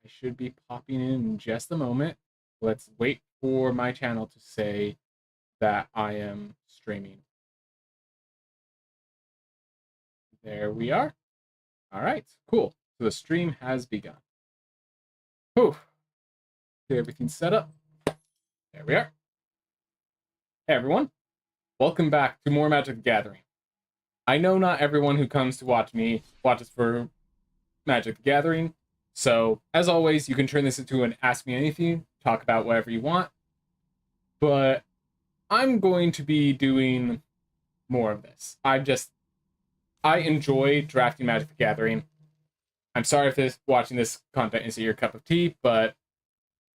I should be popping in just a moment. Let's wait for my channel to say that I am streaming. There we are. All right, cool. So the stream has begun. Whew. Get everything set up. There we are. Hey everyone, welcome back to more Magic the Gathering. I know not everyone who comes to watch me watches for Magic the Gathering, so as always, you can turn this into an Ask Me Anything, talk about whatever you want, but I'm going to be doing more of this. I enjoy drafting Magic the Gathering. I'm sorry if watching this content isn't your cup of tea, but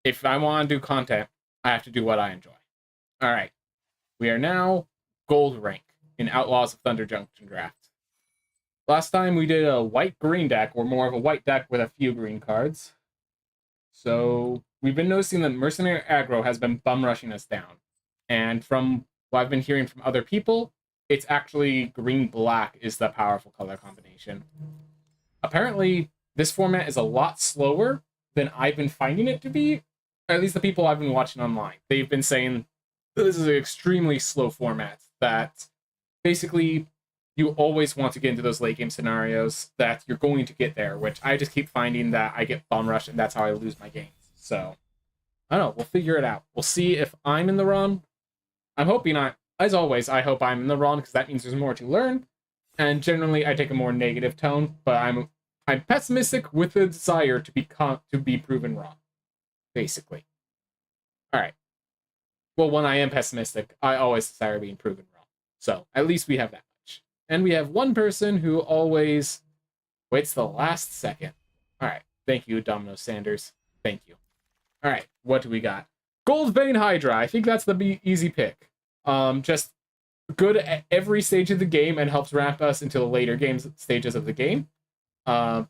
if I want to do content, I have to do what I enjoy. All right, we are now gold rank in Outlaws of Thunder Junction draft. Last time we did a white-green deck, or more of a white deck with a few green cards. So we've been noticing that Mercenary Aggro has been bum rushing us down. And from what I've been hearing from other people, it's actually green-black is the powerful color combination. Apparently, this format is a lot slower than I've been finding it to be. At least the people I've been watching online. They've been saying this is an extremely slow format that basically you always want to get into those late game scenarios that you're going to get there, which I just keep finding that I get bum rushed and that's how I lose my games. So, I don't know, we'll figure it out. We'll see if I'm in the wrong. I'm hoping as always, I hope I'm in the wrong because that means there's more to learn. And generally I take a more negative tone, but I'm pessimistic with the desire to be proven wrong. Basically. Alright. Well, when I am pessimistic, I always desire being proven wrong. So, at least we have that much. And we have one person who always waits the last second. Alright. Thank you, Domino Sanders. Thank you. Alright, what do we got? Gold Vein Hydra. I think that's the easy pick. Just good at every stage of the game and helps ramp us into the later stages of the game.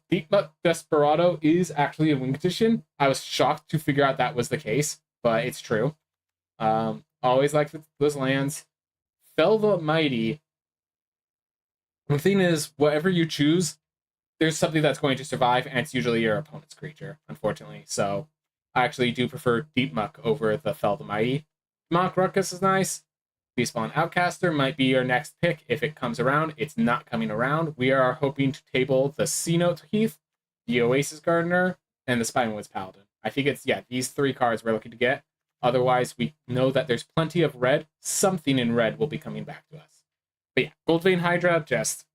Deep Muck Desperado is actually a wing condition. I was shocked to figure out that was the case, but it's true. Always like those lands. Fell the Mighty. The thing is, whatever you choose, there's something that's going to survive, and it's usually your opponent's creature, unfortunately. So I actually do prefer Deep Muck over the Fell the Mighty. Monk Ruckus is nice. Despawn Outcaster might be your next pick if it comes around. It's not coming around. We are hoping to table the C-Note Heath, the Oasis Gardener, and the Spinewood's Paladin. I think it's, these three cards we're looking to get. Otherwise, we know that there's plenty of red. Something in red will be coming back to us. But yeah, Gold Vein Hydra, just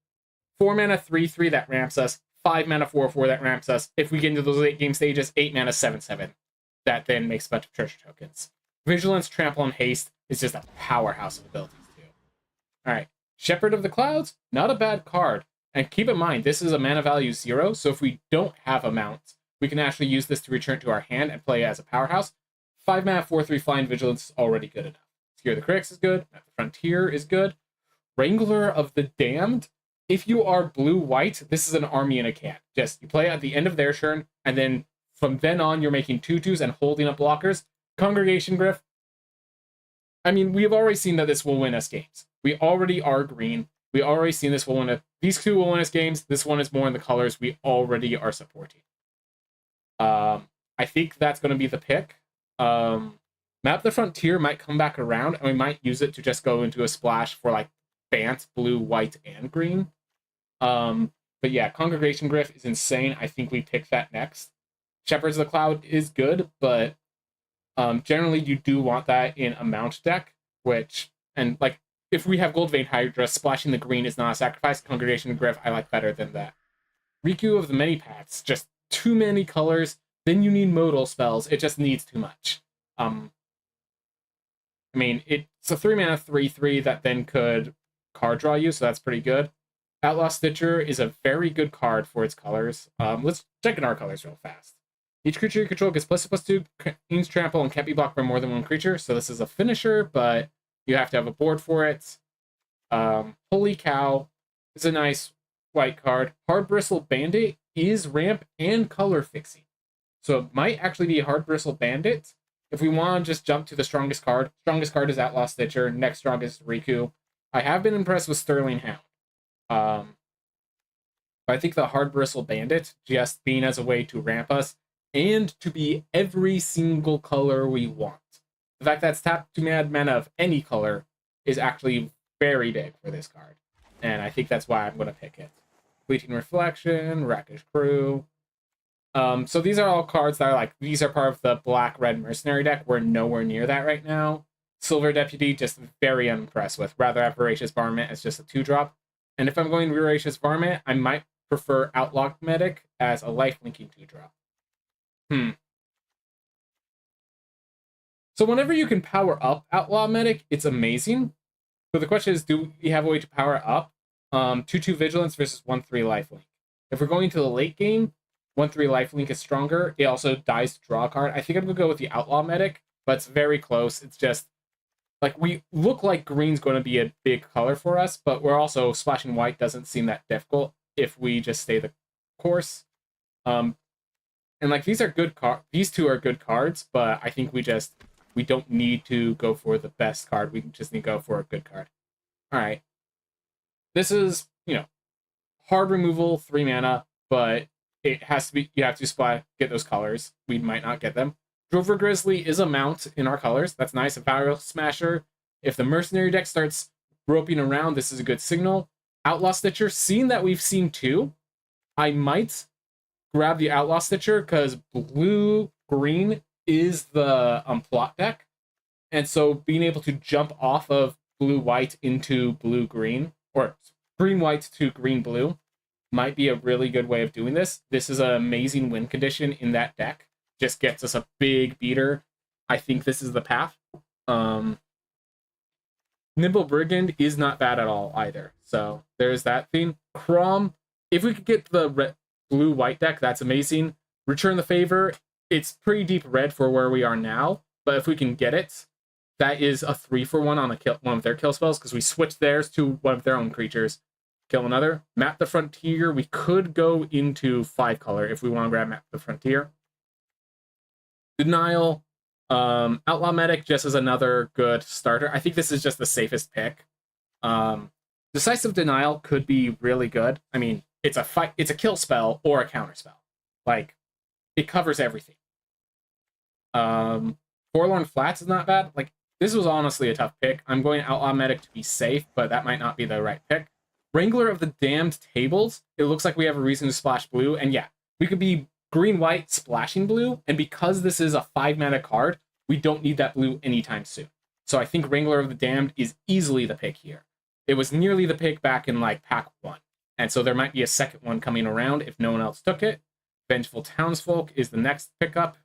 4 mana 3/3 that ramps us, 5 mana 4/4 that ramps us. If we get into those late game stages, 8 mana 7/7. That then makes a bunch of treasure tokens. Vigilance, Trample, and Haste is just a powerhouse of abilities too. Alright, Shepherd of the Clouds, not a bad card. And keep in mind, this is a mana value 0, so if we don't have a mount, we can actually use this to return to our hand and play it as a powerhouse. 5 mana 4/3 Flying Vigilance is already good enough. Scare the Critics is good, the Frontier is good. Wrangler of the Damned, if you are blue-white, this is an army in a can. Just, you play at the end of their turn, and then from then on, you're making 2/2s and holding up blockers. Congregation Griff. I mean, we've already seen that this will win us games. We already are green. We already seen this will win us. These two will win us games. This one is more in the colors we already are supporting. I think that's going to be the pick. Map the Frontier might come back around, and we might use it to just go into a splash for like Bant, blue, white, and green. But yeah, Congregation Griff is insane. I think we pick that next. Shepherds of the Cloud is good, but generally you do want that in a mount deck, and like, if we have Gold Vein Hydra, splashing the green is not a sacrifice. Congregation Griff I like better than that. Riku of the Many Paths, just too many colors, then you need modal spells, it just needs too much. I mean, it's a 3 mana 3/3 that then could card draw you, so that's pretty good. Outlaw Stitcher is a very good card for its colors. Let's check in our colors real fast. Each creature you control gets +2/+2, means trample, and can't be blocked by more than one creature. So this is a finisher, but you have to have a board for it. Holy Cow is a nice white card. Hard Bristle Bandit is ramp and color fixing. So it might actually be Hard Bristle Bandit. If we want to just jump to the strongest card is Outlaw Stitcher, next strongest Riku. I have been impressed with Sterling Hound. But I think the Hard Bristle Bandit, just being as a way to ramp us, and to be every single color we want. The fact that it's tapped to add mana of any color is actually very big for this card. And I think that's why I'm going to pick it. Fleeting Reflection, Rakish Crew. So these are all cards that are like, these are part of the black-red mercenary deck. We're nowhere near that right now. Silver Deputy, just very unimpressed with. Rather have Voracious Varmint as just a 2-drop. And if I'm going Voracious Varmint, I might prefer Outlaw Medic as a life-linking 2-drop. So whenever you can power up Outlaw Medic, it's amazing. So the question is, do we have a way to power up 2/2 Vigilance versus 1/3 Lifelink? If we're going to the late game, 1/3 Lifelink is stronger. It also dies to draw a card. I think I'm going to go with the Outlaw Medic, but it's very close. It's just, like, we look like green's going to be a big color for us, but we're also splashing white doesn't seem that difficult if we just stay the course. And, like, these are good cards. These two are good cards, but I think we don't need to go for the best card. We just need to go for a good card. All right. This is, hard removal, 3 mana, but it has to be, you have to get those colors. We might not get them. Drover Grizzly is a mount in our colors. That's nice. A Barrel Smasher. If the Mercenary deck starts roping around, this is a good signal. Outlaw Stitcher, seeing that we've seen 2, I might grab the Outlaw Stitcher because blue-green is the plot deck. And so being able to jump off of blue-white into blue-green, or green-white to green-blue, might be a really good way of doing this. This is an amazing win condition in that deck. Just gets us a big beater. I think this is the path. Nimble Brigand is not bad at all either. So there's that thing. Crom, if we could get the blue-white deck, that's amazing. Return the Favor, it's pretty deep red for where we are now, but if we can get it, that is a 3-for-1 on one of their kill spells, because we switch theirs to one of their own creatures. Kill another. Map the Frontier, we could go into 5-color if we want to grab Map the Frontier. Denial, Outlaw Medic just as another good starter. I think this is just the safest pick. Decisive Denial could be really good. I mean, it's a kill spell or a counter spell. Like, it covers everything. Forlorn Flats is not bad. Like, this was honestly a tough pick. I'm going Outlaw Medic to be safe, but that might not be the right pick. Wrangler of the Damned Tables. It looks like we have a reason to splash blue, and yeah, we could be green-white splashing blue, and because this is a 5-mana card, we don't need that blue anytime soon. So I think Wrangler of the Damned is easily the pick here. It was nearly the pick back in, like, pack 1, and so there might be a second one coming around if no one else took it. Vengeful Townsfolk is the next pickup,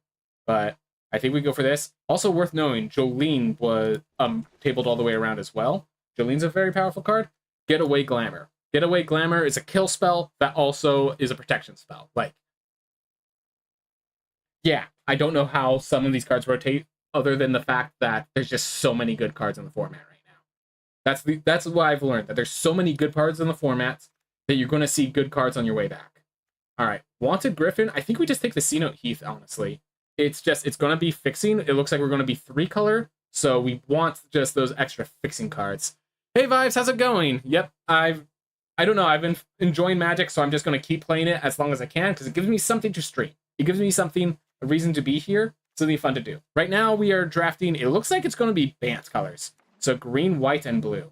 but I think we go for this. Also worth knowing, Jolene was tabled all the way around as well. Jolene's a very powerful card. Getaway Glamour. Getaway Glamour is a kill spell that also is a protection spell. Like, yeah, I don't know how some of these cards rotate other than the fact that there's just so many good cards in the format right now. That's what I've learned, that there's so many good cards in the format that you're going to see good cards on your way back. All right, Wanted Griffin. I think we just take the C-Note Heath, honestly. It's going to be fixing. It looks like we're going to be 3-color, so we want just those extra fixing cards. Hey, Vibes, how's it going? Yep, I don't know, I've been enjoying Magic, so I'm just going to keep playing it as long as I can, because it gives me something to stream. It gives me something, a reason to be here, something fun to do. Right now, we are drafting, it looks like it's going to be Bant colors. So green, white, and blue.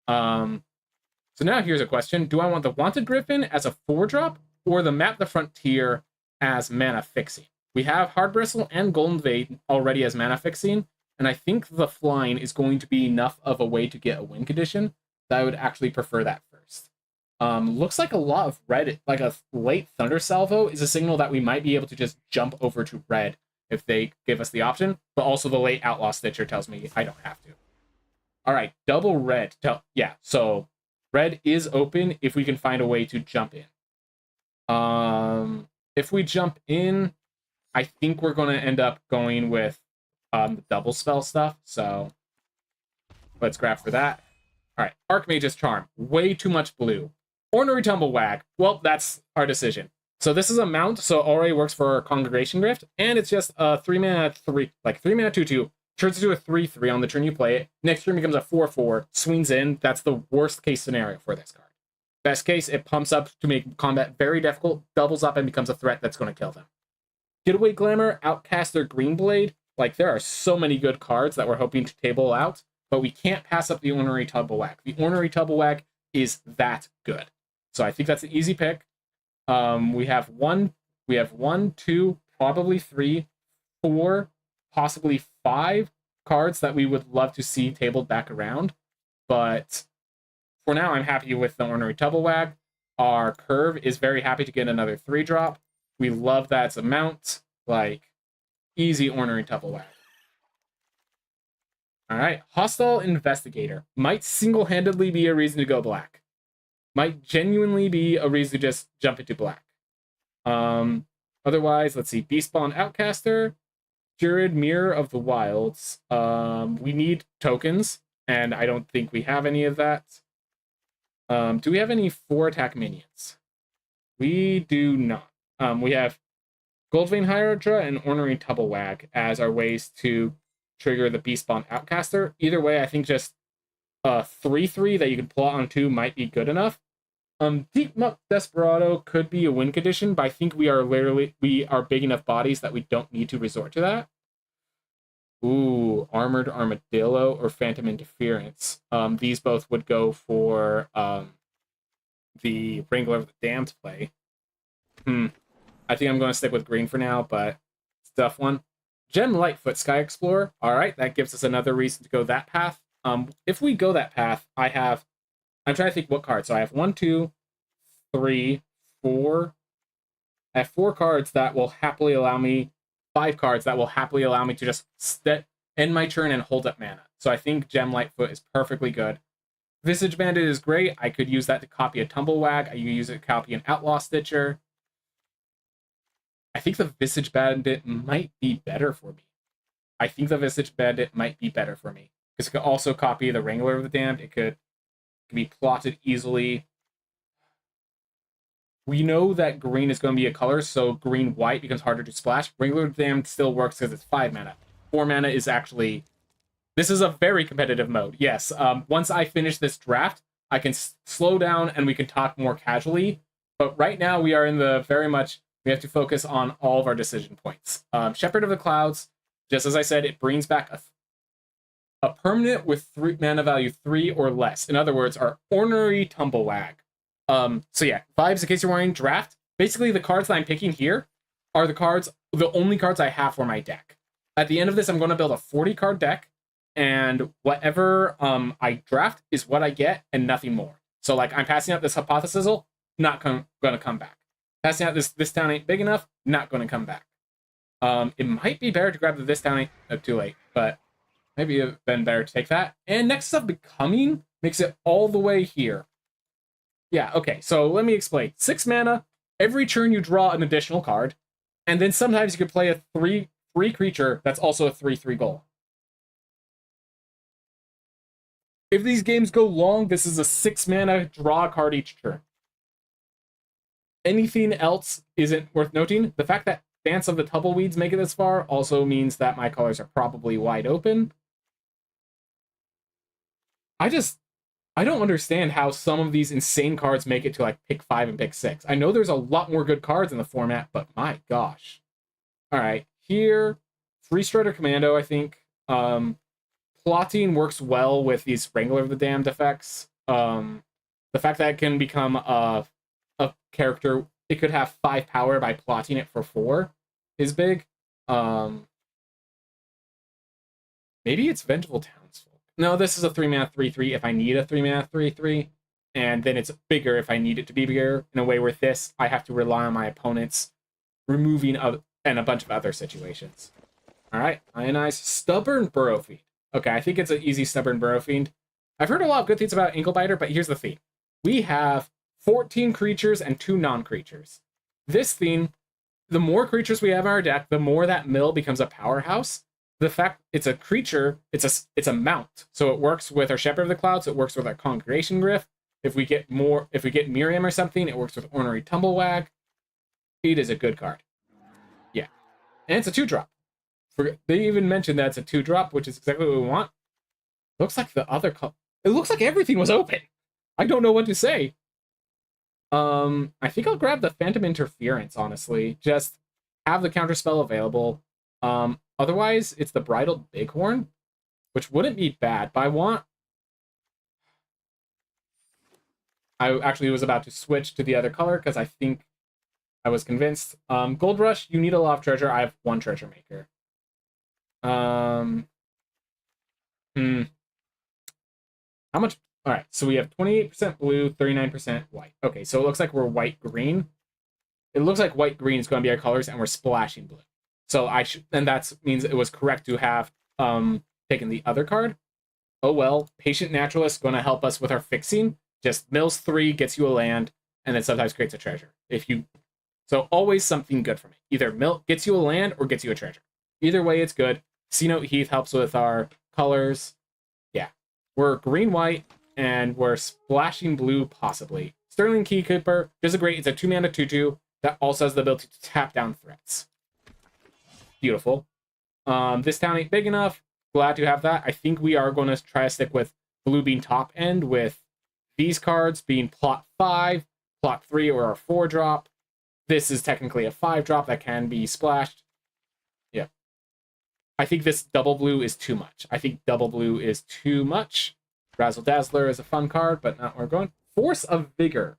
So now here's a question. Do I want the Wanted Griffin as a 4-drop, or the Map the Frontier as mana fixing? We have Hard Bristle and Golden Vein already as mana fixing, and I think the flying is going to be enough of a way to get a win condition that I would actually prefer that first. Looks like a lot of red, like a late Thunder Salvo is a signal that we might be able to just jump over to red if they give us the option, but also the late Outlaw Stitcher tells me I don't have to. All right, double red. Yeah, so red is open if we can find a way to jump in. If we jump in, I think we're going to end up going with the double spell stuff, so let's grab for that. All right, Archmage's Charm, way too much blue. Ornery Tumblewag, well, that's our decision. So this is a mount, so already works for Congregation Grift, and it's just a 3-mana 2/2, turns into a 3/3 on the turn you play it. Next turn becomes a 4/4, swings in. That's the worst case scenario for this card. Best case, it pumps up to make combat very difficult, doubles up, and becomes a threat that's going to kill them. Getaway Glamour, Outcaster, Greenblade. Like, there are so many good cards that we're hoping to table out, but we can't pass up the Ornery Tubblewag. The Ornery Tubblewag is that good. So I think that's an easy pick. We have one, two, probably three, four, possibly five cards that we would love to see tabled back around. But for now, I'm happy with the Ornery Tubblewag. Our Curve is very happy to get another 3-drop. We love that's a mount. Like, easy Ornery Tubblewag. Alright, Hostile Investigator. Might single-handedly be a reason to go black. Might genuinely be a reason to just jump into black. Otherwise, let's see. Beastpawn Outcaster. Jurid Mirror of the Wilds. We need tokens, and I don't think we have any of that. Do we have any 4-attack minions? We do not. We have Goldvein Hydra and Ornery Tubblewag as our ways to trigger the Beastpawn Outcaster. Either way, I think just a 3/3 that you can plot on 2 might be good enough. Deep Muck Desperado could be a win condition, but I think we are big enough bodies that we don't need to resort to that. Ooh, Armored Armadillo or Phantom Interference. These both would go for the Wrangler of the Damned play. I think I'm going to stick with green for now, but it's a tough one. Gem Lightfoot Sky Explorer. All right, that gives us another reason to go that path. If we go that path, I'm trying to think what cards. So I have 1, 2, 3, 4. I have 4 cards that will happily allow me, 5 cards that will happily allow me to just end my turn and hold up mana. So I think Gem Lightfoot is perfectly good. Visage Bandit is great. I could use that to copy a Tumblewag. I could use it to copy an Outlaw Stitcher. I think the Visage Bandit might be better for me. Because it could also copy the Wrangler of the Damned. It could be plotted easily. We know that green is going to be a color, so green-white becomes harder to splash. Wrangler of the Damned still works because it's 5 mana. 4 mana is actually... This is a very competitive mode, yes. Once I finish this draft, I can slow down and we can talk more casually. But right now, we are in the very much... We have to focus on all of our decision points. Shepherd of the Clouds, just as I said, it brings back a permanent with 3 mana value 3 or less. In other words, our Ornery Tumblewag. So yeah, vibes, in case you're wondering, draft. Basically, the cards that I'm picking here are the only cards I have for my deck. At the end of this, I'm going to build a 40-card deck, and whatever I draft is what I get and nothing more. So like, I'm passing out this Hypothesizzle, not going to come back. Passing out this town ain't big enough, not going to come back. It might be better to grab the this town ain't too late, but maybe it'd been better to take that. And next up, Becoming makes it all the way here. Yeah, okay, so let me explain. 6 mana, every turn you draw an additional card, and then sometimes you could play a 3 creature that's also a 3/3 goal. If these games go long, this is a 6 mana draw a card each turn. Anything else isn't worth noting. The fact that Dance of the Tumbleweeds make it this far also means that my colors are probably wide open. I don't understand how some of these insane cards make it to like pick 5 and pick 6. I know there's a lot more good cards in the format, but my gosh. All right, here, Free Strider Commando, I think. Plotting works well with these Wrangler of the Damned effects. The fact that it can become a character, it could have 5 power by plotting it for 4 is big. Maybe it's Vengeful Townsfolk. No, this is a 3 mana 3/3 if I need a 3 mana 3/3, and then it's bigger if I need it to be bigger. In a way where this, I have to rely on my opponents removing and a bunch of other situations. All right, Ionize Stubborn Burrow Fiend. Okay, I think it's an easy Stubborn Burrow Fiend. I've heard a lot of good things about Anklebiter, but here's the thing. We have 14 creatures and 2 non-creatures. This thing, the more creatures we have in our deck, the more that mill becomes a powerhouse. The fact it's a creature, it's a mount. So it works with our Shepherd of the Clouds, it works with our Congregation Gryff. If we get Miriam or something, it works with Ornery Tumblewag. It is a good card. Yeah. And it's a 2-drop. They even mentioned that it's a 2-drop, which is exactly what we want. Looks like it looks like everything was open. I don't know what to say. I think I'll grab the Phantom Interference, honestly. Just have the counter spell available. Otherwise, it's the Bridled Bighorn, which wouldn't be bad, but I actually was about to switch to the other color because I think I was convinced. Gold Rush, you need a lot of treasure. I have 1 treasure maker. How much? All right, so we have 28% blue, 39% white. Okay, so it looks like we're white-green. It looks like white-green is going to be our colors, and we're splashing blue. So and that means it was correct to have taken the other card. Oh well, Patient Naturalist going to help us with our fixing. Just mills 3, gets you a land, and then sometimes creates a treasure. So always something good for me. Either gets you a land or gets you a treasure. Either way, it's good. C-Note Heath helps with our colors. Yeah, we're green-white, and we're splashing blue, possibly. Sterling Keykeeper, it's a 2-mana 2/2 that also has the ability to tap down threats. Beautiful. This town ain't big enough. Glad to have that. I think we are going to try to stick with blue being top end, with these cards being plot 5, plot 3, or our 4-drop. This is technically a 5-drop that can be splashed. Yeah. I think this double blue is too much. Razzle Dazzler is a fun card, but not where we're going. Force of Vigor.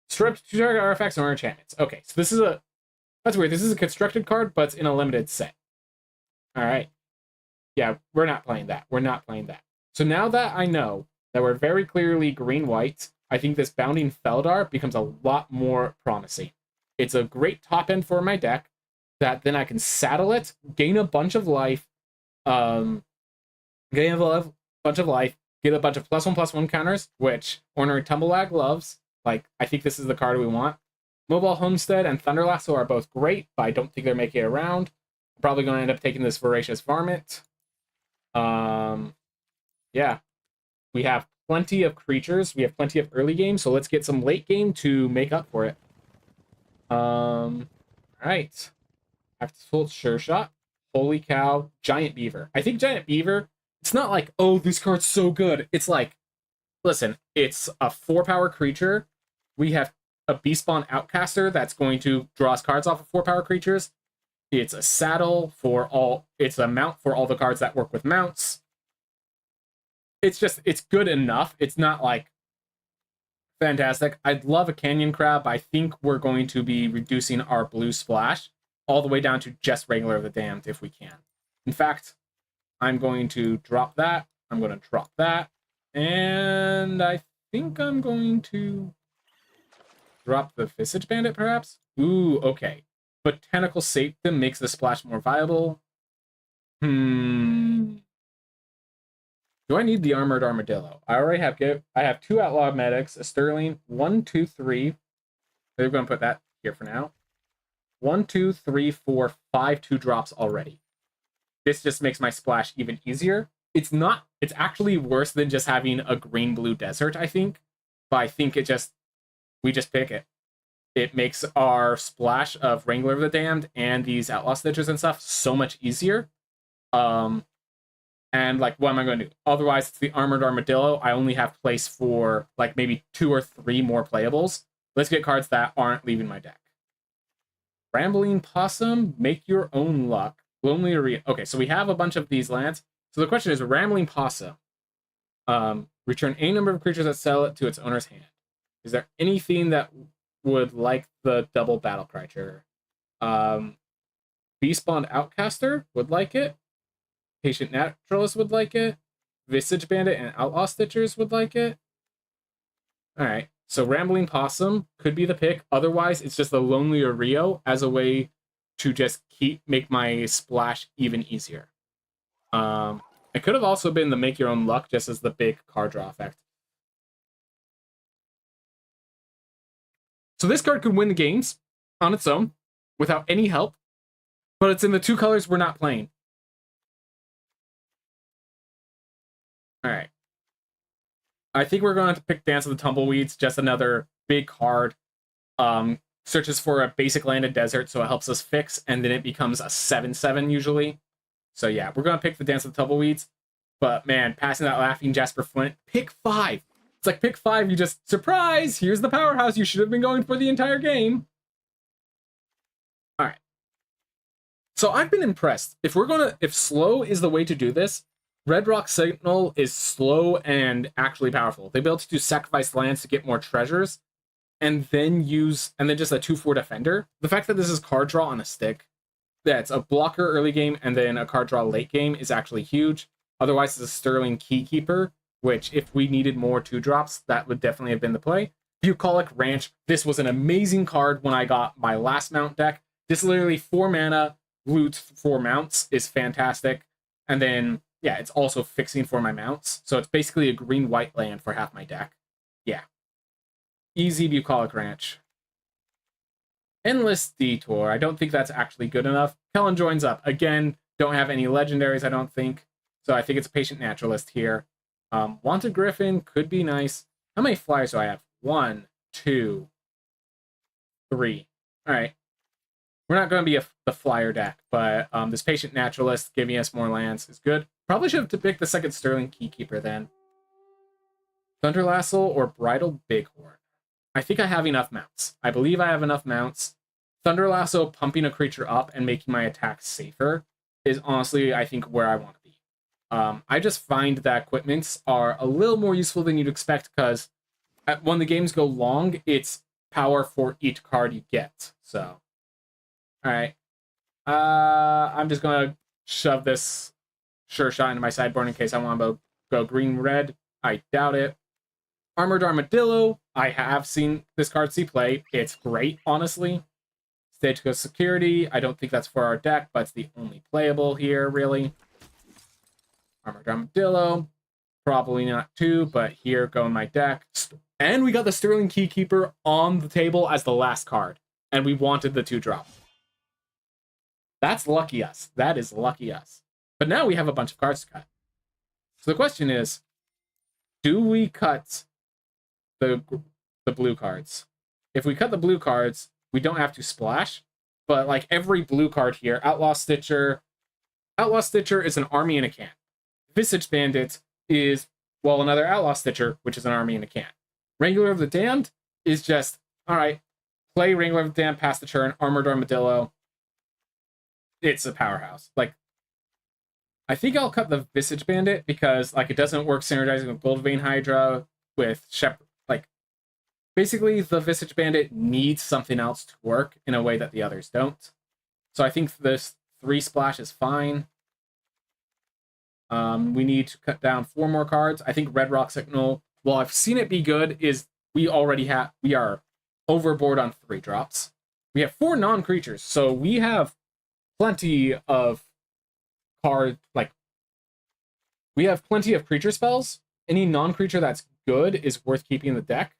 Stripped 2 target artifacts or enchantments. Okay, so this is that's weird. This is a constructed card, but it's in a limited set. Alright. Yeah, we're not playing that. So now that I know that we're very clearly green-white, I think this Bounding Feldar becomes a lot more promising. It's a great top end for my deck that then I can saddle it, gain a bunch of life, get a bunch of +1/+1 counters, which Ornery Tumblelag loves. Like, I think this is the card we want. Mobile Homestead and Thunder Lasso are both great, but I don't think they're making it around. I'm probably going to end up taking this Voracious Varmint. Yeah. We have plenty of creatures. We have plenty of early game, so let's get some late game to make up for it. Alright. Active Sure Shot. Holy cow. Giant Beaver. I think Giant Beaver, it's not like, oh, this card's so good. It's like, listen, it's a 4-power creature. We have a Beastpawn Outcaster that's going to draw us cards off of 4-power creatures. It's a saddle it's a mount for all the cards that work with mounts. It's good enough. It's not like fantastic. I'd love a Canyon Crab. I think we're going to be reducing our blue splash all the way down to just Wrangler of the Damned if we can. In fact, I'm going to drop that. I'm going to drop that. And I think I'm going to drop the Visage Bandit, perhaps? Ooh, okay. Botanical Septum makes the splash more viable. Do I need the Armored Armadillo? I already have I have 2 Outlaw Medics, a Sterling, 1, 2, 3. They're going to put that here for now. 1, 2, 3, 4, 5 2-drops already. This just makes my splash even easier. It's actually worse than just having a green-blue desert, I think. But I think we just pick it. It makes our splash of Wrangler of the Damned and these Outlaw Stitches and stuff so much easier. And, like, what am I going to do? Otherwise, it's the Armored Armadillo. I only have place for, like, maybe 2 or 3 more playables. Let's get cards that aren't leaving my deck. Rambling Possum, make your own luck. Lonely Arena. Okay, so we have a bunch of these lands. So the question is, Rambling Possum. Return any number of creatures that sell it to its owner's hand. Is there anything that would like the double battle cry trigger? Beastpawn Outcaster would like it. Patient Naturalist would like it. Visage Bandit and Outlaw Stitchers would like it. Alright, so Rambling Possum could be the pick. Otherwise, it's just the Lonely Rio as a way to just make my splash even easier. It could have also been the Make Your Own Luck, just as the big card draw effect. So this card could win the games on its own without any help, but it's in the 2 colors we're not playing. Alright. I think we're going to pick Dance of the Tumbleweeds, just another big card. Searches for a basic landed desert, so it helps us fix, and then it becomes a 7/7 usually. So yeah, we're going to pick the Dance of the Tumbleweeds. But man, passing that Laughing Jasper Flint, pick 5. It's like pick 5, you just, surprise, here's the powerhouse you should have been going for the entire game. Alright. So I've been impressed. If slow is the way to do this, Red Rock Signal is slow and actually powerful. They built to sacrifice lands to get more treasures, and then just a 2/4 defender. The fact that this is card draw on a stick, that's a blocker early game and then a card draw late game is actually huge. Otherwise, it's a Sterling Keykeeper, which if we needed more 2-drops, that would definitely have been the play. Bucolic Ranch, this was an amazing card when I got my last mount deck. This literally 4 mana, loot 4 mounts is fantastic. And then, yeah, it's also fixing for my mounts. So it's basically a green-white land for half my deck. Yeah. Easy Bucolic Ranch. Endless Detour. I don't think that's actually good enough. Kellen joins up. Again, don't have any legendaries, I don't think. So I think it's a Patient Naturalist here. Wanted Griffin could be nice. How many flyers do I have? 1, 2, 3. All right. We're not going to be the flyer deck, but this Patient Naturalist giving us more lands is good. Probably should have picked the second Sterling Keykeeper then. Thunder Lasso or Bridal Bighorn. I think I have enough mounts. I believe I have enough mounts. Thunder Lasso pumping a creature up and making my attacks safer is honestly, I think, where I want to be. I just find that equipments are a little more useful than you'd expect because when the games go long, it's power for each card you get. So, all right. I'm just going to shove this Sure Shot into my sideboard in case I want to go green-red. I doubt it. Armored Armadillo. I have seen this card see play. It's great, honestly. Stage Ghost Security. I don't think that's for our deck, but it's the only playable here, really. Armored Armadillo. Probably not 2, but here go in my deck. And we got the Sterling Keykeeper on the table as the last card. And we wanted the 2-drop. That's lucky us. That is lucky us. But now we have a bunch of cards to cut. So the question is, do we cut the blue cards? If we cut the blue cards, we don't have to splash. But like every blue card here, Outlaw Stitcher is an army in a can. Visage Bandit is, well, another Outlaw Stitcher, which is an army in a can. Wrangler of the Damned is just, all right, play Wrangler of the Damned, pass the turn, Armored Armadillo. It's a powerhouse. Like, I think I'll cut the Visage Bandit because, like, it doesn't work synergizing with Goldvein Hydra, with Shepherd. Like, basically, the Visage Bandit needs something else to work in a way that the others don't. So I think this 3 splash is fine. We need to cut down 4 more cards. I think Red Rock Signal, while I've seen it be good, is we are overboard on 3 drops. We have 4 non-creatures, so we have plenty of we have plenty of creature spells. Any non-creature that's good is worth keeping in the deck.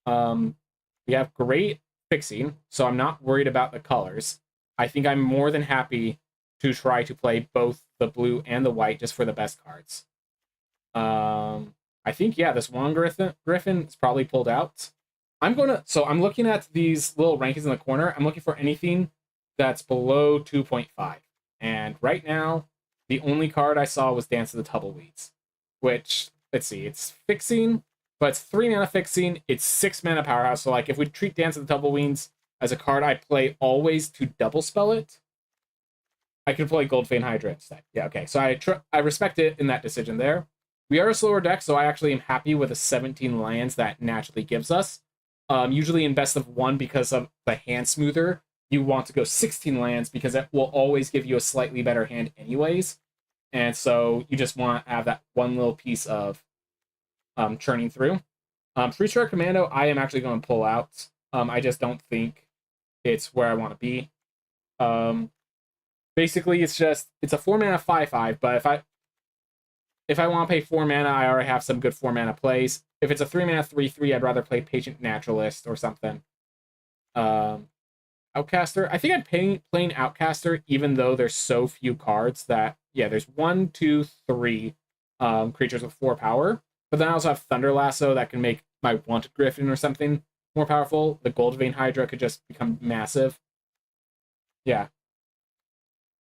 We have great fixing, so I'm not worried about the colors. I think I'm more than happy to try to play both the blue and the white just for the best cards. I think, yeah, this one Griffin is probably pulled out. I'm looking at these little rankings in the corner. I'm looking for anything that's below 2.5. And right now, the only card I saw was Dance of the Tumbleweeds, which, let's see, it's fixing, but it's 3 mana fixing, it's 6 mana powerhouse. So, like, if we treat Dance of the Tumbleweeds as a card I play always to double spell it, I could play Goldvein Hydra instead. Yeah, okay. So I respect it in that decision there. We are a slower deck, so I actually am happy with the 17 lands that naturally gives us. Usually in best of 1, because of the hand smoother, you want to go 16 lands because that will always give you a slightly better hand anyways. And so you just want to have that one little piece of churning through. 3-star Commando, I am actually going to pull out. I just don't think it's where I want to be. Basically, it's a 4-mana 5/5, but if I want to pay 4 mana, I already have some good 4-mana plays. If it's a 3-mana 3/3, I'd rather play Patient Naturalist or something. Outcaster. I think I'd playing Outcaster, even though there's so few cards that, yeah, there's 1, 2, 3 creatures with 4 power. But then I also have Thunder Lasso that can make my Wanted Griffin or something more powerful. The Goldvein Hydra could just become massive. Yeah.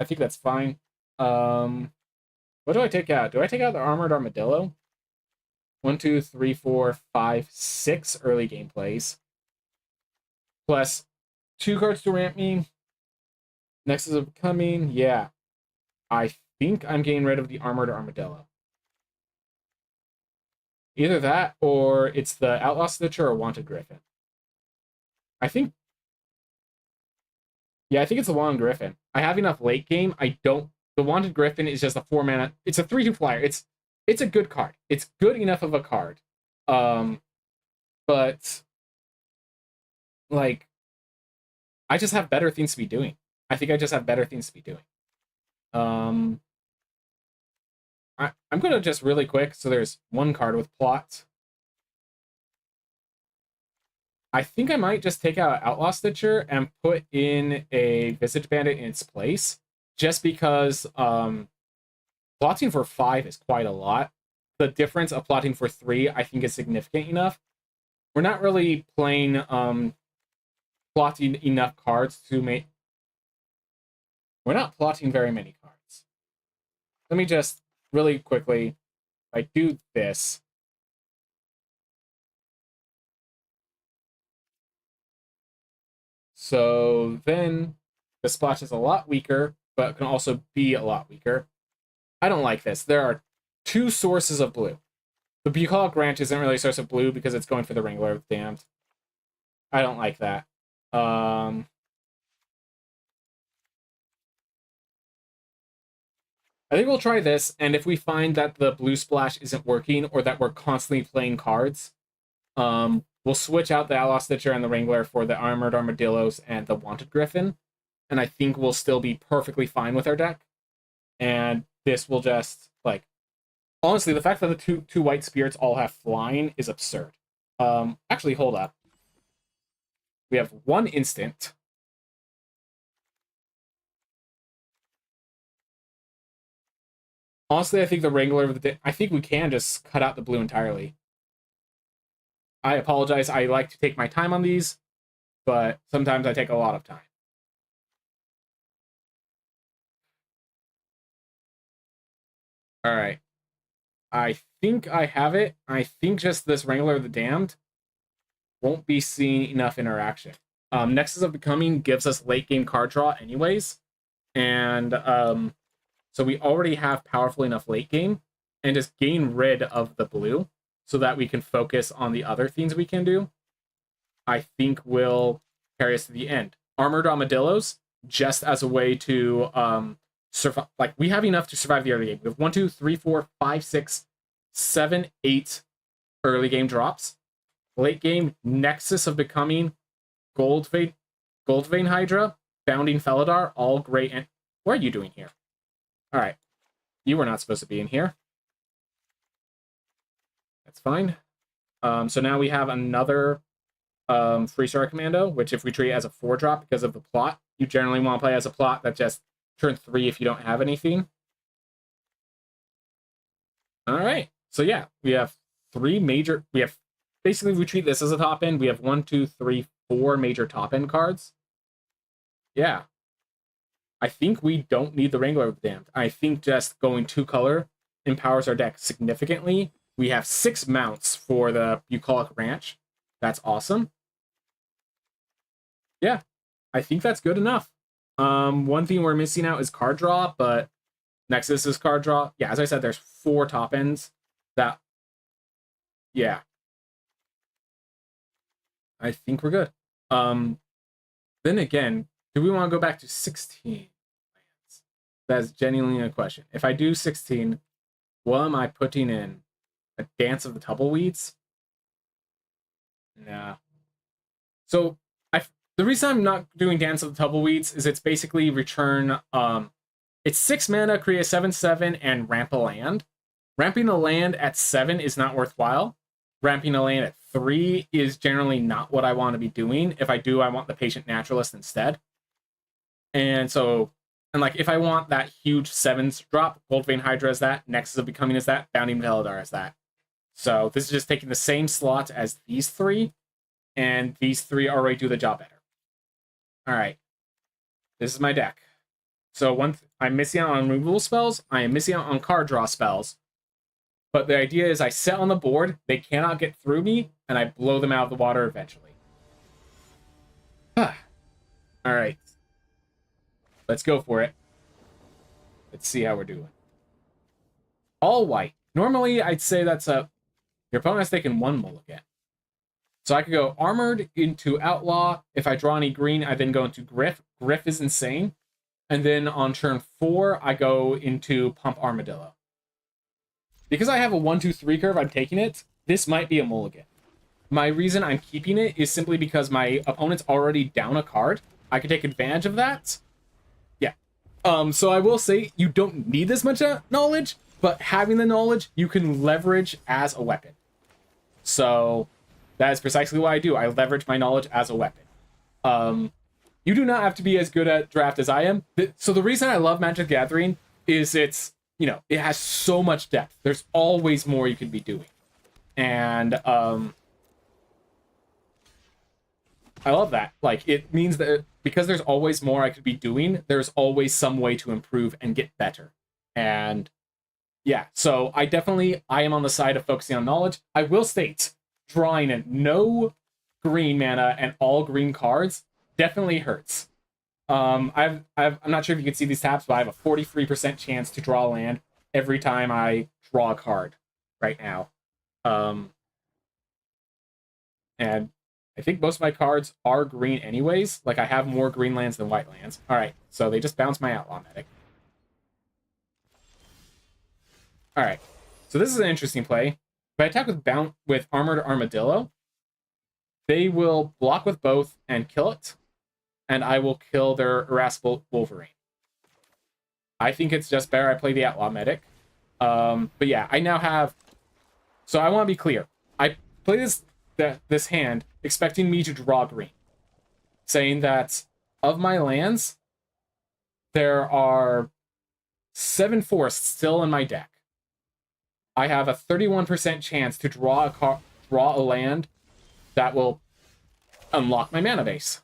I think that's fine. What do I take out? Do I take out the Armored Armadillo? 1, 2, 3, 4, 5, 6 early game plays. Plus 2 cards to ramp me. Nexus of Becoming, yeah. I think I'm getting rid of the Armored Armadillo. Either that, or it's the Outlaw Stitcher or Wanted Griffin. I think, yeah, I think it's the Wanted Griffin. I have enough late game. I don't. The Wanted Griffin is just a 4-mana. It's a 3/2 flyer. It's a good card. It's good enough of a card. But like, I just have better things to be doing. I think I just have better things to be doing. I'm gonna just really quick. So there's one card with plot. I think I might just take out Outlaw Stitcher and put in a Visage Bandit in its place, just because plotting for 5 is quite a lot. The difference of plotting for 3, I think, is significant enough. We're not really playing plotting enough cards to make. We're not plotting very many cards. Let me just really quickly, like, do this. So then the splash is a lot weaker, but can also be a lot weaker. I don't like this. There are 2 sources of blue. The Bucolic Ranch isn't really a source of blue because it's going for the Wrangler of the Damned. I don't like that. I think we'll try this, and if we find that the blue splash isn't working or that we're constantly playing cards, we'll switch out the Outlaw Stitcher and the Wrangler for the Armored Armadillos and the Wanted Griffin, and I think we'll still be perfectly fine with our deck. And this will just, like, honestly, the fact that the two white spirits all have flying is absurd. Actually, hold up. We have 1 instant. Honestly, I think the Wrangler I think we can just cut out the blue entirely. I apologize. I like to take my time on these, but sometimes I take a lot of time. All right. I think I have it. I think just this Wrangler of the Damned won't be seeing enough interaction. Nexus of Becoming gives us late game card draw anyways. And so we already have powerful enough late game, and just gain rid of the blue so that we can focus on the other things we can do, I think will carry us to the end. Armored Armadillos, just as a way to survive. Like, we have enough to survive the early game. We have 1, 2, 3, 4, 5, 6, 7, 8 early game drops. Late game, Nexus of Becoming, Goldvein Hydra, Bounding Felidar, all great. And what are you doing here? All right, you were not supposed to be in here. That's fine. So now we have another Free Star Commando, which if we treat it as a 4-drop because of the plot, you generally want to play as a plot that just turn 3 if you don't have anything. All right. So yeah, we have 3 major. We have basically, we treat this as a top end. We have 1, 2, 3, 4 major top end cards. Yeah. I think we don't need the Wrangler of the Damned. I think just going 2-color empowers our deck significantly. We have 6 mounts for the Bucolic Ranch. That's awesome. Yeah, I think that's good enough. One thing we're missing out is card draw, but Nexus is card draw. Yeah, as I said, there's 4 top ends that, yeah. I think we're good. Then again, do we want to go back to 16 lands? That's genuinely a question. If I do 16, what am I putting in? A Dance of the Tumbleweeds? Nah. So the reason I'm not doing Dance of the Tumbleweeds is it's basically return. It's 6 mana, create a 7/7, and ramp a land. Ramping a land at 7 is not worthwhile. Ramping a land at 3 is generally not what I want to be doing. If I do, I want the Patient Naturalist instead. And so, and like, if I want that huge 7s drop, Goldvein Hydra is that, Nexus of Becoming is that, Bounding Felidar is that. So this is just taking the same slot as these 3, and these 3 already do the job better. All right, this is my deck. So I'm missing out on removal spells. I am missing out on card draw spells. But the idea is I sit on the board, they cannot get through me, and I blow them out of the water eventually. All right. Let's go for it. Let's see how we're doing. All white. Normally, I'd say that's a... Your opponent has taken one mulligan. So I could go Armored into Outlaw. If I draw any green, I then go into Griff. Griff is insane. And then on turn 4, I go into Pump Armadillo. Because I have a 1-2-3 curve, I'm taking it. This might be a mulligan. My reason I'm keeping it is simply because my opponent's already down a card. I could take advantage of that. Yeah. So I will say you don't need this much knowledge, but having the knowledge you can leverage as a weapon. So that is precisely what I do. I leverage my knowledge as a weapon. You do not have to be as good at draft as I am. So the reason I love Magic the Gathering is it's, you know, it has so much depth. There's always more you can be doing. And I love that. Like, it means that because there's always more I could be doing, there's always some way to improve and get better. And yeah, so I am on the side of focusing on knowledge. I will state, drawing no green mana and all green cards definitely hurts. I'm not sure if you can see these taps, but I have a 43% chance to draw land every time I draw a card right now. And I think most of my cards are green anyways. Like, I have more green lands than white lands. All right, so they just bounced my Outlaw Medic. All right, so this is an interesting play. If I attack with Armored Armadillo, they will block with both and kill it, and I will kill their Irascible Wolverine. I think it's just better I play the Outlaw Medic. But yeah, I now have... So I want to be clear. I play this hand expecting me to draw green, saying that of my lands, there are 7 forests still in my deck. I have a 31% chance to draw a land that will unlock my mana base.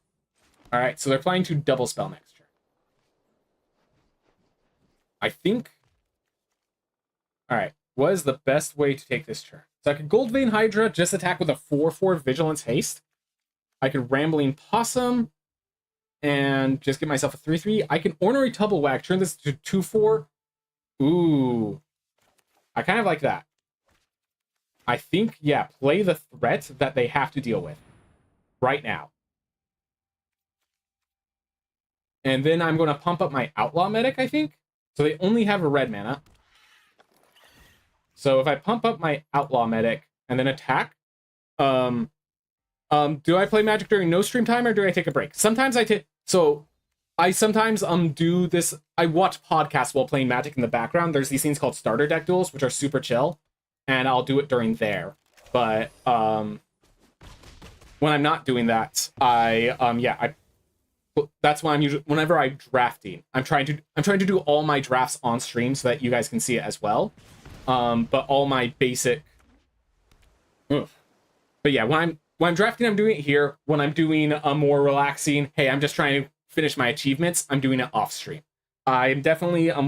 All right, so they're planning to double spell next turn. I think... All right, what is the best way to take this turn? So I could Gold Vein Hydra, just attack with a 4/4 Vigilance Haste. I could Rambling Possum and just get myself a 3/3. I can Ornery Tubblewag, turn this to 2/4. Ooh. I kind of like that. I think, yeah, play the threat that they have to deal with right now. And then I'm going to pump up my Outlaw Medic, I think. So they only have a red mana. So if I pump up my Outlaw Medic and then attack, do I play Magic during no stream time or do I take a break? Sometimes I take... So I sometimes do this... I watch podcasts while playing Magic in the background. There's these things called starter deck duels, which are super chill. And I'll do it during there. But when I'm not doing that, that's why I'm usually... Whenever I'm drafting, I'm trying to do all my drafts on stream so that you guys can see it as well. But all my basic... Ugh. But yeah, when I'm drafting, I'm doing it here. When I'm doing a more relaxing, hey, I'm just trying to finish my achievements, I'm doing it off stream. I'm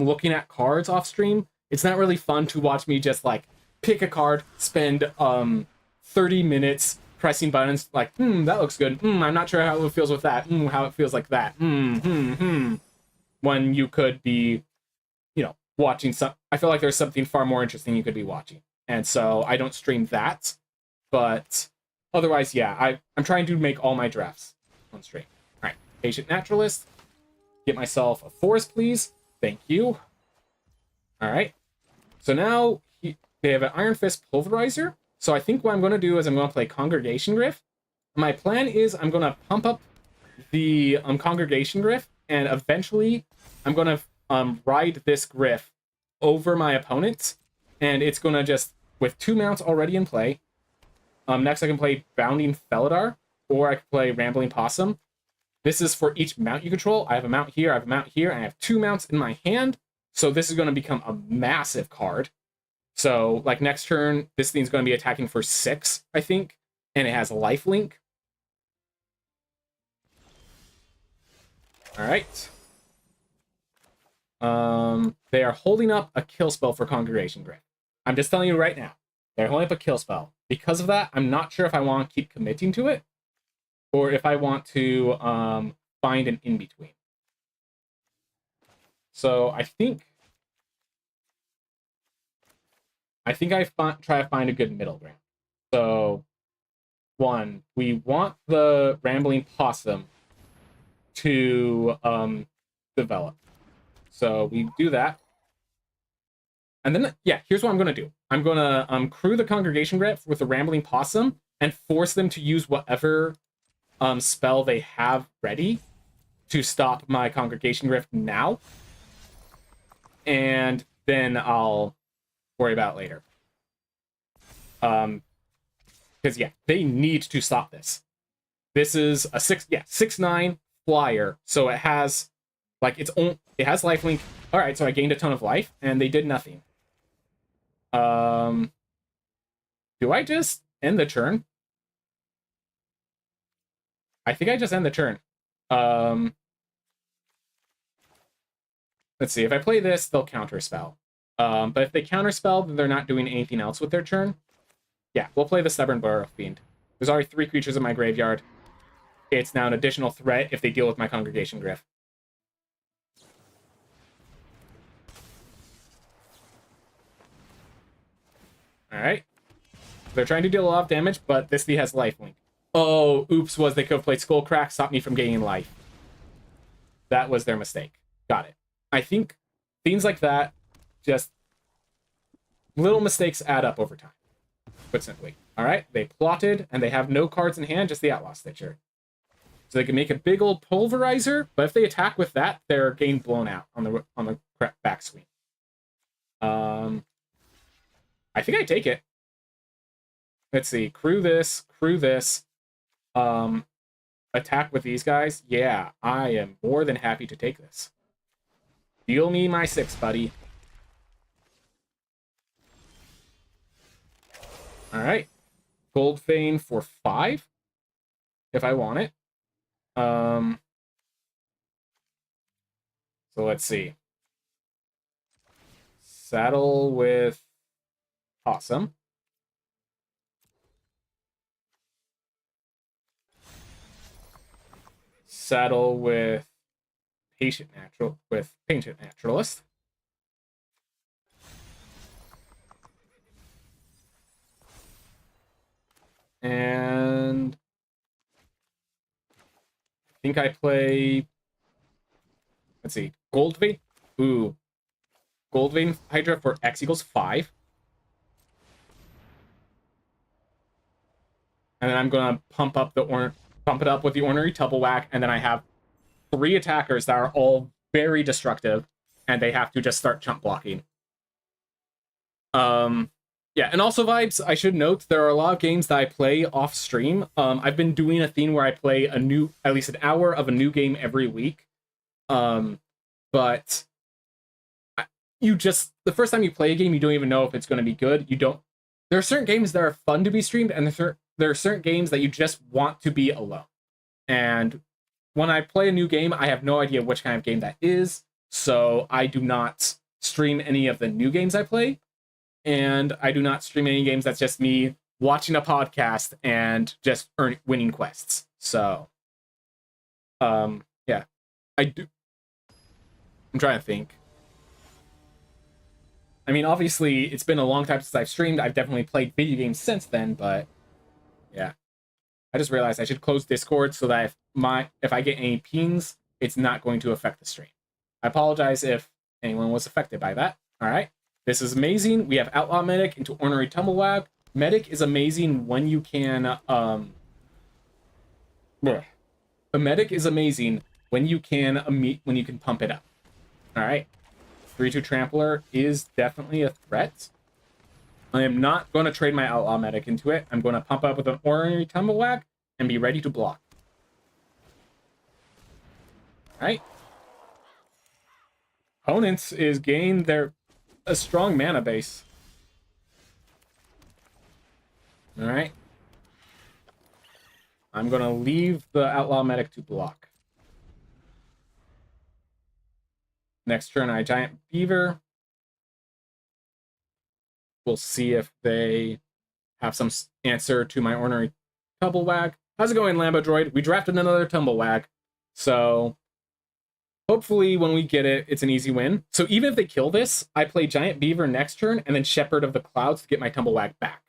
looking at cards off stream. It's not really fun to watch me just like pick a card, spend 30 minutes pressing buttons like, that looks good. I'm not sure how it feels with that. How it feels like that. When you could be, watching some... I feel like there's something far more interesting you could be watching. And so I don't stream that. But otherwise, yeah, I'm trying to make all my drafts on stream. All right, Patient Naturalist. Get myself a forest, please. Thank you. All right. So now they have an Iron Fist Pulverizer. So I think what I'm going to do is I'm going to play Congregation Griff. My plan is I'm going to pump up the Congregation Griff, and eventually I'm going to ride this Griff over my opponent, and it's going to just, with 2 mounts already in play, next I can play Bounding Felidar, or I can play Rambling Possum. This is for each mount you control. I have a mount here, I have a mount here, and I have 2 mounts in my hand, so this is going to become a massive card. So, like, next turn, this thing's going to be attacking for 6, I think, and it has lifelink. All right. They are holding up a kill spell for Congregation Griff. I'm just telling you right now, they're holding up a kill spell. Because of that, I'm not sure if I want to keep committing to it, or if I want to find an in-between. So I think try to find a good middle ground. So one, we want the Rambling Possum to develop. So we do that. And then, yeah, here's what I'm going to do. I'm going to crew the Congregation Griff with the Rambling Possum and force them to use whatever spell they have ready to stop my Congregation Griff now. And then I'll worry about it later. Because, yeah, they need to stop this. This is a 6/9 flyer, so it has, like, it has lifelink. All right, so I gained a ton of life, and they did nothing. Do I just end the turn? I think I just end the turn. Let's see. If I play this, they'll counterspell. But if they counterspell, then they're not doing anything else with their turn. Yeah, we'll play the Stubborn Burrow Fiend. There's already 3 creatures in my graveyard. It's now an additional threat if they deal with my Congregation Griff. Alright. They're trying to deal a lot of damage, but this thing has lifelink. Oh, oops, they could have played Skullcrack, stopped me from gaining life. That was their mistake. Got it. I think things like that, just little mistakes add up over time. Put simply. Alright, they plotted, and they have no cards in hand, just the Outlaw Stitcher. So they can make a big old Pulverizer, but if they attack with that, they're getting blown out on the backswing. I think I take it. Let's see. Crew this. Attack with these guys. Yeah, I am more than happy to take this. Deal me my 6, buddy. Alright. Goldfane for 5. If I want it. So let's see. Saddle with Possum. Saddle with Patient Naturalist. And I think I play, let's see, Goldvein. Ooh. Goldvein Hydra for X equals 5. And then I'm gonna pump it up with the Ornery Tubblewhack, and then I have 3 attackers that are all very destructive, and they have to just start chump blocking. Yeah, and also vibes, I should note, there are a lot of games that I play off stream. I've been doing a thing where I play at least an hour of a new game every week. But the first time you play a game, you don't even know if it's going to be good. There are certain games that are fun to be streamed, and there are certain games that you just want to be alone. And when I play a new game, I have no idea which kind of game that is, so I do not stream any of the new games I play. And I do not stream any games that's just me watching a podcast and just winning quests. So, yeah, I do. I'm trying to think. I mean, obviously, it's been a long time since I've streamed. I've definitely played video games since then, but yeah. I just realized I should close Discord so that if I get any pings, it's not going to affect the stream. I apologize if anyone was affected by that. All right. This is amazing. We have Outlaw Medic into Ornery Tumblewag. Medic is amazing when you can... The Medic is amazing when you can pump it up. Alright. 3/2 Trampler is definitely a threat. I am not going to trade my Outlaw Medic into it. I'm going to pump up with an Ornery Tumblewag and be ready to block. Alright. Opponents is gaining a strong mana base. Alright. I'm going to leave the Outlaw Medic to block. Next turn, I Giant Beaver. We'll see if they have some answer to my Ornery Tumblewag. How's it going, Lambo Droid? We drafted another Tumblewag. So, hopefully when we get it, it's an easy win. So even if they kill this, I play Giant Beaver next turn and then Shepherd of the Clouds to get my Tumblewag back.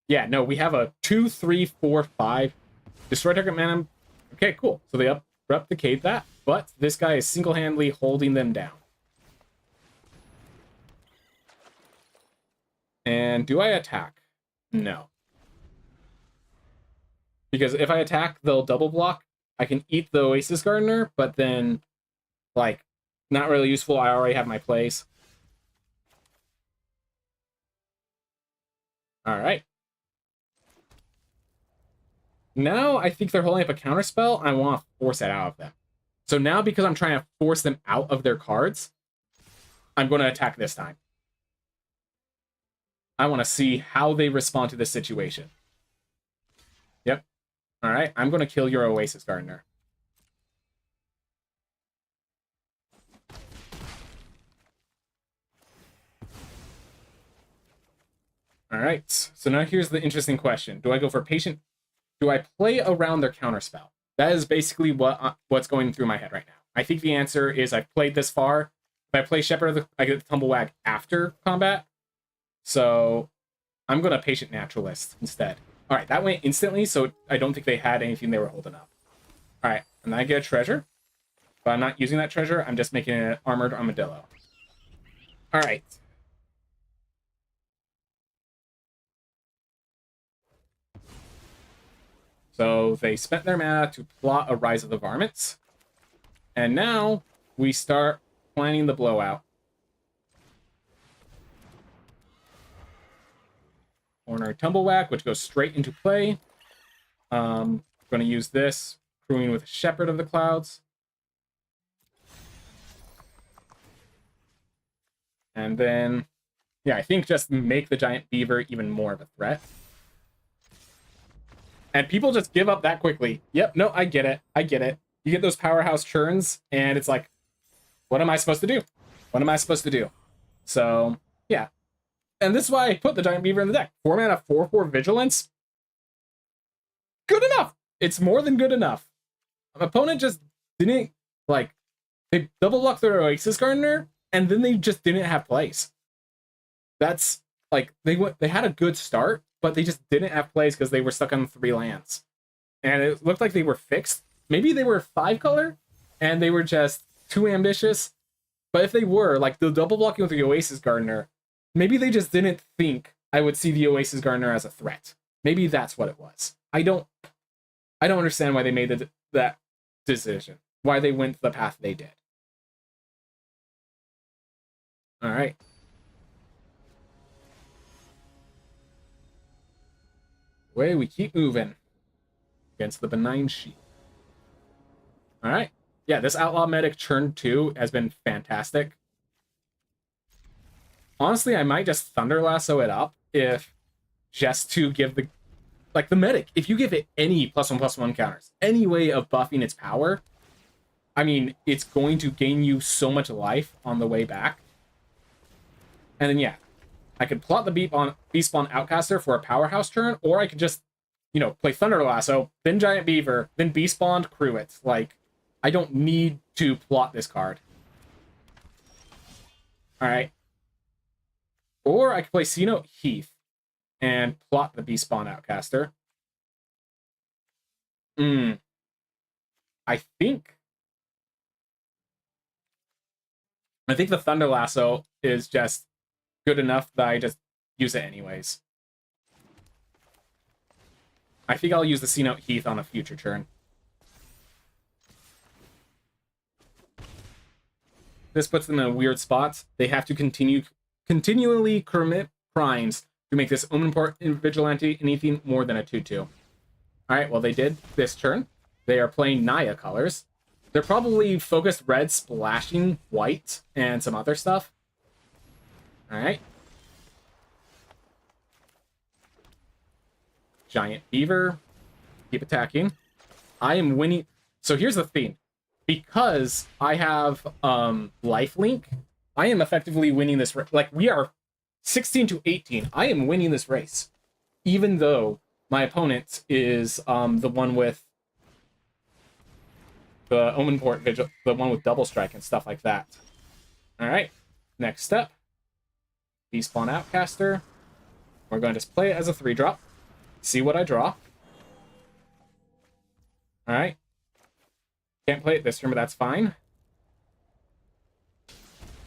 Yeah, no, we have a 2, 3, 4, 5. Destroy target mana. Okay, cool. So they replicate that, but this guy is single-handedly holding them down. And do I attack? No. Because if I attack, they'll double block. I can eat the Oasis Gardener, but then, like, not really useful. I already have my plays. All right. Now I think they're holding up a counterspell. I want to force it out of them. So now, because I'm trying to force them out of their cards, I'm going to attack this time. I want to see how they respond to this situation. Yep. All right. I'm going to kill your Oasis Gardener. All right. So now here's the interesting question. Do I go for patient? Do I play around their counterspell? That is basically what's going through my head right now. I think the answer is I've played this far. If I play Shepherd, I get the Tumblewag after combat. So I'm going to Patient Naturalist instead. All right, that went instantly, so I don't think they had anything they were holding up. All right, and then I get a treasure. But I'm not using that treasure. I'm just making an Armored Armadillo. All right. So they spent their mana to plot a Rise of the Varmints. And now we start planning the blowout. Ornery Tumblewag, which goes straight into play. Going to use this, crewing with Shepherd of the Clouds. And then, yeah, I think just make the Giant Beaver even more of a threat. And people just give up that quickly. Yep, no, I get it. I get it. You get those powerhouse churns, and it's like, what am I supposed to do? What am I supposed to do? So, yeah. And this is why I put the Giant Beaver in the deck. 4 mana, 4/4 Vigilance. Good enough. It's more than good enough. My opponent just didn't, like, they double blocked their Oasis Gardener, and then they just didn't have plays. That's, like, they had a good start, but they just didn't have plays because they were stuck on 3 lands. And it looked like they were fixed. Maybe they were 5 color, and they were just too ambitious. But if they were, like, the double blocking with the Oasis Gardener, maybe they just didn't think I would see the Oasis Gardener as a threat. Maybe that's what it was. I don't understand why they made that decision. Why they went the path they did. All right. Way we keep moving against the Benign Sheep. All right. Yeah, this Outlaw Medic turn 2 has been fantastic. Honestly, I might just Thunder Lasso it up just to give the Medic, if you give it any +1/+1 counters, any way of buffing its power, I mean, it's going to gain you so much life on the way back. And then, yeah, I could plot the Beastpawn Outcaster for a powerhouse turn, or I could just, play Thunder Lasso, then Giant Beaver, then Beastpawn, crew it. Like, I don't need to plot this card. All right. Or I could play Sea-Note Heath and plot the Beastpawn Outcaster. I think the Thunder Lasso is just good enough that I just use it anyways. I think I'll use the Sea-Note Heath on a future turn. This puts them in a weird spot. They have to continually commit crimes to make this unimportant vigilante anything more than a 2/2. Alright, well, they did this turn. They are playing Naya colors. They're probably focused red, splashing white, and some other stuff. Alright. Giant Beaver. Keep attacking. I am winning. So here's the thing. Because I have lifelink, I am effectively winning this race. Like, we are 16-18. I am winning this race. Even though my opponent is the one with the Omen Port Vigil, the one with double strike and stuff like that. All right, next step. Despawn Outcaster. We're going to play it as a 3-drop. See what I draw. All right. Can't play it this turn, but that's fine.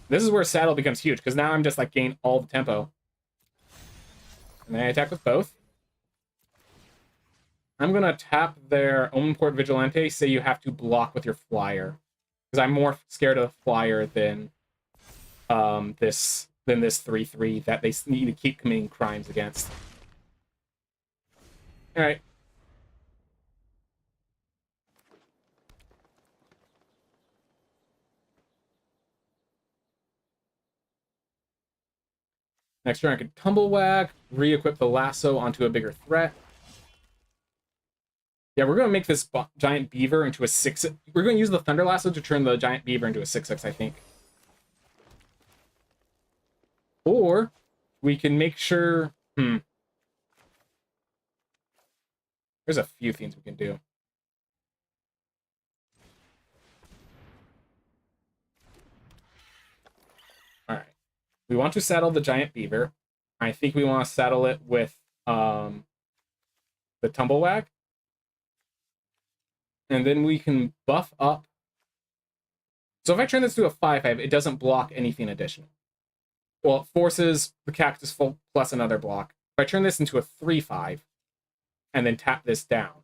This is where Saddle becomes huge, because now I'm just like gain all the tempo. And then I attack with both. I'm going to tap their Omen Port Vigilante, say you have to block with your flyer. Because I'm more scared of the flyer than this 3/3 that they need to keep committing crimes against. Alright. Next turn I could Tumblewag, re-equip the lasso onto a bigger threat. Yeah, we're going to make this giant beaver into a 6. We're going to use the Thunder Lasso to turn the giant beaver into a 6/6, I think. Or we can make sure... There's a few things we can do. Alright. We want to saddle the giant beaver. I think we want to saddle it with the Tumblewag. And then we can buff up. So if I turn this to a 5/5, it doesn't block anything additional. Well, it forces the Cactus full plus another block. If I turn this into a 3/5 and then tap this down,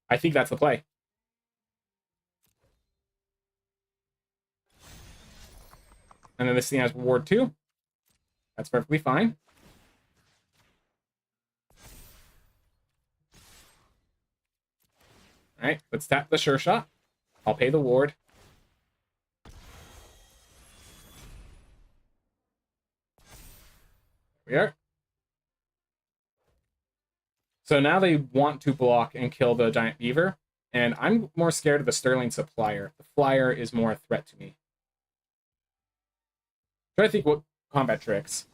I think that's the play. And then this thing has Ward 2. That's perfectly fine. All right, let's tap the Sure Shot. I'll pay the ward. There we are. So now they want to block and kill the giant beaver, and I'm more scared of the Sterling Supplier. The flyer is more a threat to me. Try to think what combat tricks.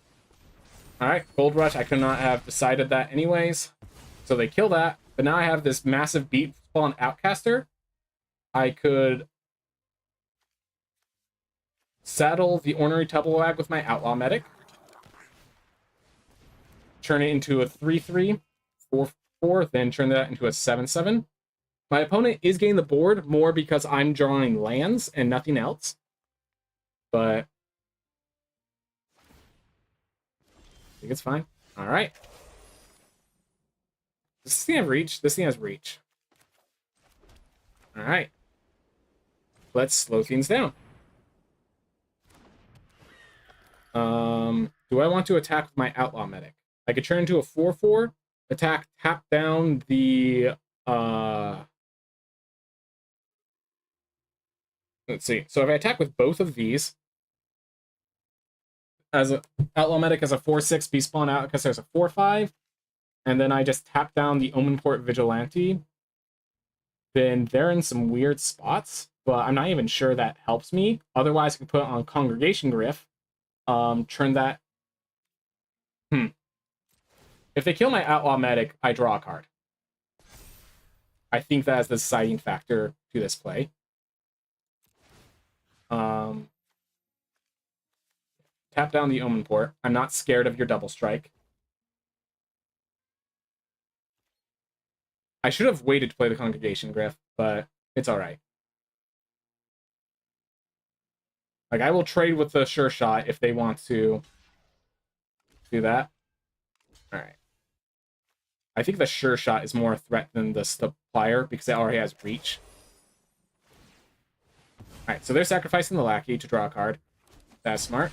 All right, Gold Rush. I could not have decided that anyways. So they kill that, but now I have this massive beat spawn Outcaster. I could saddle the Ornery Tumblewag with my Outlaw Medic. Turn it into a 3/3, 4/4, then turn that into a 7/7. My opponent is getting the board more because I'm drawing lands and nothing else. But I think it's fine. All right. Does this thing have reach? This thing has reach. All right. Let's slow things down. Do I want to attack with my Outlaw Medic? I could turn into a 4/4, attack, tap down the... Let's see. So if I attack with both of these, as a Outlaw Medic as a 4/6, be spawn out because there's a 4/5, and then I just tap down the Omen Port Vigilante, then they're in some weird spots, but I'm not even sure that helps me. Otherwise, I can put it on Congregation Griff, turn that... If they kill my Outlaw Medic, I draw a card. I think that is the deciding factor to this play. Tap down the Omen Port. I'm not scared of your double strike. I should have waited to play the Congregation Griff, but it's alright. Like, I will trade with the Sure Shot if they want to do that. Alright. I think the Sure Shot is more a threat than the Supplier because it already has reach. Alright, so they're sacrificing the Lackey to draw a card. That's smart.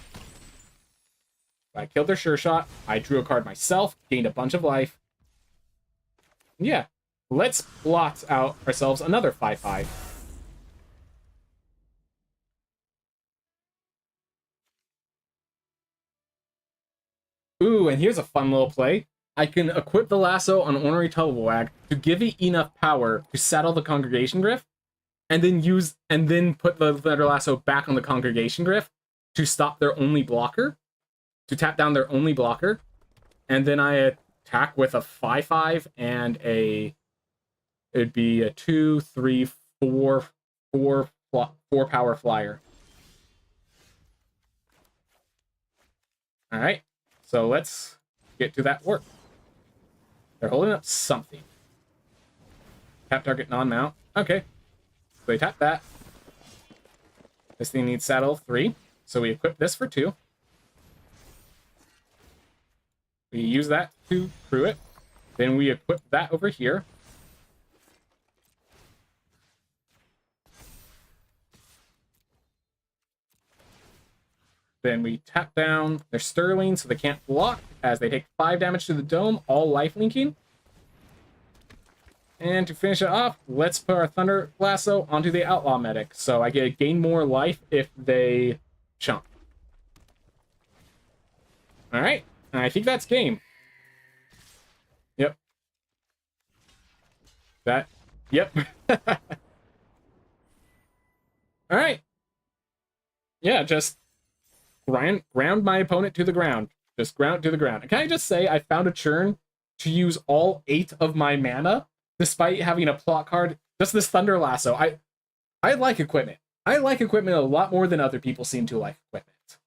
I killed their Sure Shot. I drew a card myself, gained a bunch of life. Yeah, let's blot out ourselves another 5/5. Ooh, and here's a fun little play. I can equip the lasso on Ornery Tumblewag to give it enough power to saddle the Congregation Griff, and then put the Thunder Lasso back on the Congregation Griff to stop their only blocker, to tap down their only blocker, and then I attack with a 5/5 and a it'd be a 2, 3, 4, 4 power flyer. All right, so let's get to that work. They're holding up something. Tap target non-mount. Okay, so they tap that. This thing needs saddle 3, so we equip this for 2. We use that to crew it. Then we equip that over here. Then we tap down their Sterling so they can't block as they take 5 damage to the dome, all life linking. And to finish it off, let's put our Thunder Lasso onto the Outlaw Medic. So I get gain more life if they chomp. Alright, I think that's game. Yep. Yep. Alright. Yeah, just ground my opponent to the ground. Just ground to the ground. And can I just say, I found a churn to use all 8 of my mana, despite having a plot card. Just this Thunder Lasso. I like equipment. I like equipment a lot more than other people seem to like equipment.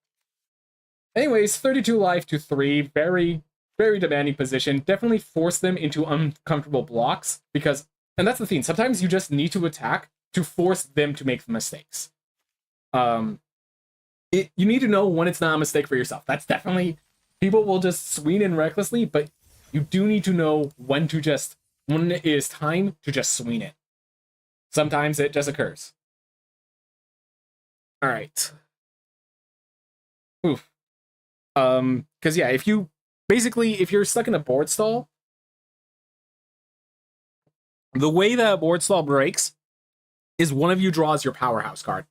Anyways, 32 life to 3. Very, very demanding position. Definitely force them into uncomfortable blocks, because, and that's the thing, sometimes you just need to attack to force them to make the mistakes. You need to know when it's not a mistake for yourself. That's definitely, people will just swing in recklessly, but you do need to know when it is time to just swing it. Sometimes it just occurs. All right. Oof. Because yeah, if you're stuck in a board stall, the way that a board stall breaks is one of you draws your powerhouse card.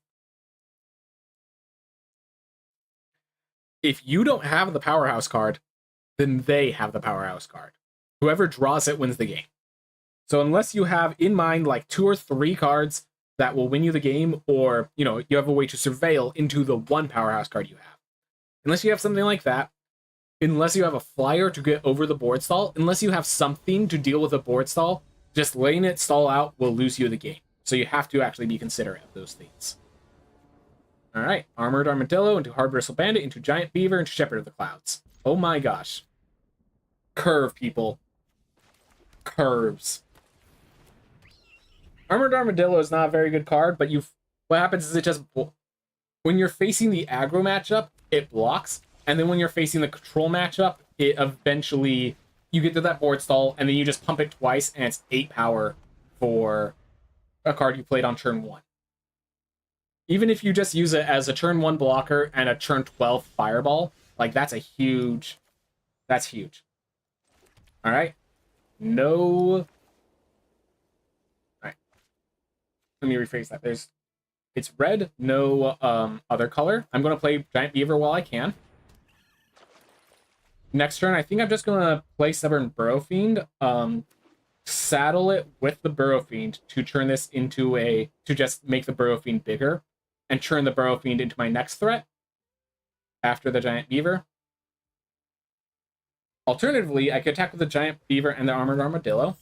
If you don't have the powerhouse card, then they have the powerhouse card. Whoever draws it wins the game. So unless you have in mind like 2 or 3 cards that will win you the game, or you have a way to surveil into the one powerhouse card you have. Unless you have something like that, unless you have a flyer to get over the board stall, unless you have something to deal with a board stall, just letting it stall out will lose you the game. So you have to actually be considerate of those things. Alright, Armored Armadillo into Hard Bristle Bandit into Giant Beaver into Shepherd of the Clouds. Oh my gosh. Curve, people. Curves. Armored Armadillo is not a very good card, but what happens is it just, when you're facing the aggro matchup, it blocks, and then when you're facing the control matchup, it eventually, you get to that board stall, and then you just pump it twice, and it's 8 power for a card you played on turn 1. Even if you just use it as a turn 1 blocker and a turn 12 fireball, like that's huge. All right. No. All right. Let me rephrase that. It's red, no other color. I'm going to play Giant Beaver while I can. Next turn, I think I'm just going to play Stubborn Burrow Fiend. Saddle it with the Burrow Fiend to turn this into to just make the Burrow Fiend bigger, and turn the Burrow Fiend into my next threat after the Giant Beaver. Alternatively, I could attack with the Giant Beaver and the Armored Armadillo.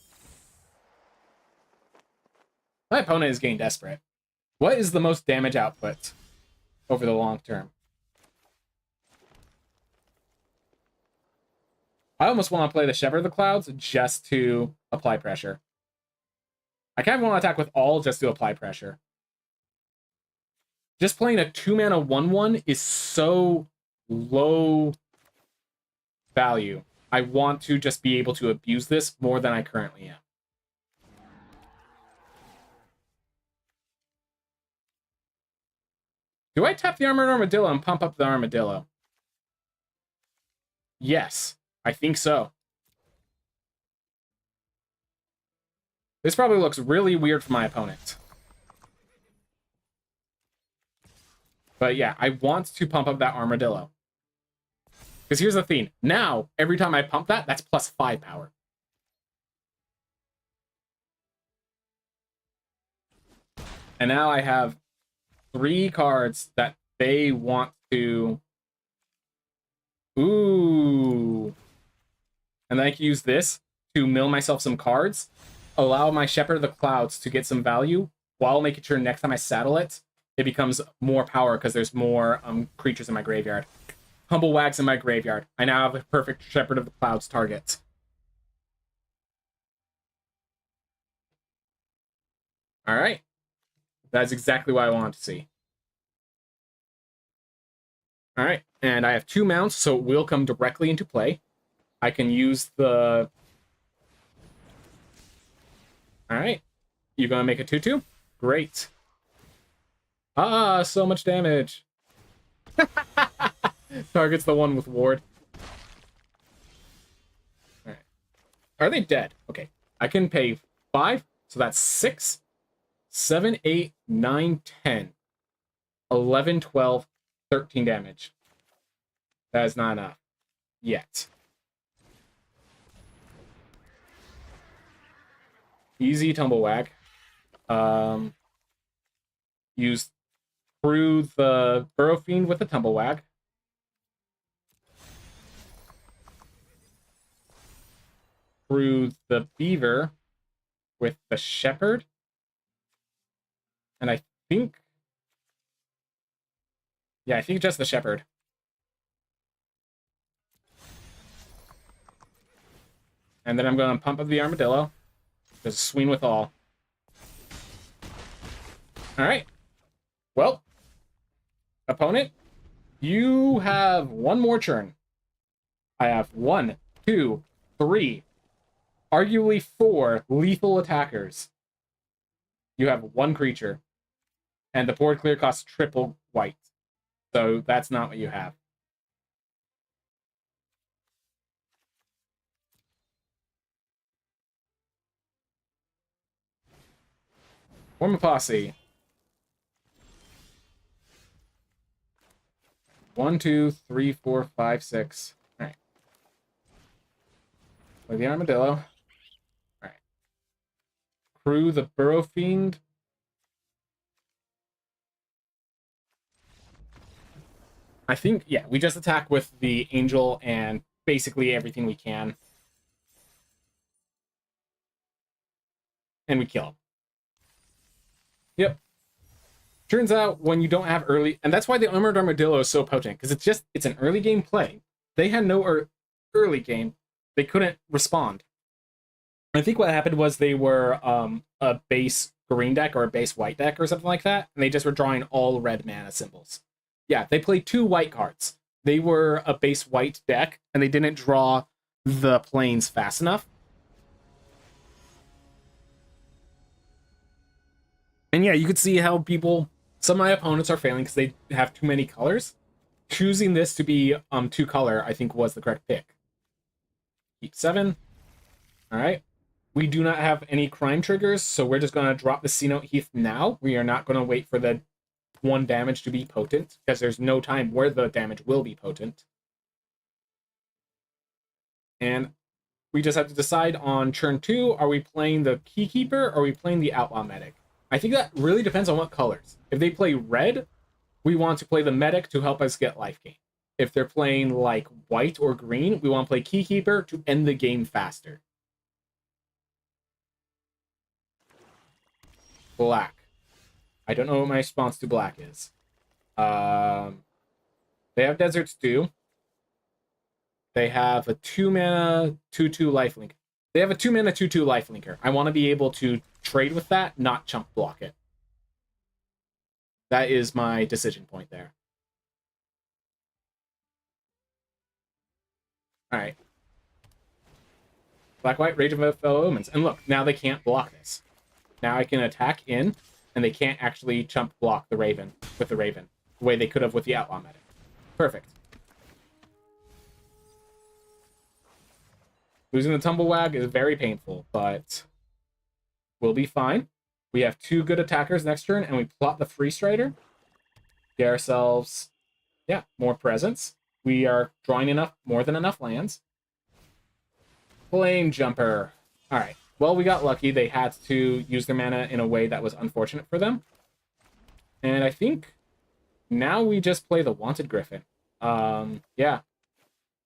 My opponent is getting desperate. What is the most damage output over the long term? I almost want to play the Shepherd of the Clouds just to apply pressure. I kind of want to attack with all just to apply pressure. Just playing a 2-mana 1/1 is so low value. I want to just be able to abuse this more than I currently am. Do I tap the Armored Armadillo and pump up the Armadillo? Yes, I think so. This probably looks really weird for my opponent. But yeah, I want to pump up that Armadillo. Because here's the thing. Now, every time I pump that, that's plus 5 power. And now I have 3 cards that they want to... Ooh. And then I can use this to mill myself some cards. allow my Shepherd of the Clouds to get some value while making sure next time I saddle it, it becomes more power because there's more creatures in my graveyard. Humble Wags in my graveyard. I now have a perfect Shepherd of the Clouds target. All right. That's exactly what I wanted to see. All right. And I have 2 mounts, so it will come directly into play. I can use the... All right. You gonna make a 2/2? Great. Ah, so much damage. Target's the one with ward. All right. Are they dead? Okay. I can pay 5, so that's 6, 7, 8, 9, 10, 11, 12, 13 damage. That is not enough yet. Easy Tumblewag. Use through the Burrow Fiend with the Tumblewag. Through the Beaver with the Shepherd. And I think... Yeah, I think just the Shepherd. And then I'm going to pump up the Armadillo. Just swing with all. Alright. Well, opponent, you have 1 more turn. I have 1, 2, 3, arguably 4 lethal attackers. You have 1 creature. And the board clear costs triple white. So that's not what you have. Form a posse. 1, 2, 3, 4, 5, 6. All right. Play the Armadillo. All right. Crew the Burrow Fiend. I think, yeah, we just attack with the Angel and basically everything we can. And we kill him. Yep. Turns out when you don't have early, and that's why the Armored Armadillo is so potent, because it's an early game play. They had no early game. They couldn't respond. I think what happened was they were a base green deck or a base white deck or something like that, and they just were drawing all red mana symbols. Yeah, they played 2 white cards. They were a base white deck, and they didn't draw the planes fast enough. And yeah, you could see how some of my opponents are failing because they have too many colors. Choosing this to be 2 color, I think, was the correct pick. Keep 7. All right. We do not have any crime triggers, so we're just going to drop the C-Note Heath now. We are not going to wait for the 1 damage to be potent, because there's no time where the damage will be potent. And we just have to decide on turn 2, are we playing the Keykeeper or are we playing the Outlaw Medic? I think that really depends on what colors. If they play red, we want to play the Medic to help us get life gain. If they're playing like white or green, we want to play Keykeeper to end the game faster. Black. I don't know what my response to black is. They have Desert Stew. They have a 2-mana 2/2 lifelink. They have a 2-mana 2/2 lifelinker. I want to be able to trade with that, not chump block it. That is my decision point there. Alright. Black-White, Rage of Fellow Omens. And look, now they can't block this. Now I can attack in, and they can't actually chump block the Raven with the Raven, the way they could have with the Outlaw Medic. Perfect. Losing the Tumblewag is very painful, but we'll be fine. We have 2 good attackers next turn, and we plot the Free Strider. Get ourselves, yeah, more presence. We are drawing more than enough lands. Flame Jumper. All right. Well, we got lucky. They had to use their mana in a way that was unfortunate for them. And I think now we just play the Wanted Griffin. Yeah.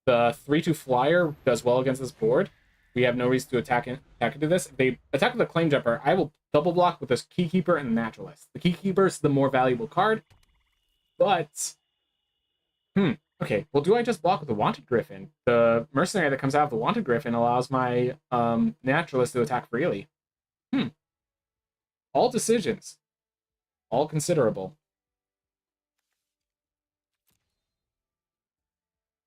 The 3/2 flyer does well against this board. We have no reason to attack into this. If they attack with a Claim Jumper, I will double block with this Keykeeper and the Naturalist. The Keykeeper is the more valuable card, but... Okay, well, do I just block with the Wanted Griffin? The Mercenary that comes out of the Wanted Griffin allows my Naturalist to attack freely. All decisions. All considerable.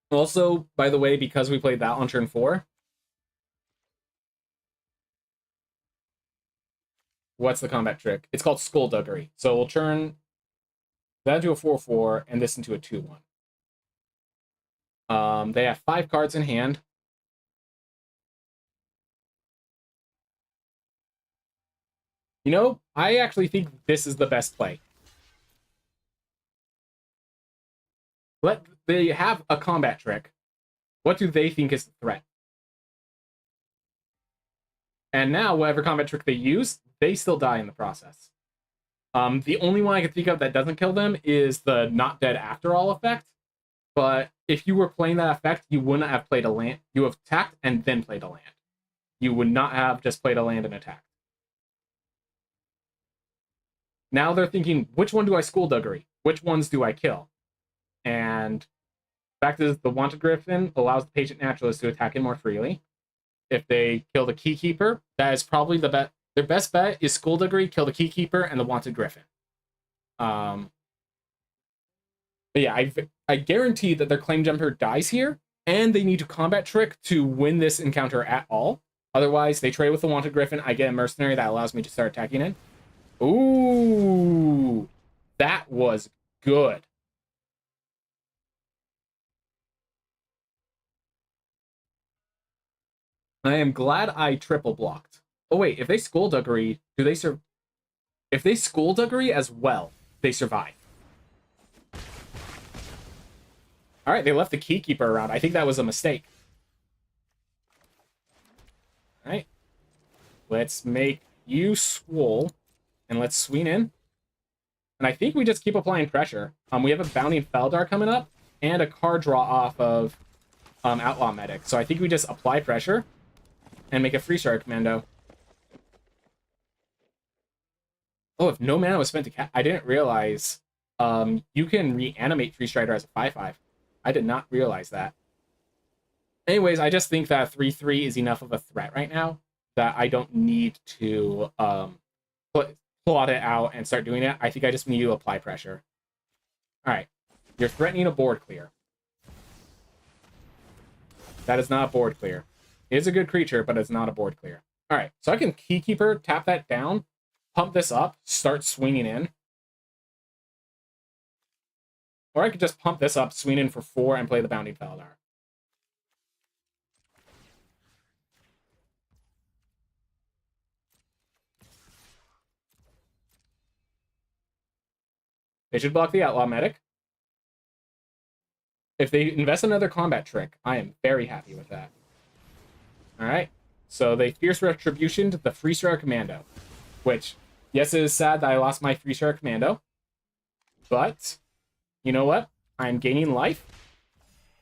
Also, by the way, because we played that on turn 4, what's the combat trick? It's called Skullduggery. So we'll turn that into a 4/4 and this into a 2/1. They have 5 cards in hand. You know, I actually think this is the best play. They have a combat trick. What do they think is the threat? And now, whatever combat trick they use, they still die in the process. The only one I can think of that doesn't kill them is the not dead after all effect. But if you were playing that effect, you wouldn't have played a land. You have attacked and then played a land. You would not have just played a land and attacked. Now they're thinking, which one do I Skullduggery? Which ones do I kill? And the fact is, the Wanted Griffin allows the Patient Naturalist to attack in more freely. If they kill the Keykeeper, that is probably the best. Their best bet is Skullduggery, kill the Keykeeper, and the Wanted Griffin. But yeah, I guarantee that their Claim Jumper dies here, and they need to combat trick to win this encounter at all. Otherwise, they trade with the Wanted Griffin. I get a Mercenary that allows me to start attacking in. Ooh, that was good. I am glad I triple blocked. Oh wait, if they Skullduggery, do they survive? If they Skullduggery as well, they survive. All right, they left the Keykeeper around. I think that was a mistake. All right, let's make you Swole, and let's swing in. And I think we just keep applying pressure. We have a Bounding Feldar coming up, and a card draw off of Outlaw Medic. So I think we just apply pressure and make a Free Strike Commando. Oh, if no mana was spent to I didn't realize you can reanimate Free Strider as a 5/5. I did not realize that. Anyways, I just think that 3/3 is enough of a threat right now that I don't need to plot it out and start doing it. I think I just need to apply pressure. All right, you're threatening a board clear. That is not a board clear. It is a good creature, but it's not a board clear. All right, so I can Keykeeper, tap that down, pump this up, start swinging in. Or I could just pump this up, swing in for 4, and play the Bounding Feldar. They should block the Outlaw Medic. If they invest another combat trick, I am very happy with that. Alright, so they Fierce Retribution to the Free Star Commando. Which, yes, it is sad that I lost my Free Star Commando. But, you know what? I'm gaining life.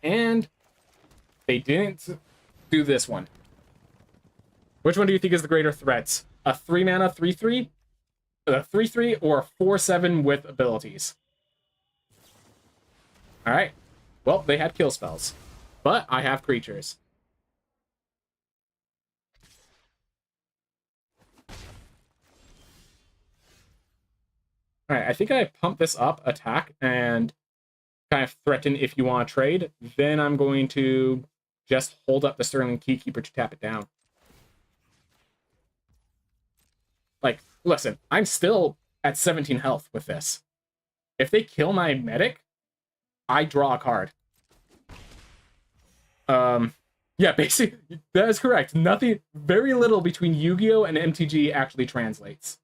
And they didn't do this one. Which one do you think is the greater threat? A 3-mana 3/3? A 3/3 or a 4/7 with abilities? Alright. Well, they had kill spells. But I have creatures. Alright, I think I pump this up, attack, and kind of threaten if you want to trade. Then I'm going to just hold up the Sterling Keykeeper to tap it down. Like, listen, I'm still at 17 health with this. If they kill my medic, I draw a card. Yeah, basically, that is correct. Nothing, very little between Yu-Gi-Oh! And MTG actually translates.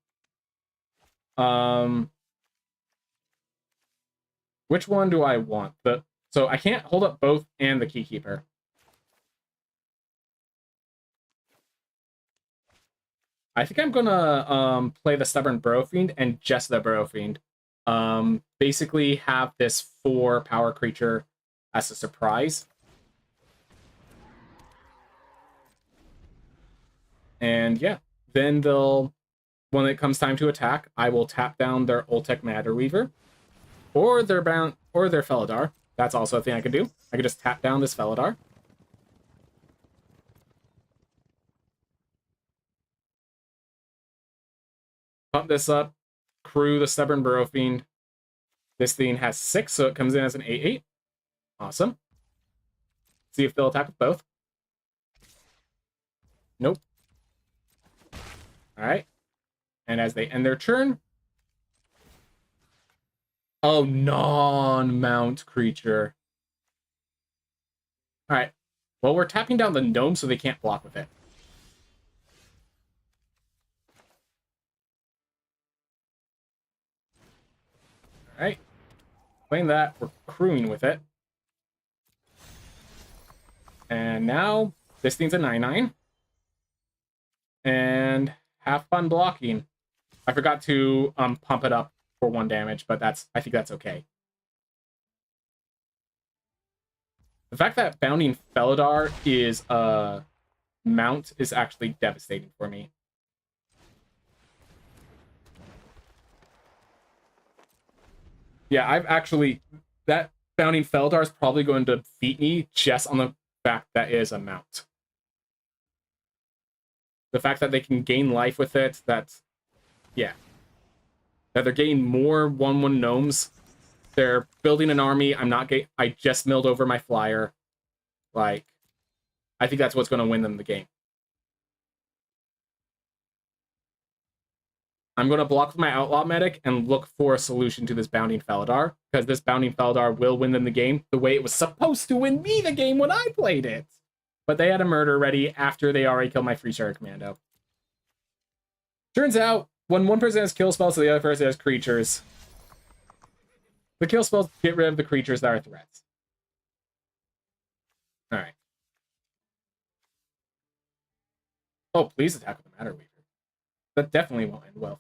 Which one do I want? So I can't hold up both and the Keykeeper. I think I'm gonna play the Stubborn Burrow Fiend and just the Burrow Fiend. Basically have this 4 power creature as a surprise. And yeah, then when it comes time to attack, I will tap down their Oltec Matter Weaver, or their Felidar. That's also a thing I can do. I can just tap down this Felidar. Pump this up, crew the Stubborn Burrow Fiend. This thing has 6, so it comes in as an 8/8. Awesome. See if they'll attack with both. Nope. Alright. And as they end their turn... Oh, non-mount creature. Alright. Well, we're tapping down the gnome so they can't block with it. Alright. Playing that, we're crewing with it. And now, this thing's a 9/9. And have fun blocking. I forgot to pump it up for 1 damage, but I think that's okay. The fact that Bounding Felidar is a mount is actually devastating for me. Yeah, that Bounding Felidar is probably going to beat me just on the fact that it is a mount. The fact that they can gain life with it, yeah. That they're getting more 1/1 gnomes. They're building an army. I just milled over my flyer. Like, I think that's what's going to win them the game. I'm going to block with my Outlaw Medic and look for a solution to this Bounding Felidar, because this Bounding Felidar will win them the game the way it was supposed to win me the game when I played it. But they had a murder ready after they already killed my Free Starter Commando. Turns out, when one person has kill spells, so the other person has creatures, the kill spells get rid of the creatures that are threats. Alright. Oh, please attack with the Matter Weaver. That definitely won't end well.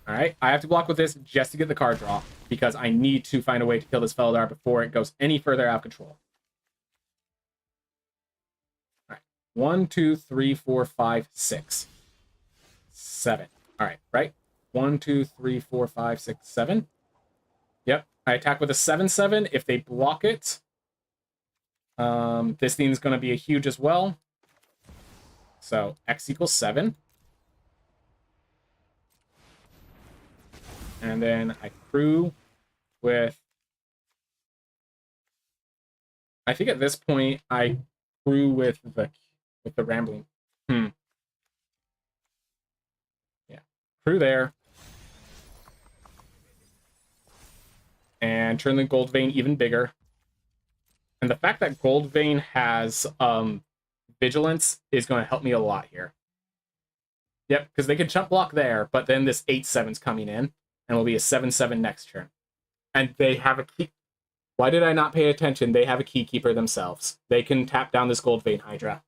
Alright, I have to block with this just to get the card draw, because I need to find a way to kill this Felidar before it goes any further out of control. Alright, 1, 2, 3, 4, 5, 6. 7. Alright, right? 1, 2, 3, 4, 5, 6, 7. Yep, I attack with a 7/7. If they block it, this thing's going to be a huge as well. So, X equals 7. And then I crew with... I think at this point, I crew with the Rambling. Yeah. Crew there. And turn the Gold Vein even bigger. And the fact that Gold Vein has Vigilance is going to help me a lot here. Yep, because they can chump block there, but then this 8/7's coming in, and will be a 7/7 next turn. And they have a key. Why did I not pay attention? They have a Keykeeper themselves. They can tap down this Gold Vein Hydra.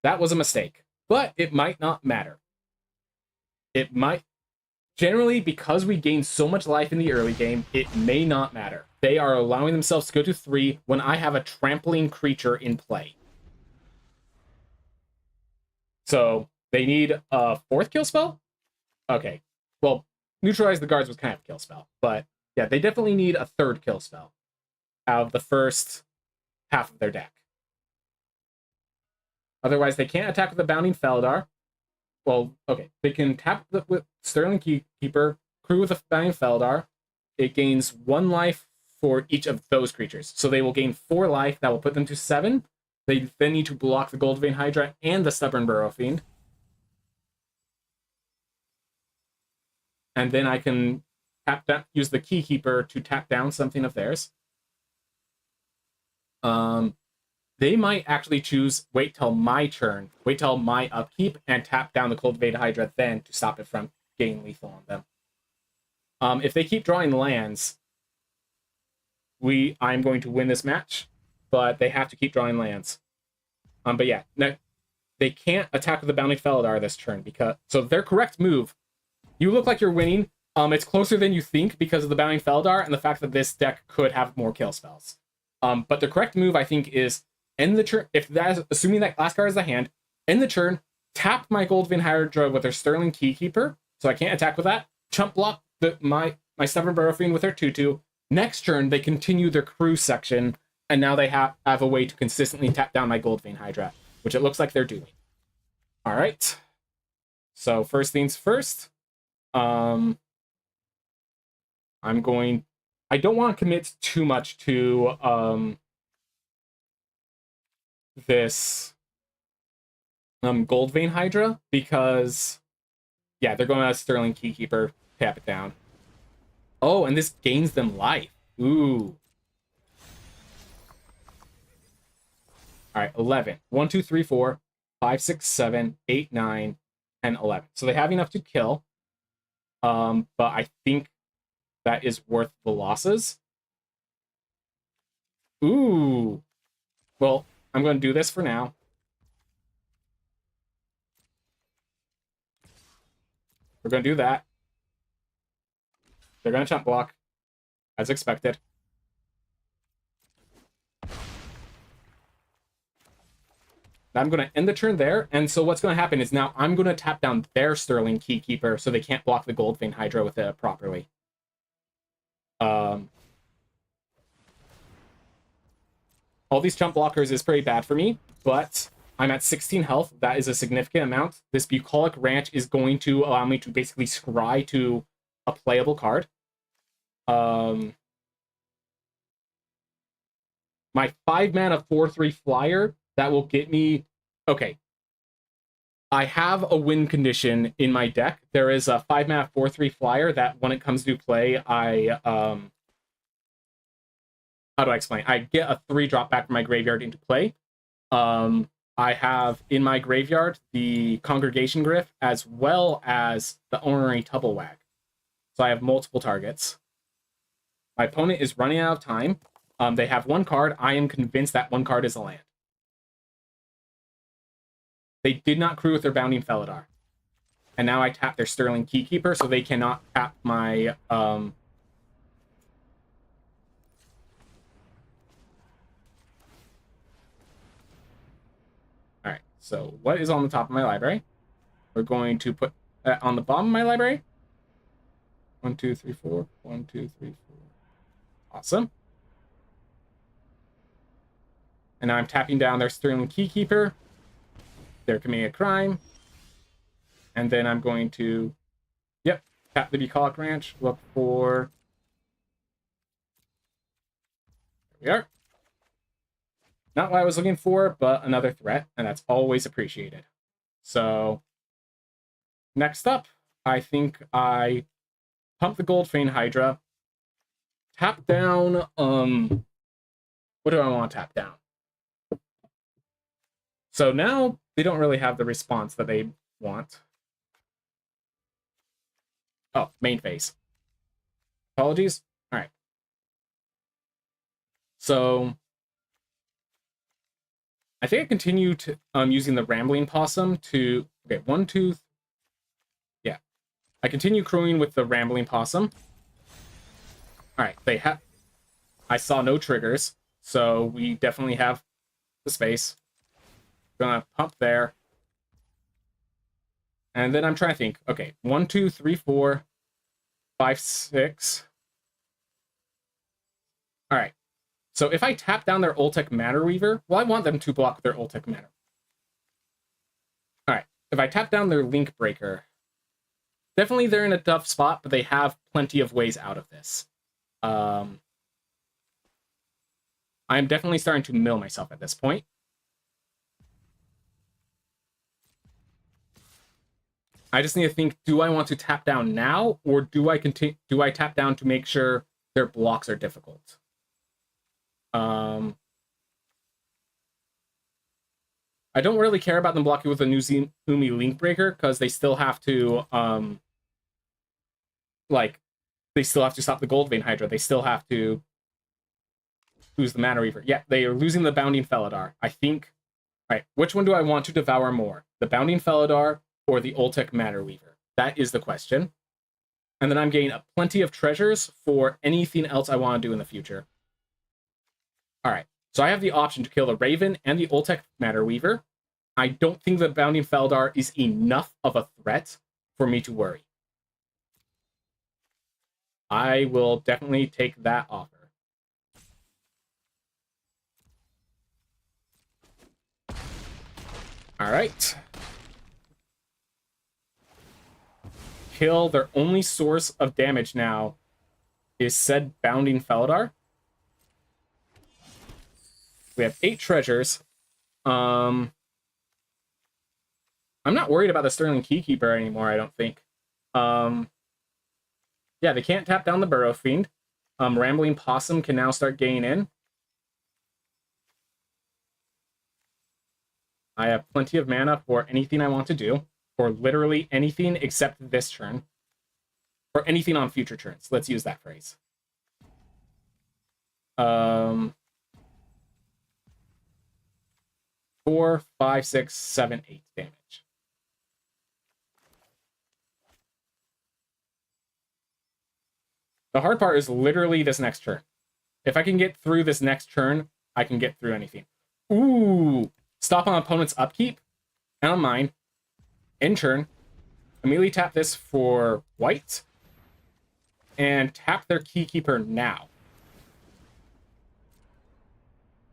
That was a mistake, but it might not matter. It might. Generally, because we gain so much life in the early game, it may not matter. They are allowing themselves to go to 3 when I have a trampling creature in play. So, they need a 4th kill spell? Okay. Well, Neutralize the Guards was kind of a kill spell. But, yeah, they definitely need a 3rd kill spell out of the first half of their deck. Otherwise, they can't attack with the Bounding Felidar. Well, okay. They can tap with Sterling Keykeeper, crew with the Bounding Felidar. It gains 1 life for each of those creatures. So they will gain 4 life. That will put them to 7. They then need to block the Gold Vein Hydra and the Stubborn Burrow Fiend. And then I can use the Keykeeper to tap down something of theirs. They might actually choose wait till my turn, wait till my upkeep, and tap down the Cultivated Hydra then to stop it from getting lethal on them. If they keep drawing lands, I'm going to win this match, but they have to keep drawing lands. But yeah, they can't attack with the Bounding Felidar this turn so their correct move. You look like you're winning. It's closer than you think because of the Bounding Felidar and the fact that this deck could have more kill spells. But the correct move, I think, is end the turn. If that's assuming that last card is the hand, end the turn, tap my Goldvein Hydra with their Sterling Keykeeper, so I can't attack with that. Chump block my Stubborn Burrow Fiend with their 2/2. Next turn, they continue their cruise section, and now they have a way to consistently tap down my Goldvein Hydra, which it looks like they're doing. All right. So first things first. I don't want to commit too much to this Goldvein Hydra because yeah, they're going out Sterling Keykeeper, tap it down. Oh, and this gains them life. Ooh. All right, 11. 1, 2, 3, 4, 5, 6, 7, 8, 9, 10, 11. So they have enough to kill. But I think that is worth the losses. Ooh. Well, I'm going to do this for now. We're going to do that. They're going to chump block, as expected. I'm going to end the turn there, and so what's going to happen is now I'm going to tap down their Sterling Keykeeper so they can't block the Goldvein Hydra with it properly. All these chump blockers is pretty bad for me, but I'm at 16 health. That is a significant amount. This Bucolic Ranch is going to allow me to basically scry to a playable card. My 5-mana 4/3 flyer, that will get me... Okay. I have a win condition in my deck. There is a 5-mana 4/3 flyer that when it comes to play, how do I explain? I get a 3-drop back from my graveyard into play. I have in my graveyard the Congregation Gryph as well as the Ornery Tubblewag. So I have multiple targets. My opponent is running out of time. They have one card. I am convinced that one card is a land. They did not crew with their Bounding Felidar. And now I tap their Sterling Keykeeper, so they cannot tap my... Alright, so what is on the top of my library? We're going to put that on the bottom of my library. 1, 2, 3, 4. 1, 2, 3, 4. Awesome. And now I'm tapping down their Sterling Keykeeper. They're committing a crime. And then I'm going to, yep, tap the Bucolic Ranch, look for... There we are. Not what I was looking for, but another threat, and that's always appreciated. So, next up, I think I pump the Goldvein Hydra, tap down, what do I want to tap down? So now they don't really have the response that they want. Oh, main phase. Apologies. All right. So I think I continue to using the Rambling Possum to... Okay, 1, 2... Yeah. I continue crowing with the Rambling Possum. Alright, they have... I saw no triggers, so we definitely have the space. Gonna pump there. And then I'm trying to think. Okay, 1, 2, 3, 4, 5, 6. Alright. So if I tap down their Ultec Matter Weaver, well, I want them to block their Ultec Matter. Alright, if I tap down their Link Breaker, definitely they're in a tough spot, but they have plenty of ways out of this. I'm definitely starting to mill myself at this point. I just need to think, do I want to tap down now, or do I tap down to make sure their blocks are difficult? I don't really care about them blocking with a Nuzumi Link Breaker, because they still have to, they still have to stop the Goldvein Hydra. They still have to lose the Mana Reaver. Yeah, they are losing the Bounding Felidar. I think, right, which one do I want to devour more? The Bounding Felidar or the Ultec Matter Weaver? That is the question. And then I'm getting plenty of treasures for anything else I want to do in the future. All right, So I have the option to kill the Raven and the Oltec Matter Weaver. I don't think the Bounding Feldar is enough of a threat for me to worry. I will definitely take that offer. All right. Kill. Their only source of damage now is said Bounding Feldar. We have 8 treasures. I'm not worried about the Sterling Keykeeper anymore, I don't think. Yeah, they can't tap down the Burrow Fiend. Rambling Possum can now start getting in. I have plenty of mana for anything I want to do. For literally anything except this turn. For anything on future turns. Let's use that phrase. 4, 5, 6, 7, 8 damage. The hard part is literally this next turn. If I can get through this next turn, I can get through anything. Ooh! Stop on opponent's upkeep. And on mine. End turn. Immediately tap this for white. And tap their Keykeeper now.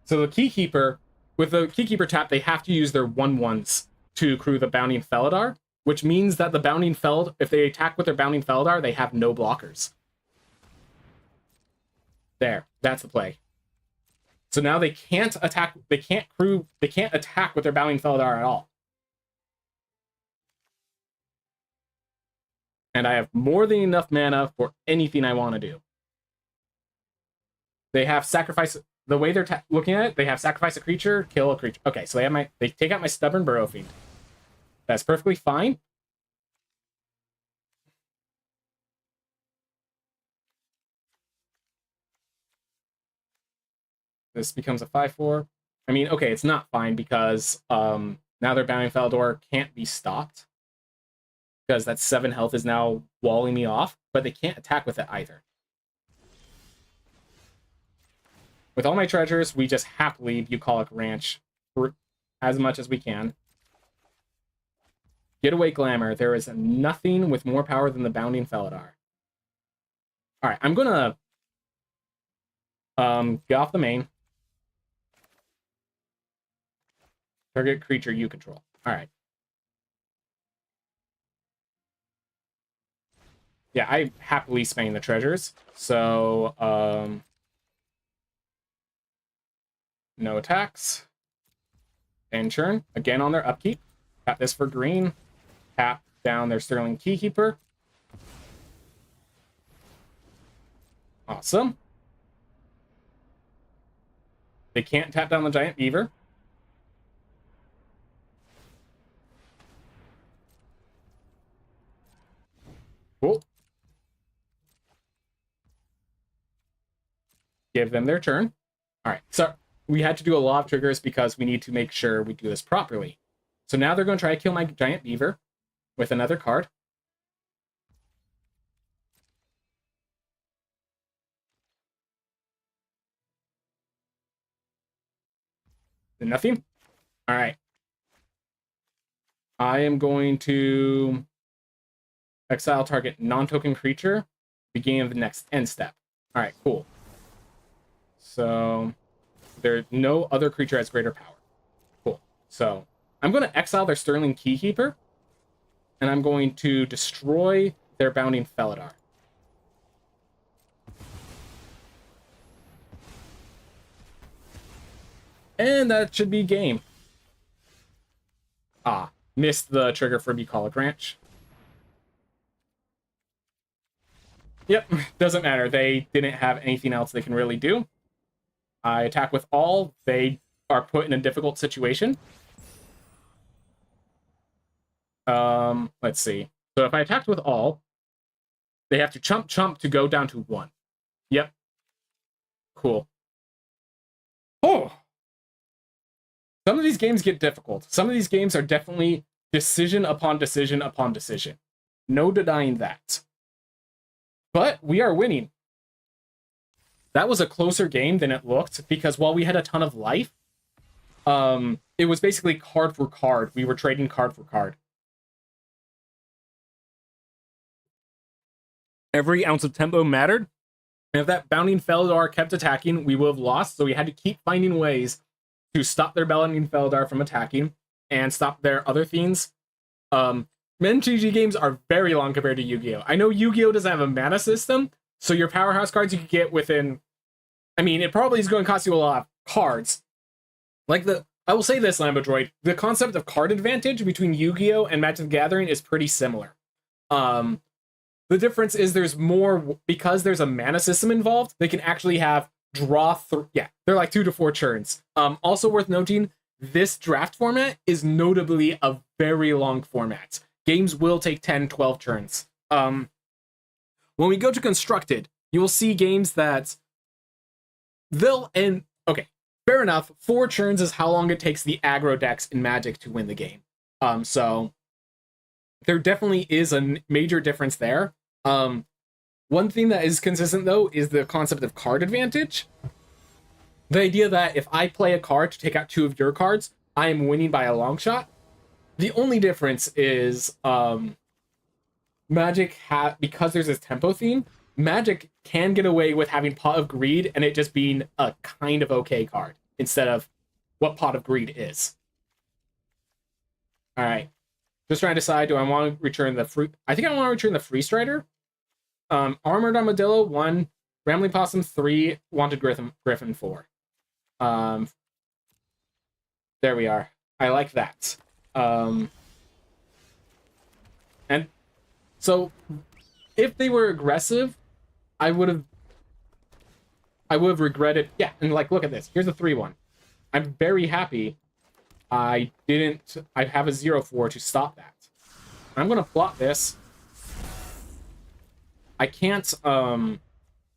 So the Keykeeper, with the Keykeeper tap, they have to use their 1/1s to crew the Bounding Feldar, which means that the Bounding Feld, if they attack with their Bounding Feldar, they have no blockers. There, that's the play. So now they can't attack, they can't attack with their Bounding Feldar at all. And I have more than enough mana for anything I want to do. They have sacrifice, the way they're looking at it, they have sacrifice a creature, kill a creature. Okay, so they take out my Stubborn Burrow Fiend. That's perfectly fine. This becomes a 5/4. I mean, okay, it's not fine because now their Bounding Feldor can't be stopped. Because that 7 health is now walling me off, but they can't attack with it either. With all my treasures, we just happily Bucolic Ranch for as much as we can. Getaway Glamour. There is nothing with more power than the Bounding Feldar. Alright, I'm gonna get off the main. Target creature you control. Alright. Yeah, I happily spend the treasures. So, no attacks. End turn. Again on their upkeep. Tap this for green. Tap down their Sterling Keykeeper. Awesome. They can't tap down the Giant Beaver. Cool. Give them their turn. All right, so we had to do a lot of triggers because we need to make sure we do this properly. So now they're going to try to kill my Giant Beaver with another card. Nothing? All right. I am going to exile target non-token creature, beginning of the next end step. All right, cool. So there's no other creature has greater power. Cool. So I'm going to exile their Sterling Keykeeper, and I'm going to destroy their Bounding Feldar. And that should be game. Ah, missed the trigger for Bucolic Ranch. Yep, doesn't matter. They didn't have anything else they can really do. I attack with all. They are put in a difficult situation. Let's see. So if I attacked with all, they have to chump to go down to 1. Yep. Cool. Oh! Some of these games get difficult. Some of these games are definitely decision upon decision upon decision. No denying that. But we are winning. That was a closer game than it looked, because while we had a ton of life, it was basically card for card. We were trading card for card. Every ounce of tempo mattered. And if that Bounding Feldar kept attacking, we would have lost. So we had to keep finding ways to stop their Bounding Feldar from attacking and stop their other fiends. MTG games are very long compared to Yu-Gi-Oh! I know Yu-Gi-Oh! Doesn't have a mana system, so your powerhouse cards you could get within... I mean, it probably is going to cost you a lot of cards. I will say this, Lambo Droid, the concept of card advantage between Yu-Gi-Oh! And Magic the Gathering is pretty similar. The difference is there's more, because there's a mana system involved, they can actually have they're like 2 to 4 turns. Also worth noting, this draft format is notably a very long format. Games will take 10, 12 turns. When we go to Constructed, you will see games that they'll end... Okay, fair enough. 4 turns is how long it takes the aggro decks in Magic to win the game. So there definitely is a major difference there. One thing that is consistent, though, is the concept of card advantage. The idea that if I play a card to take out 2 of your cards, I am winning by a long shot. The only difference is Magic, because there's this tempo theme, Magic can get away with having Pot of Greed and it just being a kind of okay card instead of what Pot of Greed is. All right. Just trying to decide, do I want to return the fruit? I think I want to return the Free Strider. Armored Armadillo 1, Rambling Possum 3, Wanted Griffin 4. There we are. I like that. And so if they were aggressive, I would have regretted. Yeah, and like, look at this. Here's a 3-1. I'm very happy I have a 0-4 to stop that. I'm gonna plot this. I can't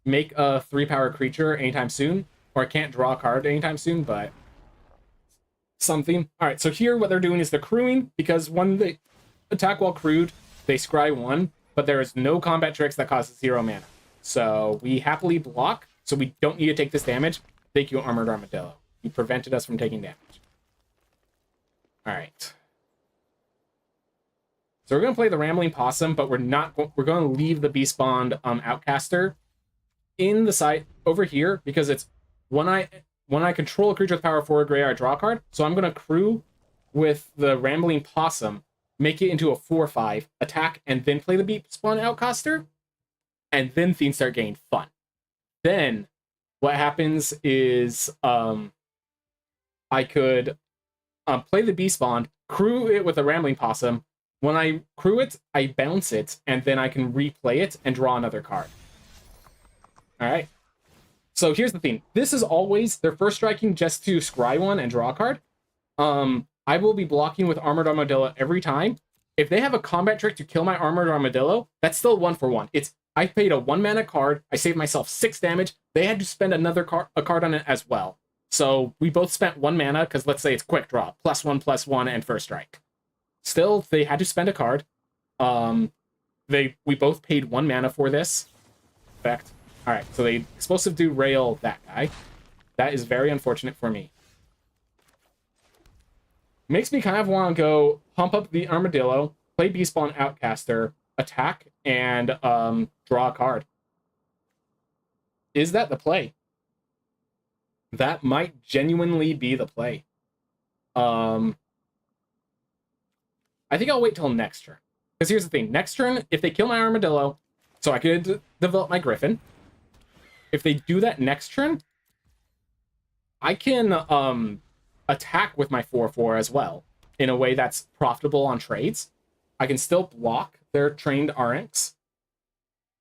make a 3-power creature anytime soon, or I can't draw a card anytime soon, but something. All right, so here what they're doing is they're crewing, because when they attack while crewed, they scry 1, but there is no combat tricks that cost 0 mana. So we happily block, so we don't need to take this damage. Thank you, Armored Armadillo. You prevented us from taking damage. All right. So we're going to play the Rambling Possum, but we're going to leave the Beast Bond Outcaster in the side over here, because it's when I control a creature with power 4 gray, I draw a card. So I'm going to crew with the Rambling Possum, make it into a 4/5, attack, and then play the Beast Bond Outcaster, and then things start getting fun. Then what happens is I could play the Beast Bond, crew it with a Rambling Possum. When I crew it, I bounce it, and then I can replay it and draw another card. All right. So here's the thing. This is always their first striking just to scry 1 and draw a card. I will be blocking with Armored Armadillo every time. If they have a combat trick to kill my Armored Armadillo, that's still 1-for-1. I paid a 1-mana card. I saved myself 6 damage. They had to spend another a card on it as well. So we both spent 1 mana, because let's say it's quick draw, +1/+1, and first strike. Still, they had to spend a card. We both paid 1 mana for this effect. All right, so they explosive derail that guy. That is very unfortunate for me. Makes me kind of want to go pump up the Armadillo, play Beast Bond Outcaster, attack, and draw a card. Is that the play? That might genuinely be the play. I think I'll wait till next turn. Because here's the thing. Next turn, if they kill my Armadillo, so I could develop my Griffin. If they do that next turn, I can attack with my 4/4 as well, in a way that's profitable on trades. I can still block their trained RX.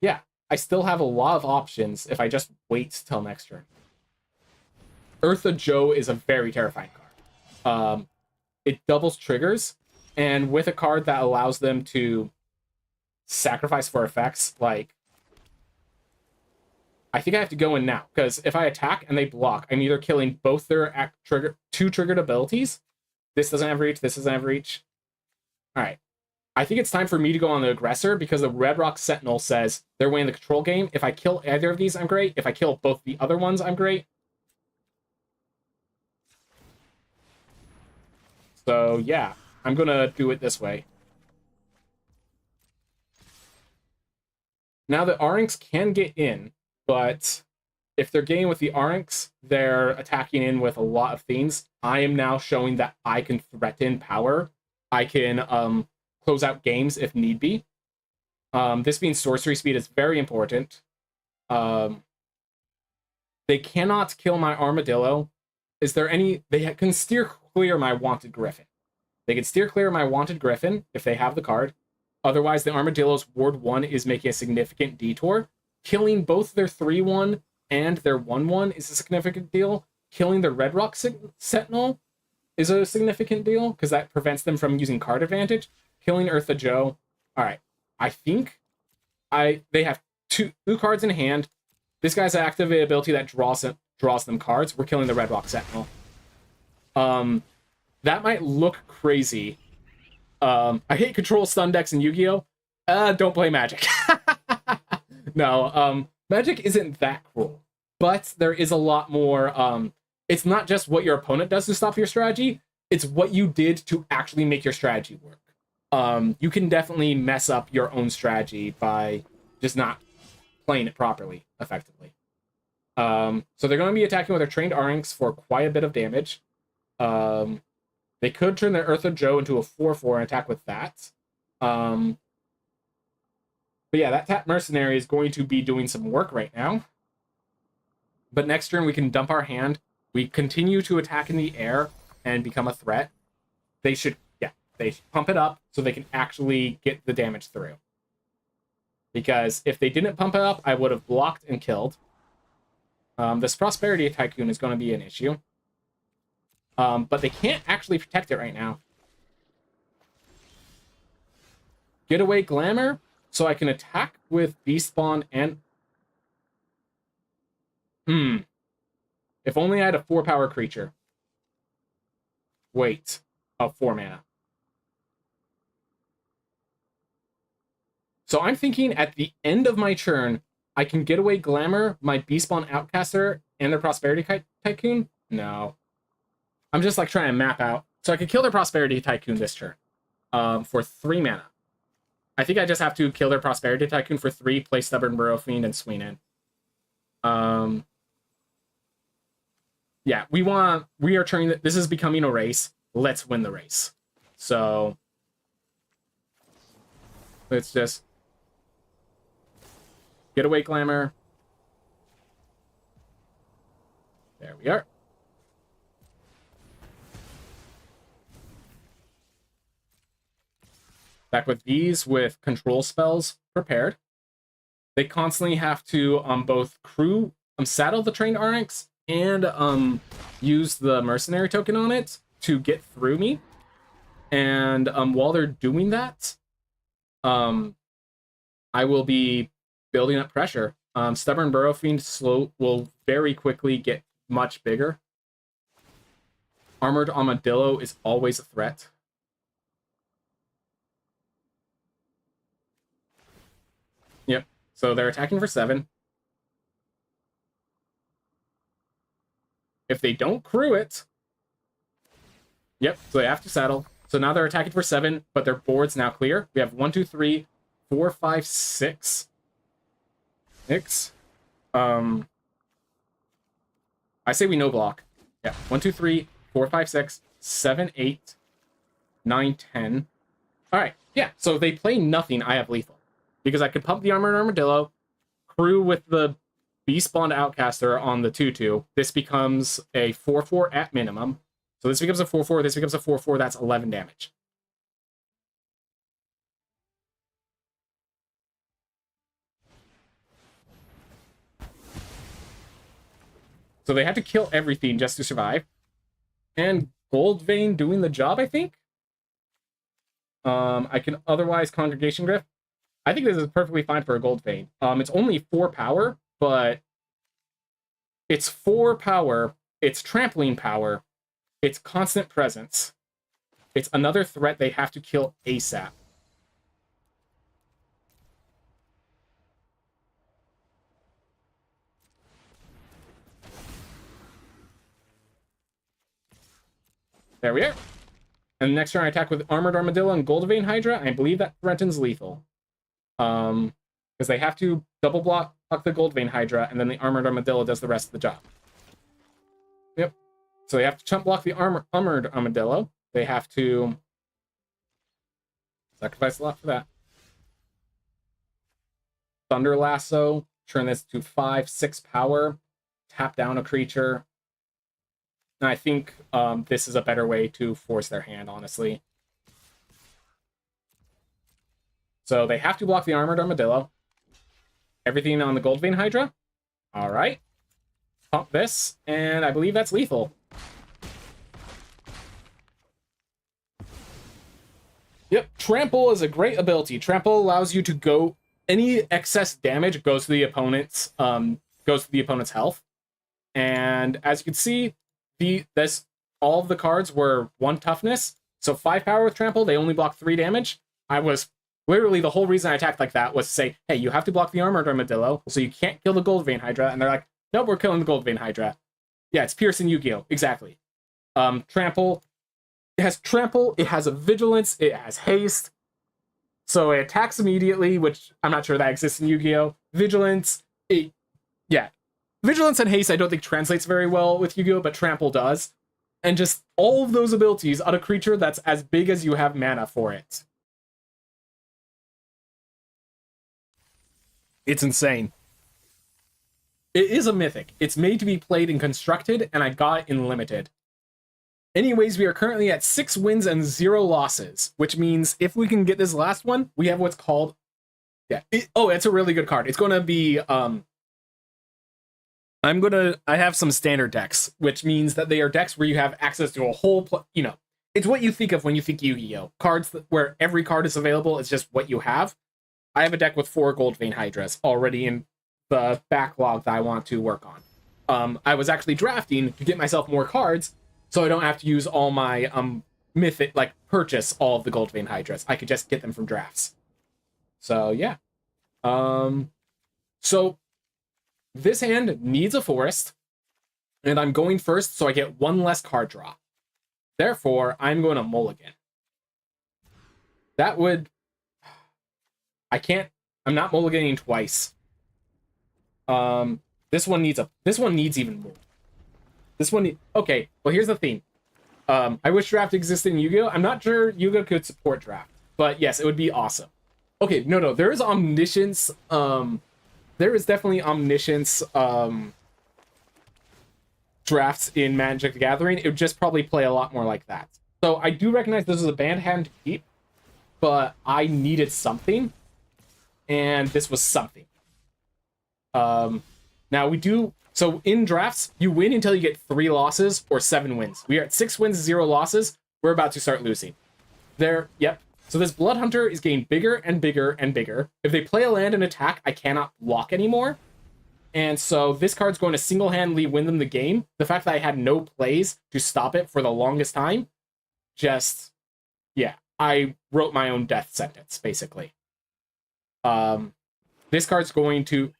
Yeah, I still have a lot of options if I just wait till next turn. Eartha Joe is a very terrifying card. It doubles triggers, and with a card that allows them to sacrifice for effects, like... I think I have to go in now, because if I attack and they block, I'm either killing both their 2 triggered abilities. This doesn't have reach, this doesn't have reach. Alright. I think it's time for me to go on the aggressor because the Red Rock Sentinel says they're winning the control game. If I kill either of these, I'm great. If I kill both the other ones, I'm great. So, yeah, I'm going to do it this way. Now, the Arinx can get in, but if they're getting with the Arinx, they're attacking in with a lot of things. I am now showing that I can threaten power. I can close out games if need be. This means sorcery speed is very important. They cannot kill my Armadillo. Is there any... They can steer clear my Wanted Griffin. They can steer clear my Wanted Griffin if they have the card. Otherwise, the Armadillo's Ward 1 is making a significant detour. Killing both their 3-1 and their 1-1 is a significant deal. Killing the Red Rock Sentinel is a significant deal, because that prevents them from using card advantage. Killing Eartha Joe. Alright. I think they have two cards in hand. This guy's activate ability that draws them cards. We're killing the Red Rock Sentinel. That might look crazy. I hate control stun decks in Yu-Gi-Oh! Don't play Magic. No, Magic isn't that cruel. But there is a lot more... it's not just what your opponent does to stop your strategy. It's what you did to actually make your strategy work. You can definitely mess up your own strategy by just not playing it properly, effectively. So they're going to be attacking with their trained Arinx for quite a bit of damage. They could turn their Eartha Joe into a 4-4 and attack with that. But yeah, that Tap Mercenary is going to be doing some work right now. But next turn, we can dump our hand. We continue to attack in the air and become a threat. They should pump it up so they can actually get the damage through. Because if they didn't pump it up, I would have blocked and killed. This Prosperity Tycoon is going to be an issue. But they can't actually protect it right now. Getaway Glamour, so I can attack with Beast Spawn and... If only I had a 4-power creature. Wait. Oh, 4 mana. So I'm thinking at the end of my turn, I can Getaway Glamour, my Beast Spawn Outcaster, and their Prosperity Tycoon? No. I'm just like trying to map out. So I could kill their Prosperity Tycoon this turn. For 3 mana. I think I just have to kill their Prosperity Tycoon for 3, play Stubborn Burrow Fiend, and swing in. Yeah, we are turning... This is becoming a race. Let's win the race. So... let's just... Getaway Glamour. There we are. Back with these with control spells prepared. They constantly have to both saddle the trained Arinx and use the mercenary token on it to get through me. And while they're doing that, I will be building up pressure. Stubborn Burrow Fiend will very quickly get much bigger. Armored Armadillo is always a threat. Yep. So they're attacking for 7. If they don't crew it... Yep, so they have to saddle. So now they're attacking for 7, but their board's now clear. We have 1, 2, 3, 4, 5, 6. 6. I say we no block. Yeah, 1, 2, 3, 4, 5, 6, 7, 8, 9, 10. Alright, yeah, so if they play nothing, I have lethal. Because I could pump the Armored Armadillo, crew with the Beast-Spawned Outcaster on the 2-2. This becomes a 4-4 at minimum. So this becomes a 4-4, this becomes a 4-4, that's 11 damage. So they had to kill everything just to survive. And Gold Vein doing the job, I think. I can otherwise Congregation Griff. I think this is perfectly fine for a Gold Vein. It's only 4 power, but it's 4 power, it's trampling power, it's constant presence. It's another threat they have to kill ASAP. There we are. And next turn I attack with Armored Armadillo and Goldvein Hydra. I believe that threatens lethal. Because they have to double block the Goldvein Hydra, and then the Armored Armadillo does the rest of the job. Yep. So they have to chump block the Armored Armadillo. They have to sacrifice a lot for that. Thunder Lasso. Turn this to 5/6 power. Tap down a creature. And I think this is a better way to force their hand, honestly. So they have to block the Armored Armadillo. Everything on the Goldvein Hydra. All right. Pump this, and I believe that's lethal. Yep, Trample is a great ability. Trample allows you to go... Any excess damage goes to the opponent's health. And as you can see, all of the cards were 1 toughness. So 5 power with Trample, they only block 3 damage. I was literally, the whole reason I attacked like that was to say, hey, you have to block the Armored Armadillo, so you can't kill the Goldvein Hydra. And they're like, nope, we're killing the Goldvein Hydra. Yeah, it's Pierce and Yu-Gi-Oh! Exactly. Trample. It has Trample, it has a Vigilance, it has Haste. So it attacks immediately, which I'm not sure that exists in Yu-Gi-Oh! Vigilance, Vigilance and Haste I don't think translates very well with Yu-Gi-Oh!, but Trample does. And just all of those abilities on a creature that's as big as you have mana for it. It's insane. It is a mythic. It's made to be played in Constructed, and I got it in Limited. Anyways, we are currently at 6 wins and 0 losses, which means if we can get this last one, we have what's called... it's a really good card. It's going to be... I have some standard decks, which means that they are decks where you have access to a whole... it's what you think of when you think Yu-Gi-Oh! Cards where every card is available, it's just what you have. I have a deck with 4 Goldvein Hydras already in the backlog that I want to work on. I was actually drafting to get myself more cards, so I don't have to use all my mythic, purchase all of the Goldvein Hydras. I could just get them from drafts. So yeah. So this hand needs a forest, and I'm going first, so I get 1 less card draw. Therefore, I'm going to mulligan. That would... I'm not mulliganing twice. This one needs even more. Okay, well, here's the thing. I wish draft existed in Yu-Gi-Oh! I'm not sure Yu-Gi-Oh! Could support draft, but yes, it would be awesome. Okay, no, there is omniscience. There is definitely omniscience drafts in Magic the Gathering. It would just probably play a lot more like that. So I do recognize this is a bad hand to keep, but I needed something, and this was something. Now we do... So in drafts, you win until you get 3 losses or 7 wins. We are at 6 wins, 0 losses. We're about to start losing. Yep. So this Blood Hunter is getting bigger and bigger and bigger. If they play a land and attack, I cannot block anymore. And so this card's going to single-handedly win them the game. The fact that I had no plays to stop it for the longest time, I wrote my own death sentence, basically. This card's going to...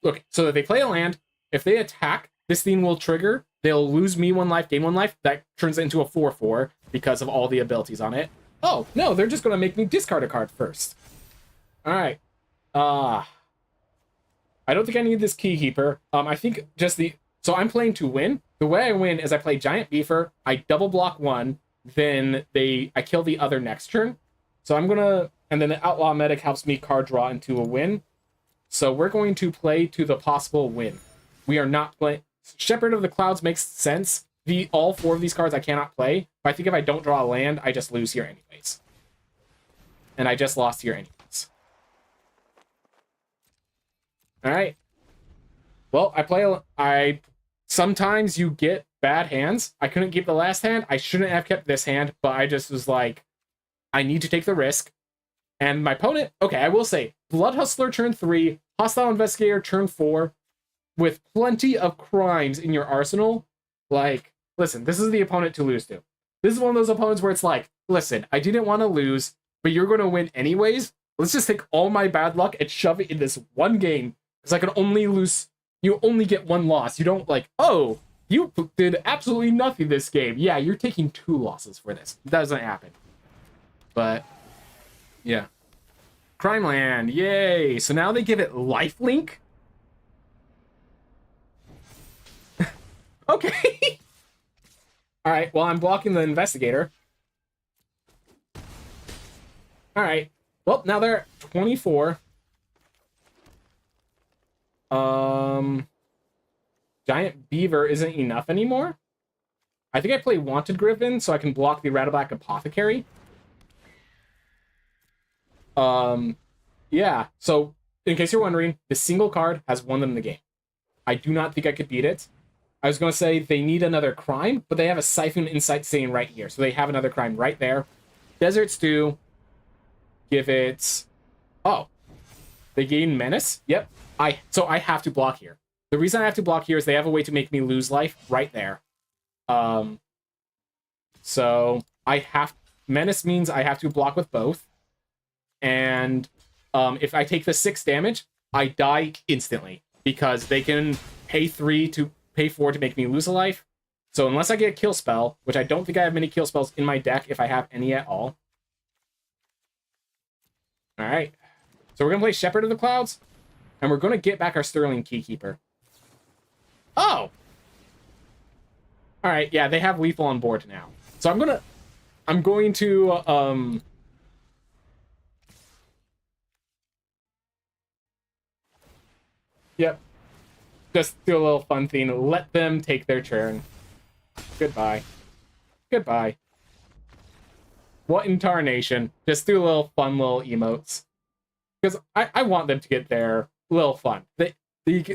look, so if they play a land, if they attack, this thing will trigger. They'll lose me 1 life, gain 1 life. That turns into a 4/4 because of all the abilities on it. Oh, no, they're just going to make me discard a card first. All right. I don't think I need this Keykeeper. I think just the... So I'm playing to win. The way I win is I play Giant Beefer, I double block 1, then I kill the other next turn. So I'm going to... And then the Outlaw Medic helps me card draw into a win. So we're going to play to the possible win. We are not playing... Shepherd of the Clouds makes sense. All 4 of these cards I cannot play. But I think if I don't draw a land, I just lose here anyways. And I just lost here anyways. Alright. Well, sometimes you get bad hands. I couldn't keep the last hand. I shouldn't have kept this hand, but I just was like, I need to take the risk. And my opponent... Okay, I will say, Blood Hustler turn 3, Hostile Investigator turn 4, with plenty of crimes in your arsenal. Listen, this is the opponent to lose to. This is one of those opponents where it's like, listen, I didn't want to lose, but you're going to win anyways. Let's just take all my bad luck and shove it in this one game, because I can only lose... You only get 1 loss. You don't oh, You did absolutely nothing this game. Yeah, you're taking 2 losses for this. It doesn't happen. But, yeah. Crime Land, yay! So now they give it lifelink? Okay! Alright, well, I'm blocking the investigator. Alright. Well, now they're at 24. Giant Beaver isn't enough anymore. I think I play Wanted Griffin so I can block the Rattleblack Apothecary. Yeah, so in case you're wondering, the single card has won them the game. I do not think I could beat it. I was going to say they need another crime, but they have a Siphon Insight saying right here. So they have another crime right there. Desert Stew. Give it... Oh. They gain Menace? Yep. So I have to block here. The reason I have to block here is they have a way to make me lose life right there. So I have... Menace means I have to block with both. And if I take the 6 damage, I die instantly. Because they can pay 4 to make me lose a life. So unless I get a kill spell, which I don't think I have many kill spells in my deck, if I have any at all. Alright. So we're going to play Shepherd of the Clouds. And we're going to get back our Sterling Keykeeper. Oh! Alright, yeah, they have lethal on board now. So I'm going to Yep. Just do a little fun thing. Let them take their turn. Goodbye. Goodbye. What in tarnation? Just do a little fun little emotes. Because I want them to get their little fun.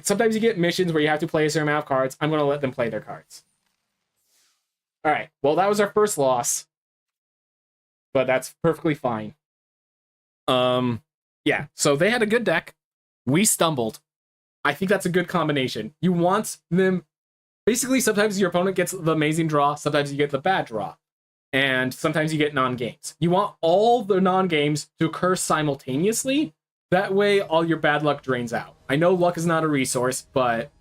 Sometimes you get missions where you have to play a certain amount of cards. I'm going to let them play their cards. Alright, well that was our first loss. But that's perfectly fine. Yeah, so they had a good deck. We stumbled. I think that's a good combination. You want them... Basically, sometimes your opponent gets the amazing draw, sometimes you get the bad draw. And sometimes you get non-games. You want all the non-games to occur simultaneously. That way, all your bad luck drains out. I know luck is not a resource, but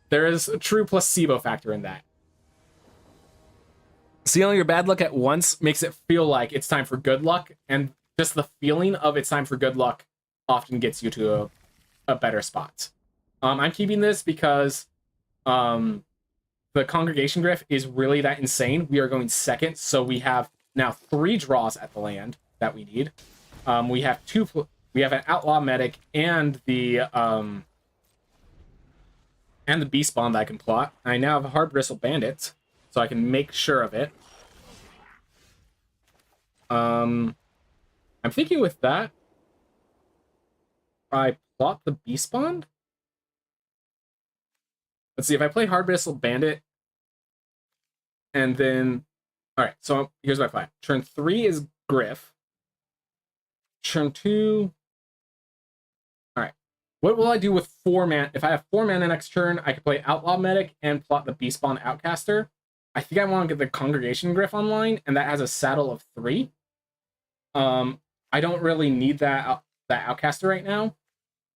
there is a true placebo factor in that. Seeing all your bad luck at once makes it feel like it's time for good luck, and just the feeling of it's time for good luck often gets you to a better spot. I'm keeping this because the Congregation Griff is really that insane. We are going second, so we have now 3 draws at the land that we need. We have an Outlaw Medic and the Beast Bomb that I can plot. I now have a Hard Bristle Bandit, so I can make sure of it. I'm thinking with that, I plot the Beast Bond. Let's see, if I play Hard Bristle Bandit, and then... Alright, so here's my plan. Turn 3 is Griff. Turn 2... Alright. What will I do with 4 mana? If I have 4 mana next turn, I can play Outlaw Medic and plot the Beast Bond Outcaster. I think I want to get the Congregation Griff online, and that has a saddle of 3. I don't really need that Outcaster right now.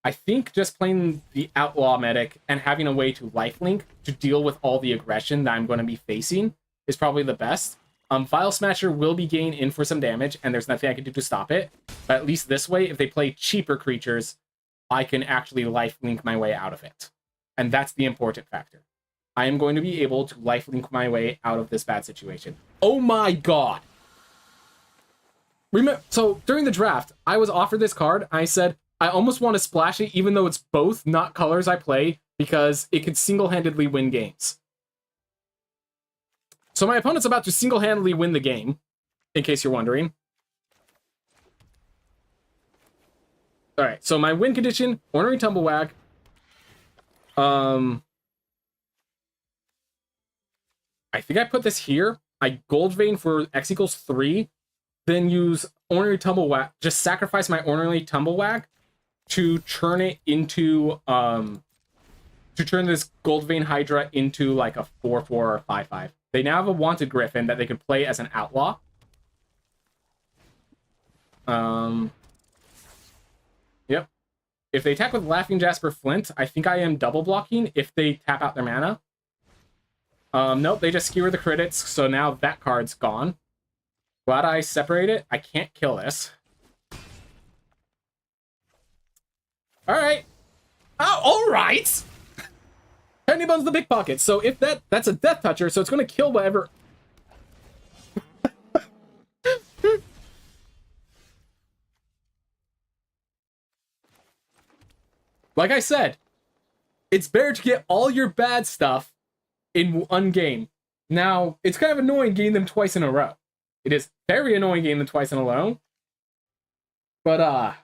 I think just playing the Outlaw Medic and having a way to lifelink to deal with all the aggression that I'm going to be facing is probably the best. Vile Smasher will be gained in for some damage, and there's nothing I can do to stop it. But at least this way, if they play cheaper creatures, I can actually lifelink my way out of it. And that's the important factor. I am going to be able to lifelink my way out of this bad situation. Oh my god! So, during the draft, I was offered this card, I said, I almost want to splash it, even though it's both not colors I play, because it could single-handedly win games. So my opponent's about to single-handedly win the game, in case you're wondering. Alright, so my win condition, Ornery Tumblewag. I think I put this here. I Gold Vein for X equals 3, then use Ornery Tumblewag, just sacrifice my Ornery Tumblewag to turn it into, to turn this Gold Vein Hydra into like a 4/4 or 5/5. They now have a Wanted Griffin that they can play as an outlaw. Yep. If they attack with Laughing Jasper Flint, I think I am double blocking if they tap out their mana. Nope, they just skewer the credits, so now that card's gone. Glad I separate it. I can't kill this. Alright. Oh, alright! Tiny Bone's the pickpocket, so if that's a Death Toucher, so it's gonna kill whatever... Like I said, it's better to get all your bad stuff in one game. Now, it's kind of annoying getting them twice in a row. It is very annoying getting them twice in a row. But,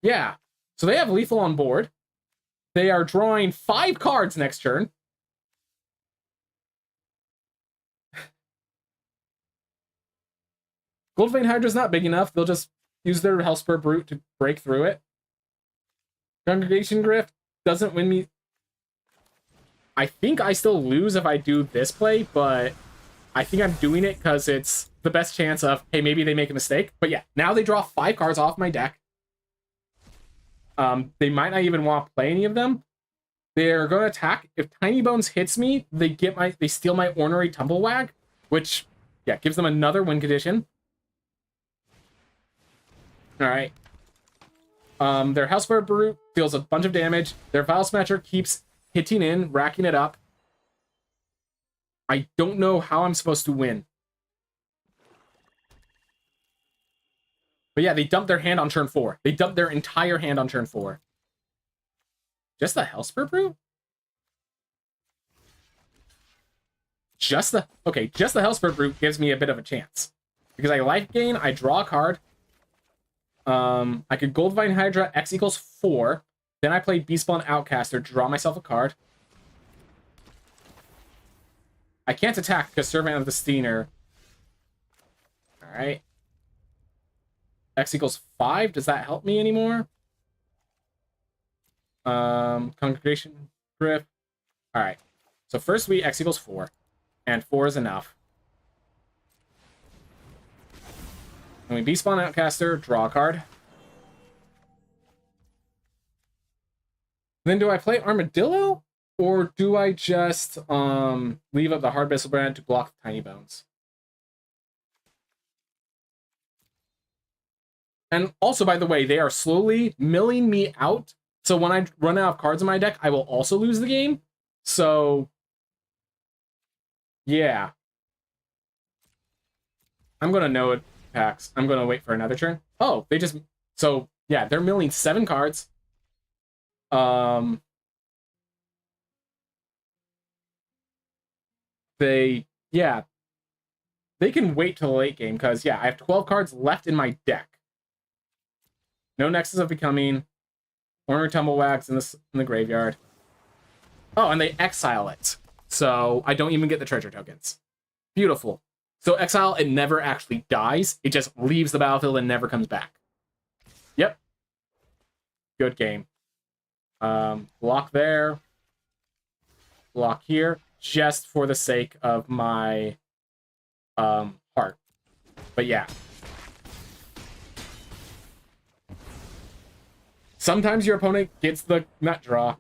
yeah. So they have lethal on board. They are drawing 5 cards next turn. Goldvein Hydra's not big enough. They'll just use their Hellspur Brute to break through it. Congregation Grift doesn't win me. I think I still lose if I do this play, but I think I'm doing it because it's the best chance of, hey, maybe they make a mistake. But yeah, now they draw 5 cards off my deck. They might not even want to play any of them. They're going to attack. If Tiny Bones hits me, they steal my Ornery Tumblewag, which, yeah, gives them another win condition. All right. Their Hellspur Brute deals a bunch of damage. Their Vile Smasher keeps hitting in, racking it up. I don't know how I'm supposed to win. But yeah, they dumped their hand on turn 4. They dumped their entire hand on turn 4. Just the Hellspur Brute? Just the Hellspur Brute gives me a bit of a chance. Because I life gain, I draw a card. I could Goldvein Hydra, X equals 4. Then I play Beastball and Outcaster to draw myself a card. I can't attack because Servant of the Steener. Alright. X equals 5. Does that help me anymore? Congregation Griff. Alright. So first we X equals 4. And 4 is enough. And we Beastball and Outcaster, draw a card. Then do I play Armadillo? Or do I just leave up the Hard Brand to block the Tiny Bones? And also, by the way, they are slowly milling me out. So when I run out of cards in my deck, I will also lose the game. So, yeah. I'm going to know it packs. I'm going to wait for another turn. Oh, they just... So, yeah, they're milling 7 cards. They can wait till the late game because, yeah, I have 12 cards left in my deck. No Nexus of Becoming. Ornery Tumblewags in the graveyard. Oh, and they exile it. So I don't even get the treasure tokens. Beautiful. So exile, it never actually dies. It just leaves the battlefield and never comes back. Yep. Good game. Block there. Block here. Just for the sake of my heart. But yeah. Sometimes your opponent gets the nut draw.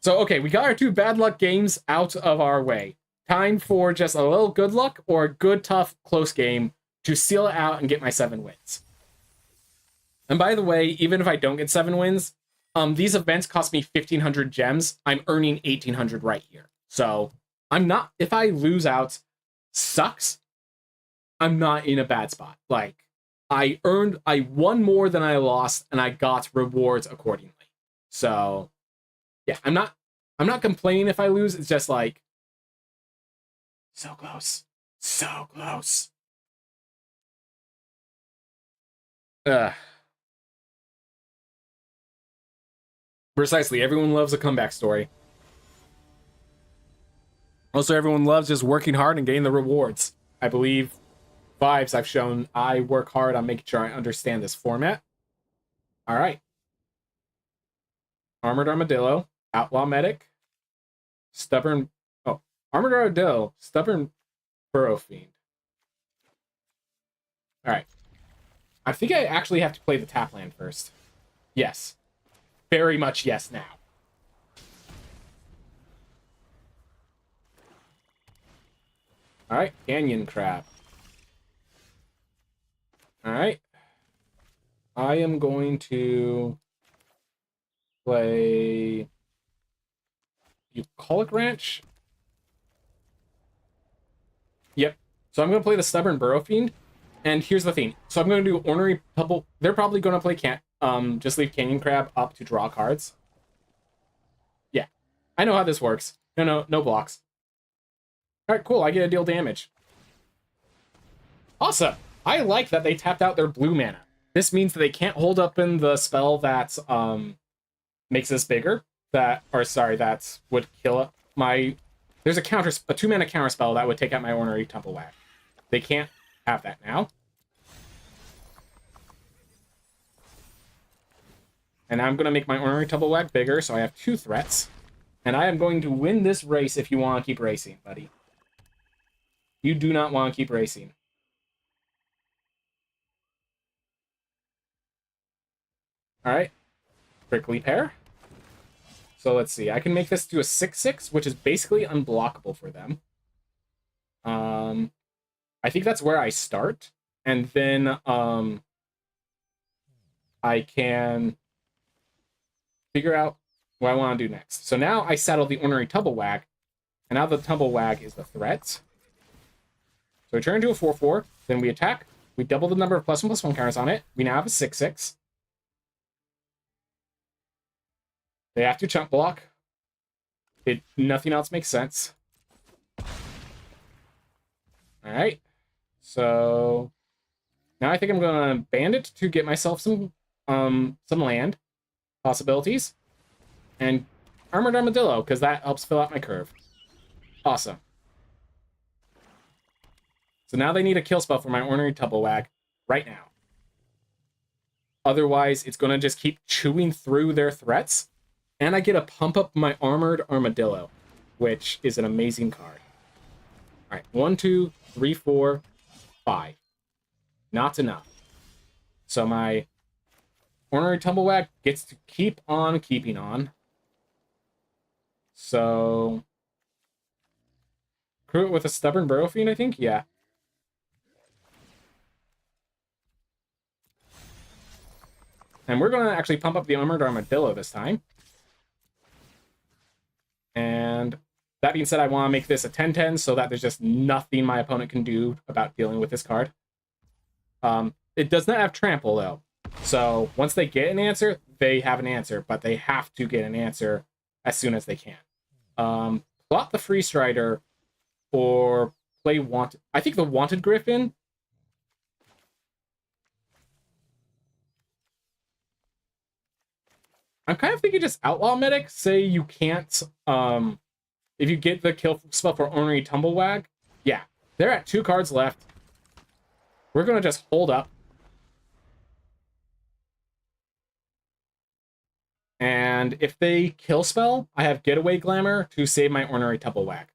So, okay, we got our 2 bad luck games out of our way. Time for just a little good luck or a good, tough, close game to seal it out and get my 7 wins. And by the way, even if I don't get 7 wins, these events cost me 1,500 gems. I'm earning 1,800 right here. So, I'm not... If I lose out, sucks. I'm not in a bad spot. Like, I won more than I lost, and I got rewards accordingly. So, yeah, I'm not complaining if I lose. It's just like, so close. So close. Precisely. Everyone loves a comeback story. Also, everyone loves just working hard and getting the rewards. I believe vibes I've shown I work hard on making sure I understand this format. All right. Armored Armadillo, Outlaw Medic, Stubborn... Oh, Armored Armadillo, Stubborn Burrow Fiend. All right. I think I actually have to play the tap land first. Yes. Very much yes now. Alright, Canyon Crab. Alright. I am going to play Bucolic Ranch. Yep. So I'm going to play the Stubborn Burrow Fiend. And here's the thing. So I'm going to do Ornery Pebble. They're probably going to play just leave Canyon Crab up to draw cards. Yeah. I know how this works. No blocks. Alright, cool. I get to deal damage. Awesome. I like that they tapped out their blue mana. This means that they can't hold up in the spell that makes this bigger. That would kill my... There's a 2-mana counter spell that would take out my Ornery Tumblewag. They can't have that now. And I'm going to make my Ornery Tumblewag bigger, so I have 2 threats. And I am going to win this race if you want to keep racing, buddy. You do not want to keep racing. Alright. Prickly Pear. So let's see. I can make this to a 6/6, which is basically unblockable for them. I think that's where I start. And then I can figure out what I want to do next. So now I saddle the Ornery Tumblewag. And now the Tumblewag is the threat. So we turn into a 4/4. Then we attack. We double the number of +1/+1 counters on it. We now have a 6/6. They have to chump block. Nothing else makes sense. Alright. So now I think I'm gonna Bandit to get myself some land possibilities. And Armored Armadillo, because that helps fill out my curve. Awesome. So now they need a kill spell for my Ornery Tumblewag right now. Otherwise, it's gonna just keep chewing through their threats. And I get to pump up my Armored Armadillo, which is an amazing card. All right, 1, 2, 3, 4, 5. Not enough. So my Ornery Tumblewag gets to keep on keeping on. So crew it with a Stubborn Burrow Fiend, I think? Yeah. And we're going to actually pump up the Armored Armadillo this time. And that being said, I want to make this a 10/10 so that there's just nothing my opponent can do about dealing with this card. It does not have trample, though. So once they get an answer, they have an answer, but they have to get an answer as soon as they can. Plot the Free Strider or play Wanted. I think the Wanted Griffin. I'm kind of thinking just Outlaw Medic. Say you can't, if you get the kill spell for Ornery Tumblewag, yeah, they're at 2 cards left. We're going to just hold up. And if they kill spell, I have Getaway Glamour to save my Ornery Tumblewag.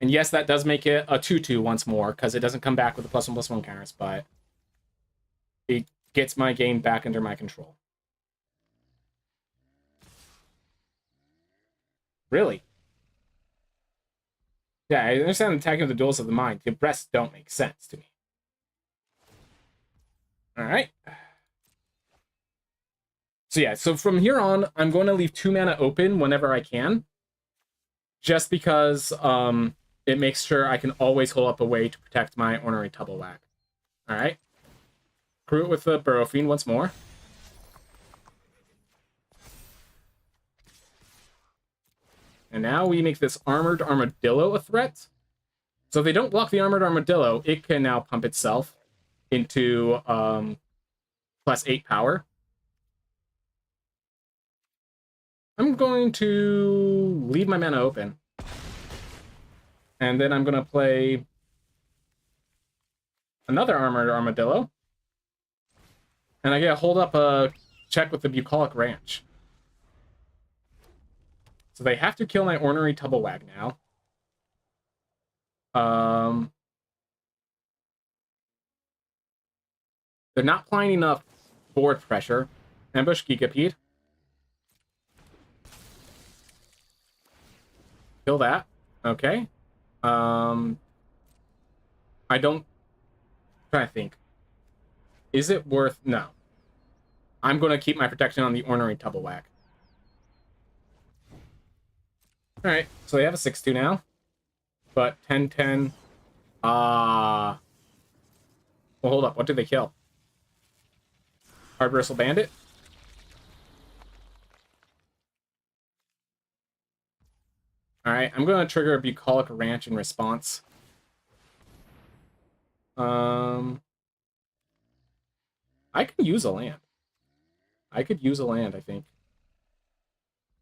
And yes, that does make it a 2/2 once more, because it doesn't come back with the +1/+1 counters, but it gets my game back under my control. Really? Yeah, I understand attacking the duels of the mind. The rest don't make sense to me. Alright. So yeah, so from here on, I'm going to leave 2 mana open whenever I can. Just because it makes sure I can always hold up a way to protect my Ornery Tumblewag. Alright. Crew it with the Burrow Fiend once more. And now we make this Armored Armadillo a threat. So if they don't block the Armored Armadillo, it can now pump itself into +8 power. I'm going to leave my mana open. And then I'm going to play another Armored Armadillo. And I get to hold up a check with the Bucolic Ranch. So they have to kill my Ornery Tumblewag now. They're not applying enough board pressure. Ambush Gigapede. Kill that. Okay. I don't... I'm trying to think. Is it worth... No. I'm going to keep my protection on the Ornery Tubblewhack. Alright, so they have a 6-2 now. But 10-10... Well, hold up. What did they kill? Hard Bristle Bandit? Alright, I'm going to trigger a Bucolic Ranch in response. I can use a land. I could use a land, I think.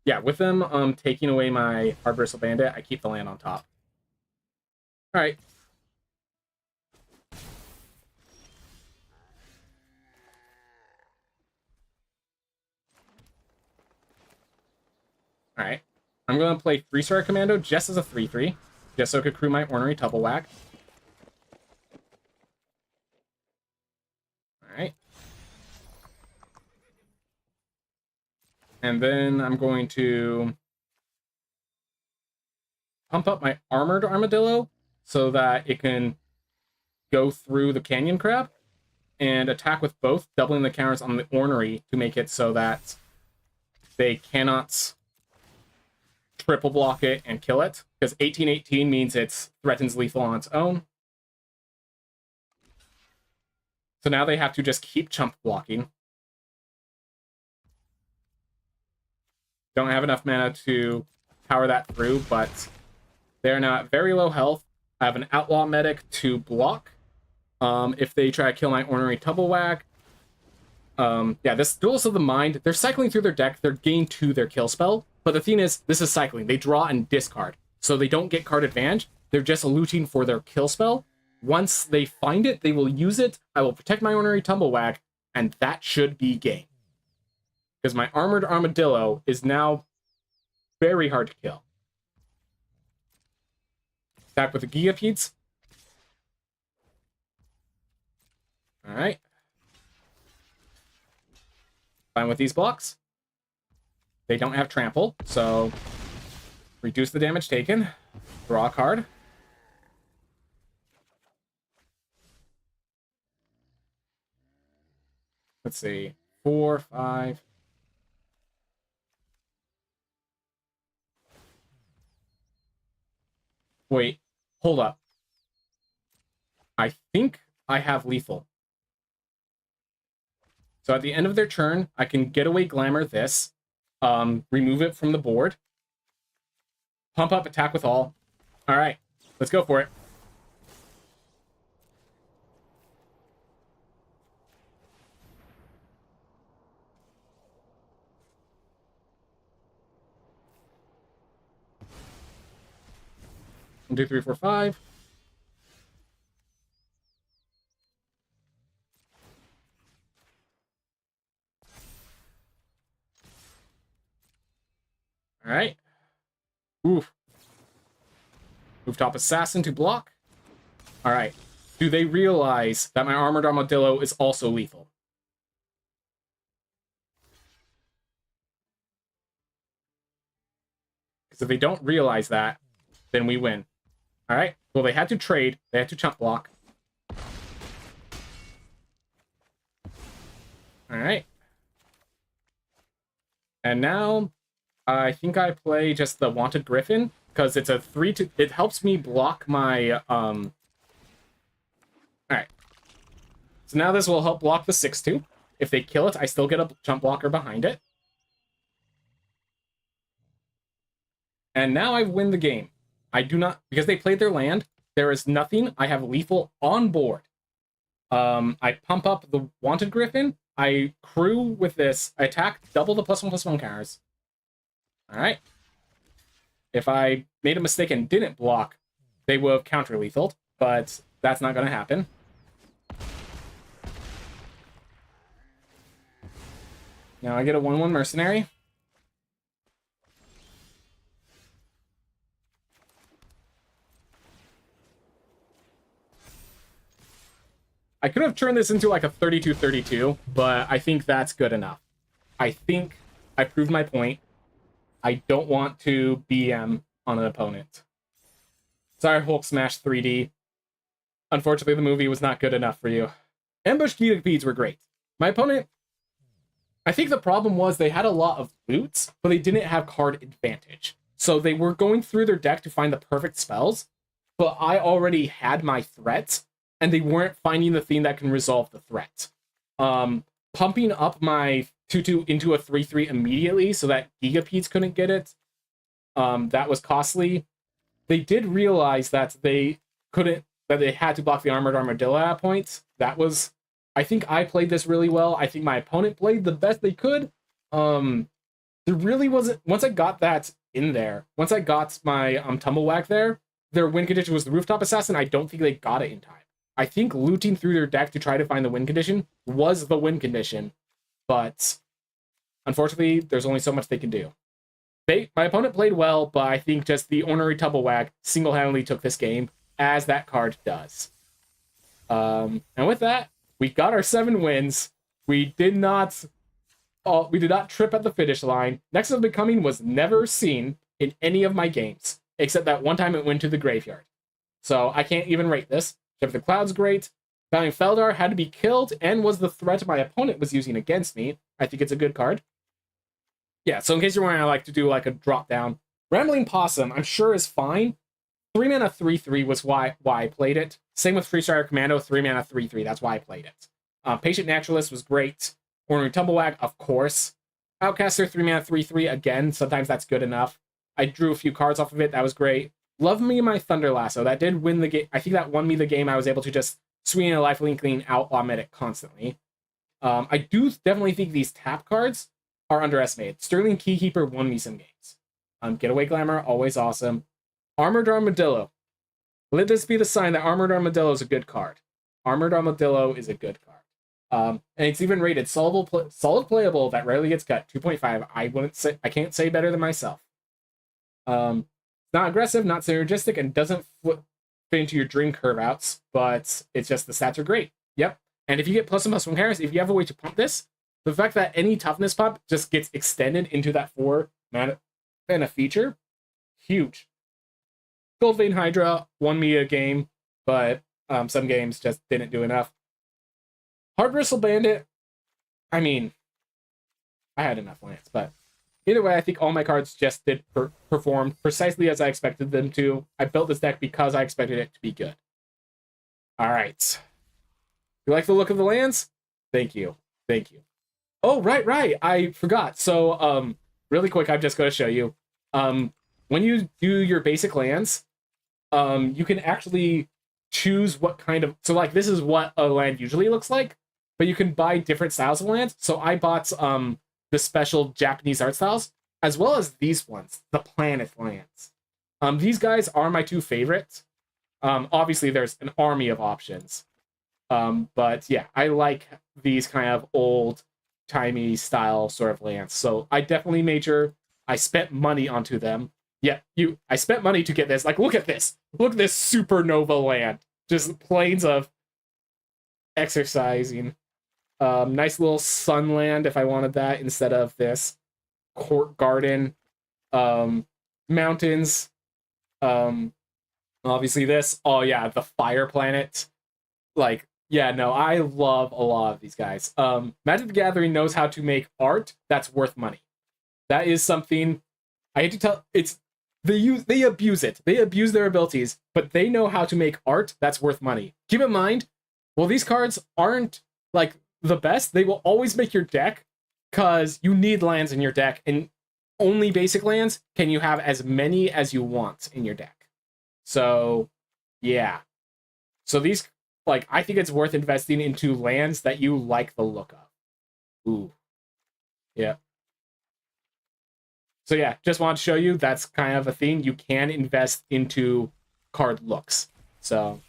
Yeah, with them taking away my Hard Bristle Bandit, I keep the land on top. Alright. Alright. I'm going to play 3-Star Commando just as a 3-3. Just so I could crew my Ornery Tubblewhack. Alright. And then I'm going to pump up my Armored Armadillo so that it can go through the Canyon Crab and attack with both, doubling the counters on the Ornery to make it so that they cannot triple block it and kill it, because 18-18 means it threatens lethal on its own. So now they have to just keep chump blocking. Don't have enough mana to power that through, but they're now at very low health. I have an Outlaw Medic to block if they try to kill my Ornery Tubblewhack. Yeah, this Duelist of the Mind, they're cycling through their deck. They're gain 2 their kill spell. But the thing is, this is cycling. They draw and discard. So they don't get card advantage. They're just looting for their kill spell. Once they find it, they will use it. I will protect my Ornery Tubblewhack, and that should be game. Because my Armored Armadillo is now very hard to kill. Attack with the Gigapedes. Alright. Fine with these blocks. They don't have trample, so reduce the damage taken. Draw a card. Let's see. 4, 5. Wait, hold up. I think I have lethal. So at the end of their turn, I can get away Glamour this. Remove it from the board. Pump up, attack with all. Alright, let's go for it. One, two, three, four, five. Alright. Oof. Rooftop Assassin to block. Alright. Do they realize that my Armored Armadillo is also lethal? Because if they don't realize that, then we win. Alright. Well, they had to trade. They had to chump block. Alright. And now I think I play just the Wanted Griffin, because it's a 3-2. It helps me block my Alright. So now this will help block the 6-2. If they kill it, I still get a chump blocker behind it. And now I win the game. I do not, because they played their land, there is nothing. I have lethal on board. I pump up the Wanted Griffin. I crew with this. I attack, double the +1/+1 counters. Alright. If I made a mistake and didn't block, they would have counter-lethaled, but that's not going to happen. Now I get a 1/1 Mercenary. I could have turned this into like a 32-32, but I think that's good enough. I think I proved my point. I don't want to BM on an opponent. Sorry, Hulk Smash 3D. Unfortunately, the movie was not good enough for you. Ambush Gigapedes were great. My opponent, I think the problem was they had a lot of boots, but they didn't have card advantage. So they were going through their deck to find the perfect spells, but I already had my threat, and they weren't finding the thing that can resolve the threat. Pumping up my 2/2 into a 3/3 immediately so that Gigapedes couldn't get it, that was costly. They did realize that they had to block the Armored Armadillo at a point. That was, I think I played this really well. I think my opponent played the best they could. There really wasn't, once I got that in there, once I got my Tumblewhack there, their win condition was the Rooftop Assassin. I don't think they got it in time. I think looting through their deck to try to find the win condition was the win condition, but unfortunately, there's only so much they can do. My opponent played well, but I think just the Ornery Tumblewhack single-handedly took this game, as that card does. And with that, we got our 7 wins. We did not trip at the finish line. Next of Becoming was never seen in any of my games, except that one time it went to the graveyard. So I can't even rate this. If the Cloud's great. Valiant Feldar had to be killed and was the threat my opponent was using against me. I think it's a good card. Yeah, so in case you're wondering, I like to do like a drop down. Rambling Possum, I'm sure is fine. 3 mana 3/3 was why I played it. Same with Freestrider Commando, 3 mana 3/3. That's why I played it. Patient Naturalist was great. Ornery Tumblewhack, of course. Outcaster, 3 mana 3/3. Again, sometimes that's good enough. I drew a few cards off of it. That was great. Love Me My Thunder Lasso. That did win the game. I think that won me the game. I was able to just swing a lifelink clean Outlaw Medic constantly. I do definitely think these tap cards are underestimated. Sterling Keykeeper won me some games. Getaway Glamour, always awesome. Armored Armadillo. Let this be the sign that Armored Armadillo is a good card. Armored Armadillo is a good card. And it's even rated solid playable that rarely gets cut. 2.5. I can't say better than myself. Not aggressive, not synergistic, and doesn't fit into your dream curve outs, but it's just the stats are great. Yep. And if you get +1/+1 Harris, if you have a way to pump this, the fact that any toughness pump just gets extended into that 4 mana feature, huge. Goldvein Hydra won me a game, but some games just didn't do enough. Hard Bristle Bandit, I mean, I had enough lands, but either way, I think all my cards just did perform precisely as I expected them to. I built this deck because I expected it to be good. All right. You like the look of the lands? Thank you. Thank you. Oh, right. I forgot. So, really quick, I'm just going to show you. When you do your basic lands, you can actually choose what kind of... So, like, this is what a land usually looks like, but you can buy different styles of lands. So I bought the special Japanese art styles, as well as these ones, the Planet lands. These guys are my 2 favorites. Obviously, there's an army of options. But yeah, I like these kind of old-timey style sort of lands. So I definitely made sure I spent money onto them. Yeah, I spent money to get this. Like, look at this. Look at this supernova land. Just plains of exercising. Nice little sunland if I wanted that instead of this. Court garden. Mountains. Obviously this. Oh yeah, the fire planet. Like, yeah, no, I love a lot of these guys. Magic the Gathering knows how to make art that's worth money. That is something I hate to tell. They abuse it. They abuse their abilities, but they know how to make art that's worth money. Keep in mind, well, these cards aren't like the best. They will always make your deck because you need lands in your deck, and only basic lands can you have as many as you want in your deck. So, yeah. So these, like, I think it's worth investing into lands that you like the look of. Ooh. Yeah. So yeah, just wanted to show you that's kind of a thing. You can invest into card looks. So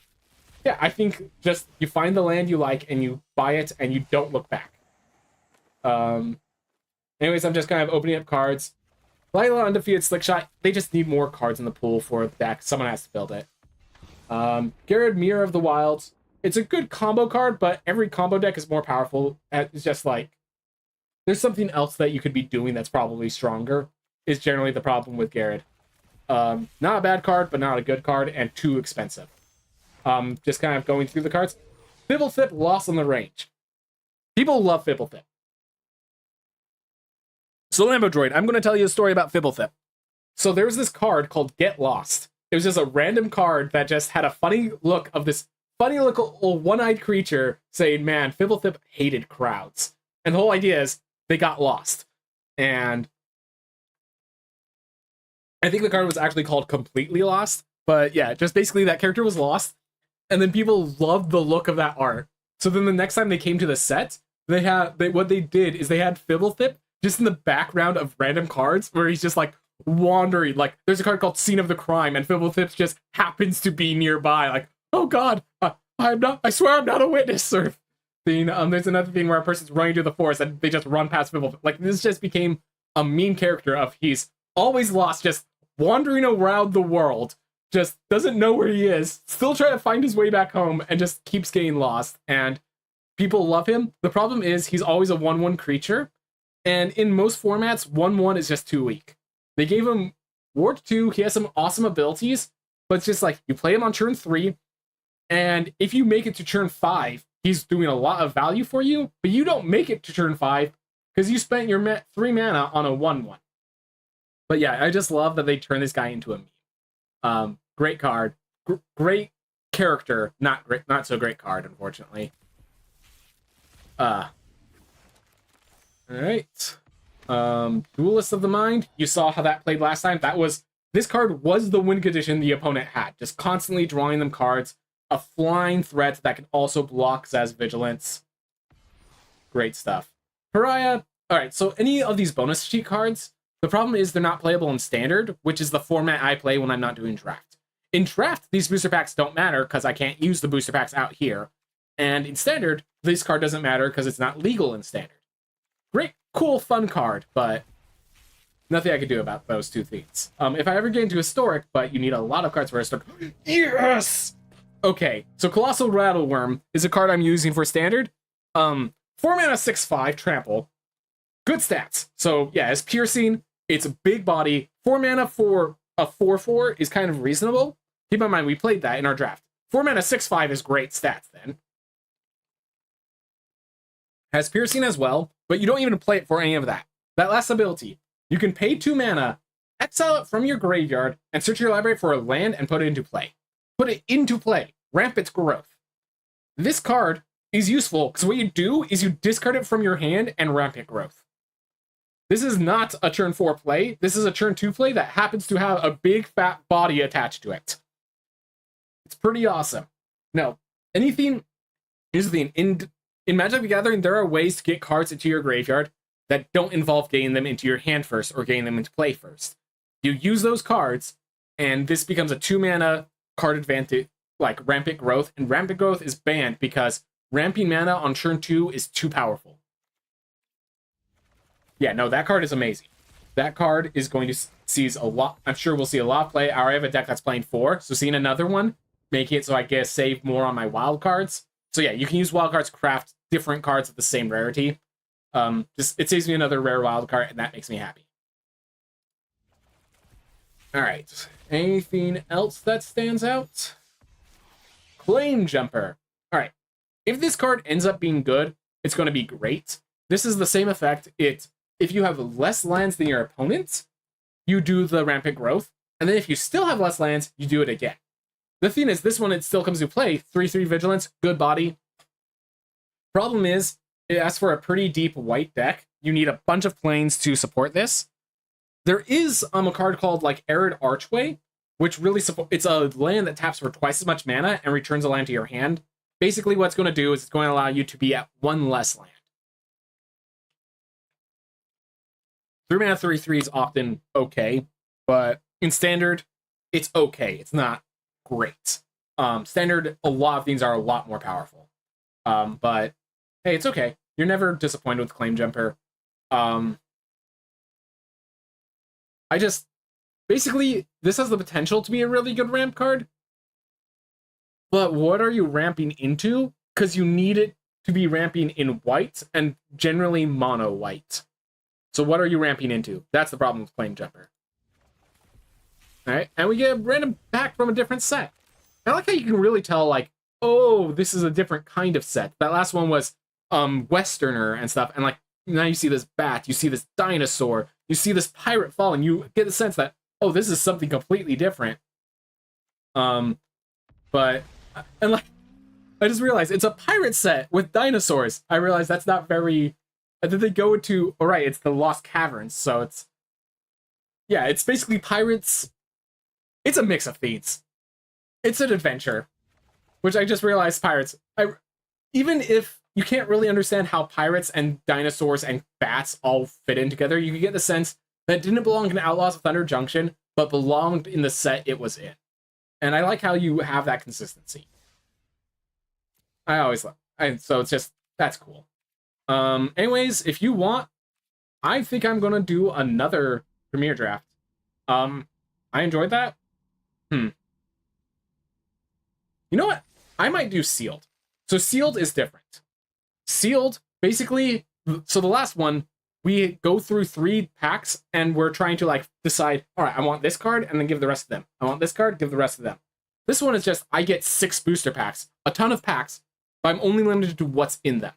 yeah, I think just you find the land you like and you buy it and you don't look back. Anyways, I'm just kind of opening up cards. Lila Undefeated Slickshot, they just need more cards in the pool for the deck. Someone has to build it. Garrod Mirror of the Wilds. It's a good combo card, but every combo deck is more powerful. It's just like, there's something else that you could be doing that's probably stronger, is generally the problem with Garrod. Not a bad card, but not a good card, and too expensive. Just kind of going through the cards. Fibblethip lost on the range. People love Fibblethip. So Lambo Droid, I'm going to tell you a story about Fibblethip. So there was this card called Get Lost. It was just a random card that just had a funny look of this funny little one-eyed creature saying, man, Fibblethip hated crowds. And the whole idea is they got lost. And I think the card was actually called Completely Lost. But yeah, just basically that character was lost. And then people loved the look of that art. So then the next time they came to the set, what they did is they had Fibblethip just in the background of random cards where he's just like wandering. Like there's a card called Scene of the Crime, and Fibblethip just happens to be nearby. Like, oh god, I swear I'm not a witness, sir. Thing. There's another thing where a person's running through the forest and they just run past Fibblethip. Like this just became a meme character of he's always lost, just wandering around the world, just doesn't know where he is, still trying to find his way back home, and just keeps getting lost. And people love him. The problem is he's always a 1/1 creature, and in most formats, 1/1 is just too weak. They gave him Ward 2, he has some awesome abilities, but it's just like, you play him on turn 3, and if you make it to turn 5, he's doing a lot of value for you, but you don't make it to turn 5, because you spent your 3 mana on a 1/1. But yeah, I just love that they turn this guy into a meme. Great card. Great character. Not so great card, unfortunately. Alright. Duelist of the Mind. You saw how that played last time. This card was the win condition the opponent had. Just constantly drawing them cards. A flying threat that can also block Zaz Vigilance. Great stuff. Pariah. Alright, so any of these bonus cheat cards, the problem is they're not playable in Standard, which is the format I play when I'm not doing Draft. In Draft, these booster packs don't matter because I can't use the booster packs out here. And in Standard, this card doesn't matter because it's not legal in Standard. Great, cool, fun card, but nothing I can do about those two things. If I ever get into Historic, but you need a lot of cards for Historic. Yes! Okay, so Colossal Rattleworm is a card I'm using for Standard. 4 mana 6/5 trample. Good stats. So yeah, it's piercing, it's a big body. 4 mana for a 4/4 is kind of reasonable. Keep in mind, we played that in our draft. 4 mana 6/5 is great stats then. Has piercing as well, but you don't even play it for any of that. That last ability, you can pay 2 mana, exile it from your graveyard, and search your library for a land and put it into play. Put it into play. Ramp its growth. This card is useful because what you do is you discard it from your hand and ramp it growth. This is not a turn 4 play. This is a turn 2 play that happens to have a big fat body attached to it. It's pretty awesome. Now, here's the thing. In Magic the Gathering, there are ways to get cards into your graveyard that don't involve getting them into your hand first or getting them into play first. You use those cards, and this becomes a 2 mana card advantage, like Rampant Growth, and Rampant Growth is banned because ramping mana on turn 2 is too powerful. Yeah, no, that card is amazing. That card is going to seize a lot. I'm sure we'll see a lot of play. I already have a deck that's playing 4, so seeing another one, making it so I get to save more on my wild cards. So yeah, you can use wild cards to craft different cards of the same rarity. It saves me another rare wild card, and that makes me happy. All right, anything else that stands out? Claim Jumper. All right, if this card ends up being good, it's going to be great. This is the same effect. If you have less lands than your opponent, you do the Rampant Growth, and then if you still have less lands, you do it again. The thing is, this one, it still comes to play. 3/3 Vigilance, good body. Problem is, it asks for a pretty deep white deck. You need a bunch of planes to support this. There is a card called like Arid Archway, which really it's a land that taps for twice as much mana and returns a land to your hand. Basically, what it's going to do is it's going to allow you to be at 1 less land. 3 mana 3/3 is often okay, but in Standard, it's okay. It's not great. Standard, a lot of things are a lot more powerful. But hey, it's okay. You're never disappointed with Claim Jumper. Basically, this has the potential to be a really good ramp card. But what are you ramping into? Because you need it to be ramping in white and generally mono white. So what are you ramping into? That's the problem with Claim Jumper. Alright, and we get a random pack from a different set. I like how you can really tell, like, oh, this is a different kind of set. That last one was Westerner and stuff, and like now you see this bat, you see this dinosaur, you see this pirate falling, you get the sense that, oh, this is something completely different. But and like I just realized it's a pirate set with dinosaurs. I realized that's not very. And then they go into, all right, it's the Lost Caverns, so it's, yeah, it's basically pirates. It's a mix of themes. It's an adventure, which I just realized pirates. Even if you can't really understand how pirates and dinosaurs and bats all fit in together, you can get the sense that it didn't belong in Outlaws of Thunder Junction, but belonged in the set it was in. And I like how you have that consistency. I always love. So it's just, that's cool. Anyways, if you want, I think I'm gonna do another Premier Draft. I enjoyed that. You know what? I might do Sealed. So Sealed is different. Sealed, basically, so the last one, we go through 3 packs and we're trying to like decide, all right, I want this card and then give the rest of them. I want this card, give the rest of them. This one is just, I get 6 booster packs, a ton of packs, but I'm only limited to what's in them.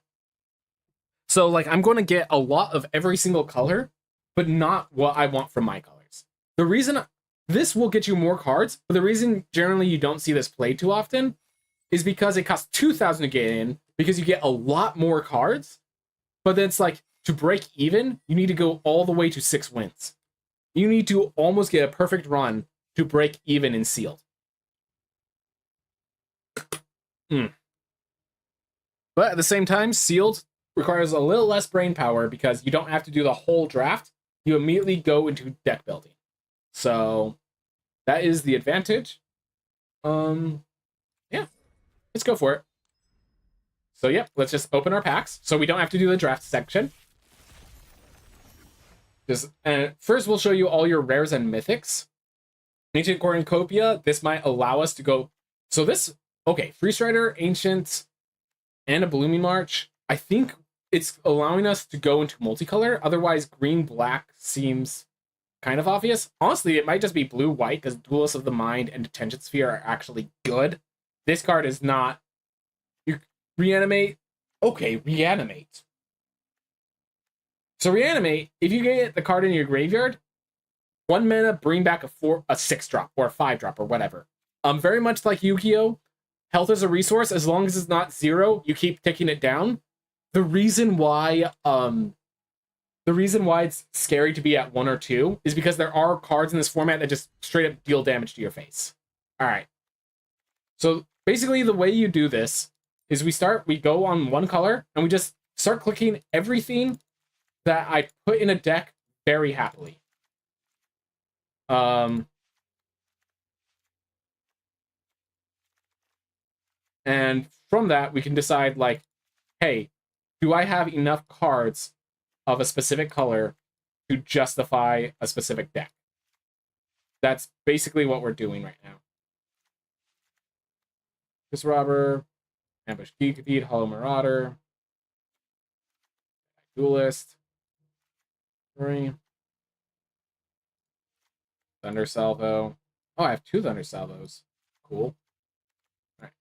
So like I'm going to get a lot of every single color, but not what I want from my colors. The reason this will get you more cards, but the reason generally you don't see this played too often is because it costs 2,000 to get in, because you get a lot more cards, but then it's like, to break even, you need to go all the way to 6 wins. You need to almost get a perfect run to break even in Sealed. But at the same time, Sealed requires a little less brain power because you don't have to do the whole draft. You immediately go into deck building. So that is the advantage. Yeah, let's go for it. So yeah, let's just open our packs so we don't have to do the draft section. First, we'll show you all your rares and mythics. Ancient Cornucopia, this might allow us to go. So this, okay, Free Strider, Ancient, and a Blooming March. I think it's allowing us to go into multicolor. Otherwise, green-black seems kind of obvious. Honestly, it might just be blue-white because Duelists of the Mind and Detention Sphere are actually good. This card is not. You reanimate. Okay, reanimate. So reanimate, if you get the card in your graveyard, 1 mana, bring back a 6-drop or a 5-drop or whatever. Very much like Yu-Gi-Oh! Health is a resource. As long as it's not 0, you keep ticking it down. The reason why it's scary to be at 1 or 2 is because there are cards in this format that just straight up deal damage to your face. All right. So basically the way you do this is we go on 1 color and we just start clicking everything that I put in a deck very happily. And from that, we can decide, like, hey, do I have enough cards of a specific color to justify a specific deck? That's basically what we're doing right now. This Robber, Ambush Geekbeat, Hollow Marauder, Duelist, 3, Thunder Salvo. Oh, I have 2 Thunder Salvos. Cool. All right.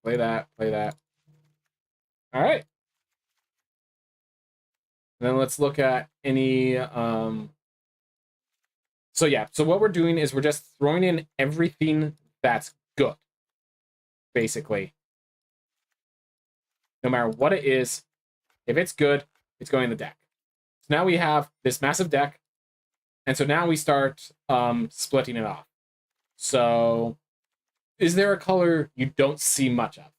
Play that, play that. All right. And then let's look at any... So yeah, so what we're doing is we're just throwing in everything that's good, basically. No matter what it is, if it's good, it's going in the deck. So now we have this massive deck, and so now we start splitting it off. So is there a color you don't see much of?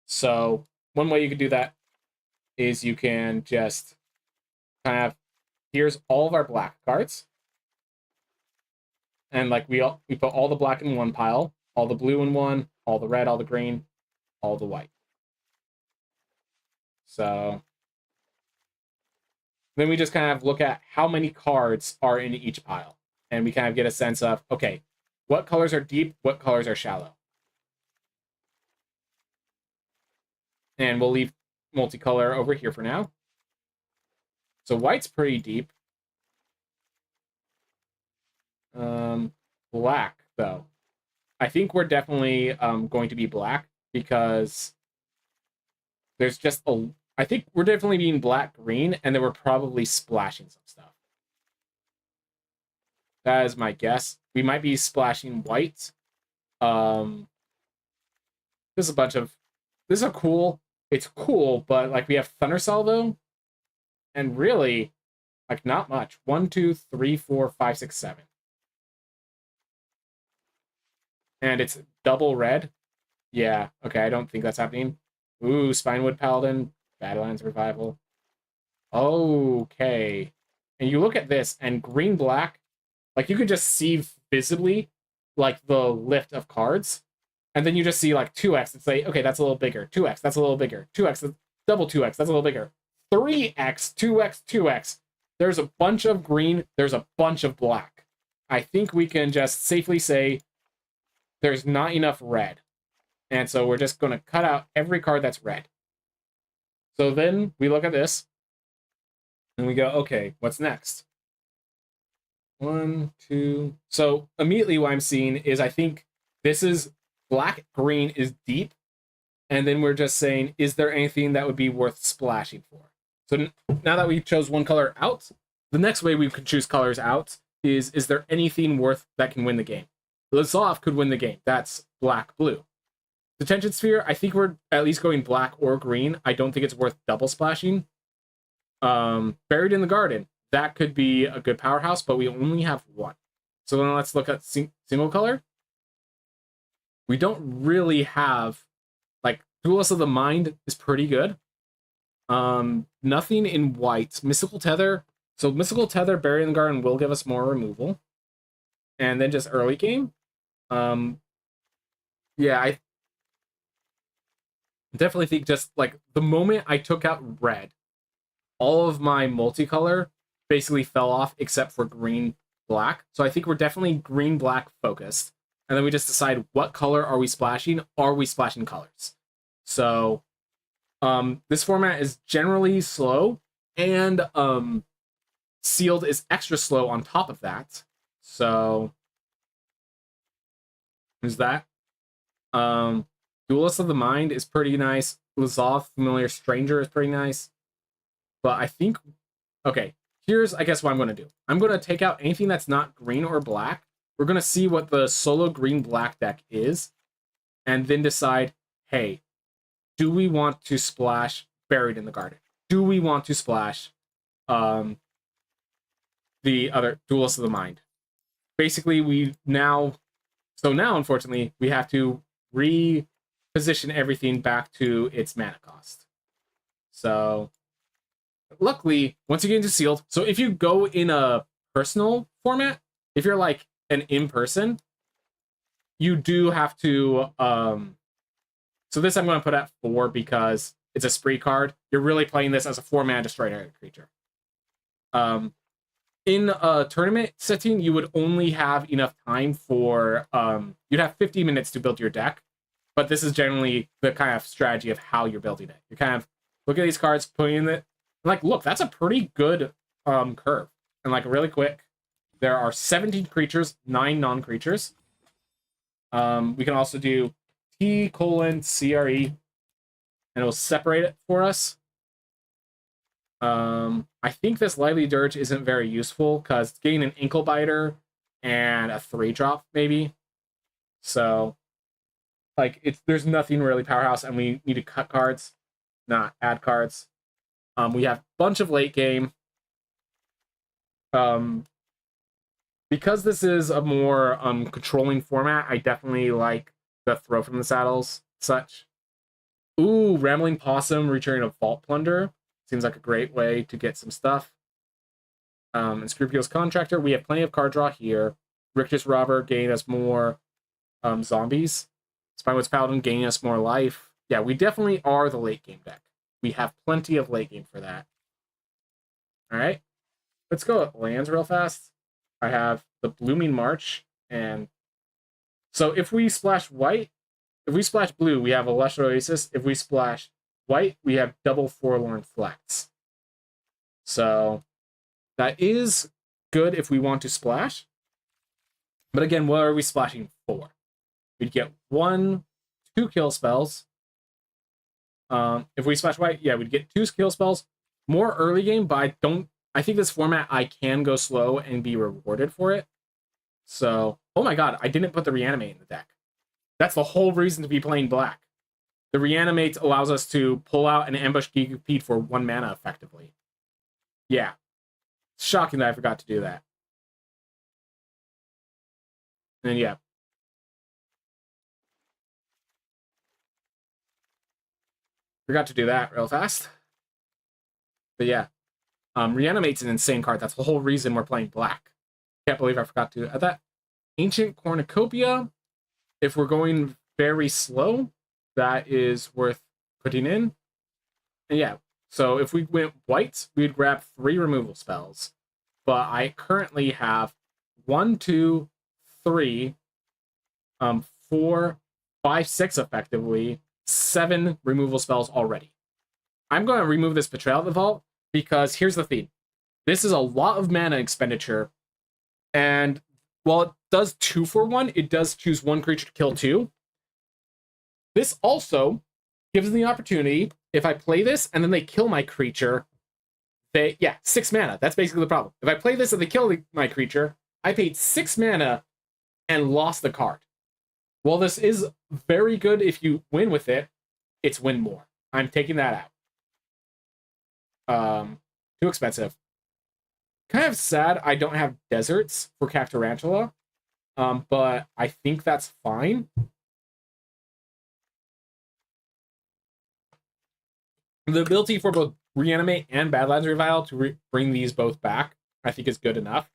So one way you could do that is you can just kind of, here's all of our black cards. And like we put all the black in one pile, all the blue in one, all the red, all the green, all the white. So then we just kind of look at how many cards are in each pile. And we kind of get a sense of, okay, what colors are deep, what colors are shallow. And we'll leave multicolor over here for now. So white's pretty deep. black, though. I think we're definitely going to be black because there's just a... I think we're definitely being black-green, and then we're probably splashing some stuff. That is my guess. We might be splashing white. This is a bunch of... This is a cool... It's cool, but, like, we have Thunder Salvo, and really, like, not much. 1, 2, 3, 4, 5, 6, 7. And it's double red. Yeah, okay, I don't think that's happening. Ooh, Spinewood Paladin, Badlands Revival. Okay. And you look at this, and green-black, like, you could just see visibly, like, the lift of cards, and then you just see, like, 2x, and say, okay, that's a little bigger. 2x, that's a little bigger. 2x, double 2x, that's a little bigger. 3x, 2x, 2x. There's a bunch of green, there's a bunch of black. I think we can just safely say there's not enough red. And so we're just going to cut out every card that's red. So then we look at this, and we go, okay, what's next? 1, 2. So immediately what I'm seeing is I think this is black-green is deep, and then we're just saying, is there anything that would be worth splashing for? So now that we chose one color out, the next way we could choose colors out is there anything worth that can win the game? Lazoff could win the game. That's black-blue. Detention Sphere, I think we're at least going black or green. I don't think it's worth double splashing. Buried in the Garden, that could be a good powerhouse, but we only have one. So then let's look at single color. We don't really have, like, Duelist of the Mind is pretty good. Nothing in white. Mystical Tether. So Mystical Tether, Buried in the Garden will give us more removal. And then just early game. Yeah, I definitely think just, like, the moment I took out red, all of my multicolor basically fell off except for green-black. So I think we're definitely green-black focused. And then we just decide what color are we splashing? Are we splashing colors? So this format is generally slow, and sealed is extra slow on top of that. So who's that? Duelist of the Mind is pretty nice. Lazoth, Familiar Stranger is pretty nice. But I think, okay, here's, I guess, what I'm going to do. I'm going to take out anything that's not green or black. We're going to see what the solo green-black deck is, and then decide, hey, do we want to splash Buried in the Garden? Do we want to splash the other Duelist of the Mind? Basically, now, unfortunately, we have to reposition everything back to its mana cost. So luckily, once you get into sealed, so if you go in a personal format, if you're like an in-person, you do have to so this I'm going to put at 4 because it's a spree card. You're really playing this as a 4-mana destroy target creature. In a tournament setting, you would only have enough time for you'd have 50 minutes to build your deck, but this is generally the kind of strategy of how you're building it. You're kind of looking at these cards, putting it, like, look, that's a pretty good curve. And, like, really quick, there are 17 creatures, 9 non-creatures. We can also do T:CRE, and it'll separate it for us. I think this Lively Dirge isn't very useful because it's getting an Ankle Biter and a 3-drop, maybe. So, like, there's nothing really powerhouse, and we need to cut cards, not add cards. We have a bunch of late game. Because this is a more controlling format, I definitely like the Throw from the Saddles, such. Ooh, Rambling Possum, returning a Vault Plunder. Seems like a great way to get some stuff. Unscrupulous Contractor, we have plenty of card draw here. Rictus Robber gaining us more zombies. Spinewood's Paladin gaining us more life. Yeah, we definitely are the late game deck. We have plenty of late game for that. Alright. Let's go at lands real fast. I have the Blooming March, and so if we splash white, if we splash blue, we have a Lush Oasis. If we splash white, we have double Forlorn Flex. So that is good if we want to splash. But again, what are we splashing for? We'd get 1, 2 kill spells. If we splash white, yeah, we'd get 2 kill spells. More early game, but I think this format I can go slow and be rewarded for it. So, oh my god, I didn't put the reanimate in the deck. That's the whole reason to be playing black. The reanimate allows us to pull out an ambush Geekpede for 1 mana effectively. Yeah. It's shocking that I forgot to do that. And yeah. Forgot to do that real fast. But yeah. Reanimate's an insane card. That's the whole reason we're playing black. Can't believe I forgot to add that. Ancient Cornucopia. If we're going very slow, that is worth putting in. And yeah, so if we went white, we'd grab 3 removal spells. But I currently have 1, 2, 3, 4, 5, 6 effectively, 7 removal spells already. I'm going to remove this Betrayal of the Vault because here's the thing. This is a lot of mana expenditure, and while it does 2 for 1, it does choose 1 creature to kill 2. This also gives me the opportunity, if I play this and then they kill my creature, 6 mana. That's basically the problem. If I play this and they kill my creature, I paid 6 mana and lost the card. While this is very good if you win with it, it's win more. I'm taking that out. Too expensive. Kind of sad I don't have deserts for Cactarantula, but I think that's fine. The ability for both Reanimate and Badlands Revival to bring these both back, I think is good enough.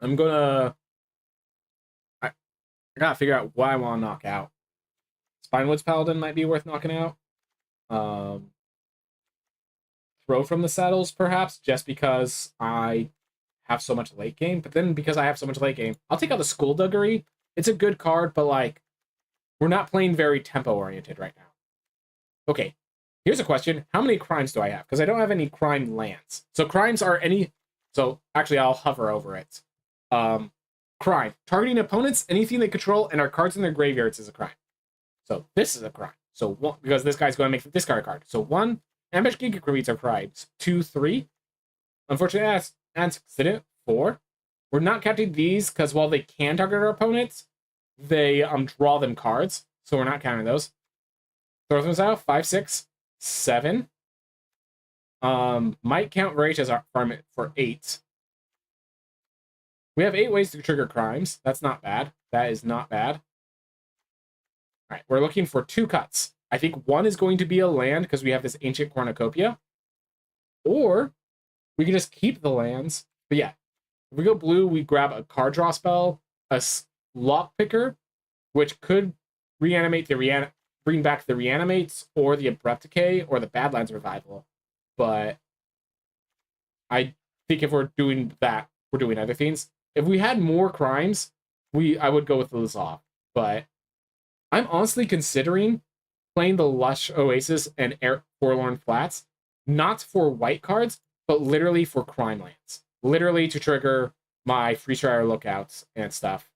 I'm gonna... I gotta figure out what I want to knock out. Spinewoods Paladin might be worth knocking out. Throw from the Saddles, perhaps, just because I have so much late game. But then because I have so much late game, I'll take out the Skullduggery. It's a good card, but like, we're not playing very tempo-oriented right now. Okay, here's a question. How many crimes do I have? Because I don't have any crime lands. So crimes are any... So actually, I'll hover over it. Crime. Targeting opponents, anything they control, and our cards in their graveyards is a crime. So this is a crime. So one, because this guy's going to make the discard card. So 1, Ambush Geekpede are crimes. 2, 3. Unfortunately, that's accident. 4. We're not counting these because while they can target our opponents, they draw them cards. So we're not counting those. Throw them out. 5, 6, 7. Might count Rage as our farm for 8. We have 8 ways to trigger crimes. That's not bad. That is not bad. All right, we're looking for 2 cuts. I think 1 is going to be a land because we have this Ancient Cornucopia. Or we can just keep the lands. But yeah, if we go blue, we grab a card draw spell, a Lock Picker, which could reanimate the bring back the Reanimates or the Abrupt Decay or the Badlands Revival. But I think if we're doing that, we're doing other things. If we had more crimes, I would go with the Lizov. But I'm honestly considering playing the Lush Oasis and Forlorn Flats, not for white cards, but literally for crime lands. Literally to trigger my Freestrider Lookouts and stuff.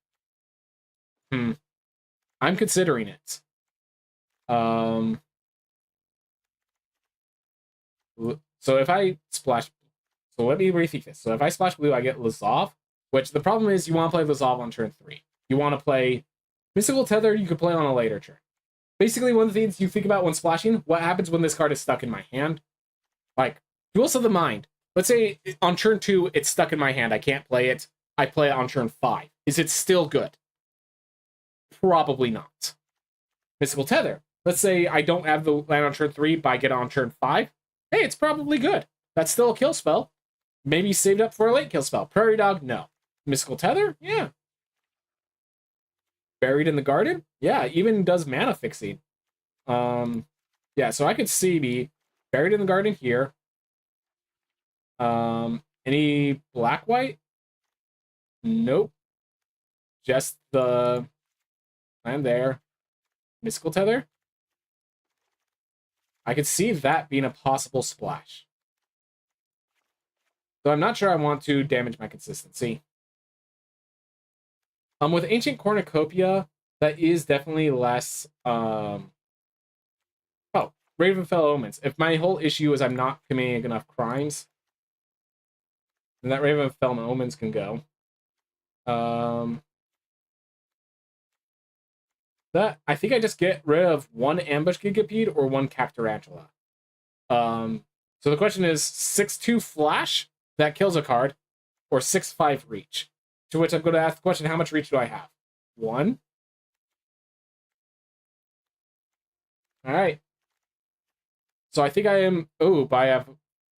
I'm considering it. So if I splash... So let me rethink this. So if I splash blue, I get Lizov, which the problem is you want to play Lizov on turn 3. You want to play Mystical Tether, you could play on a later turn. Basically, one of the things you think about when splashing, what happens when this card is stuck in my hand? Like, Duels of the Mind. Let's say on turn 2, it's stuck in my hand. I can't play it. I play it on turn 5. Is it still good? Probably not. Mystical Tether. Let's say I don't have the land on turn 3, but I get it on turn 5. Hey, it's probably good. That's still a kill spell. Maybe saved up for a late kill spell. Prairie Dog, no. Mystical Tether? Yeah. Buried in the Garden? Yeah, even does mana fixing. Yeah, so I could see me Buried in the Garden here. Any black-white? Nope. Just the land there. Mystical Tether? I could see that being a possible splash. So I'm not sure I want to damage my consistency. With Ancient Cornucopia, that is definitely less. Oh, Ravenfell Omens. If my whole issue is I'm not committing enough crimes, then that Ravenfell Omens can go. That I think I just get rid of one Ambush Gigapede or one Cactarantula. So the question is 6-2 Flash that kills a card, or 6-5 Reach. To which I'm going to ask the question: how much reach do I have? 1. All right. So I think I am. Oh, but I have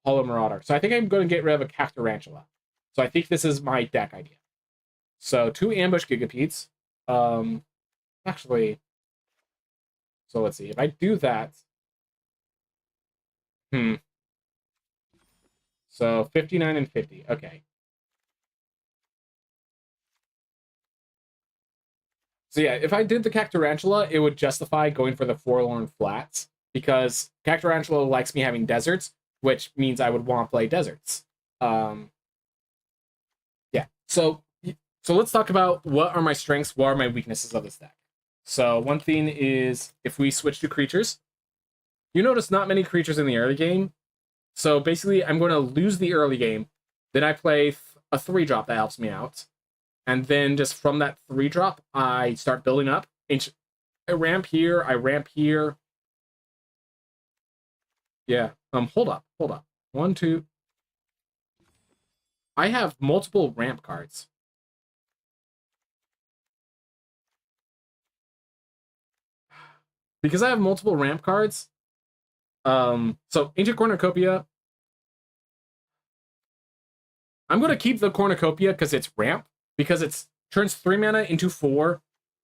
Hollow Marauder. So I think I'm going to get rid of a Cactarantula. So I think this is my deck idea. So 2 Ambush Gigapedes. Actually, so let's see. If I do that, So 59 and 50. Okay. So yeah, if I did the Cactarantula, it would justify going for the Forlorn Flats because Cactarantula likes me having deserts, which means I would want to play deserts. Yeah. So let's talk about what are my strengths, what are my weaknesses of this deck. So one thing is if we switch to creatures, you notice not many creatures in the early game. So basically, I'm going to lose the early game. Then I play a 3-drop that helps me out. And then just from that 3-drop, I start building up. I ramp here, I ramp here. Yeah, hold up. 1, 2. I have multiple ramp cards. Because I have multiple ramp cards, so Ancient Cornucopia, I'm going to keep the Cornucopia because it's ramp, because it turns 3 mana into 4,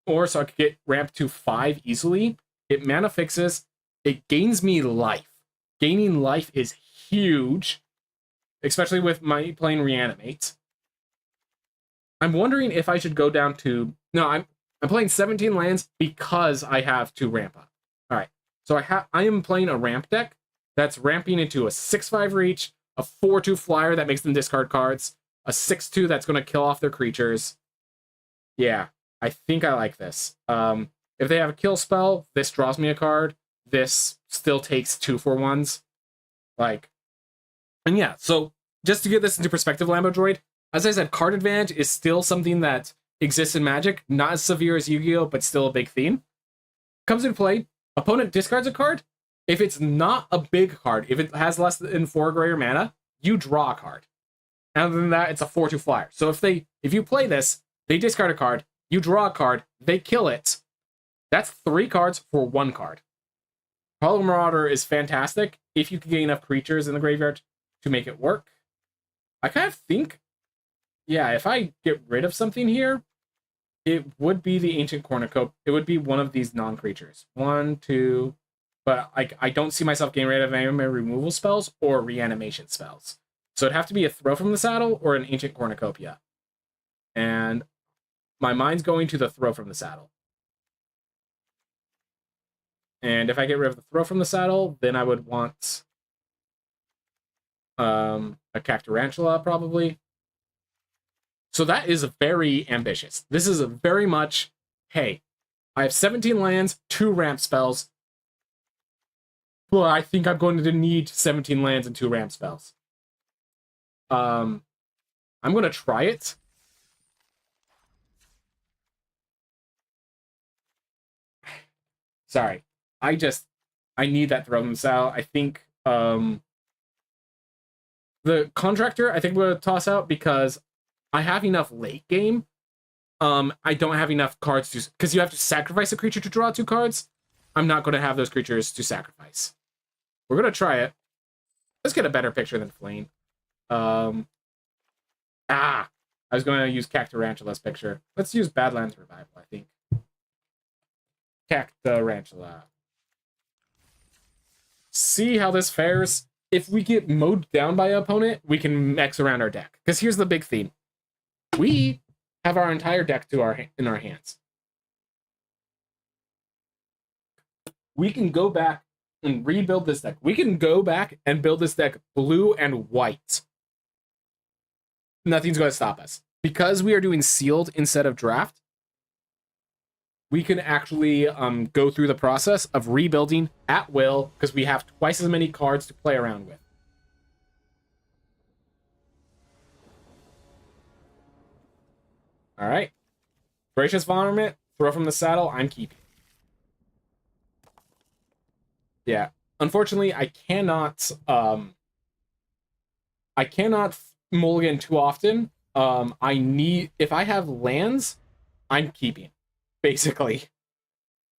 or so I could get ramp to 5 easily. It mana fixes, it gains me life. Gaining life is huge, especially with my playing Reanimate. I'm wondering if I should go down to... No, I'm playing 17 lands because I have to ramp up. All right, so I am playing a ramp deck that's ramping into a 6-5 reach, a 4-2 flyer that makes them discard cards, a 6-2 that's going to kill off their creatures. Yeah, I think I like this. If they have a kill spell, this draws me a card. This still takes 2-for-1s. And yeah, so just to get this into perspective, Lambo Droid, as I said, card advantage is still something that exists in Magic, not as severe as Yu-Gi-Oh, but still a big theme. Comes into play, opponent discards a card. If it's not a big card, if it has less than 4 greater mana, you draw a card. And other than that, it's a 4-2 flyer. So if you play this, they discard a card, you draw a card, they kill it. That's 3 cards for 1 card. Hollow Marauder is fantastic if you can get enough creatures in the graveyard to make it work. I kind of think, yeah, if I get rid of something here, it would be the Ancient Cornucopia. It would be one of these non-creatures. 1, 2, but I don't see myself getting rid of any of my removal spells or reanimation spells. So it'd have to be a Throw from the Saddle or an Ancient Cornucopia. And my mind's going to the Throw from the Saddle. And if I get rid of the Throw from the Saddle, then I would want a Cactarantula, probably. So that is very ambitious. This is a very much, hey, I have 17 lands, 2 ramp spells. Well, I think I'm going to need 17 lands and 2 ramp spells. I'm going to try it. Sorry. I need that Throw from the Saddle. I think the Contractor, I think we're going to toss out because I have enough late game. I don't have enough cards to... Because you have to sacrifice a creature to draw 2 cards. I'm not going to have those creatures to sacrifice. We're going to try it. Let's get a better picture than Flame. I was going to use Cactarantula's picture. Let's use Badlands Revival, I think. Cactarantula. See how this fares? If we get mowed down by an opponent, we can X around our deck. Because here's the big theme. We have our entire deck in our hands. We can go back and rebuild this deck. We can go back and build this deck blue and white. Nothing's going to stop us. Because we are doing sealed instead of draft, we can actually go through the process of rebuilding at will because we have twice as many cards to play around with. All right. Voracious Varmint, throw from the saddle, I'm keeping. Yeah. Unfortunately, I cannot mulligan too often. I need, if I have lands, I'm keeping, basically.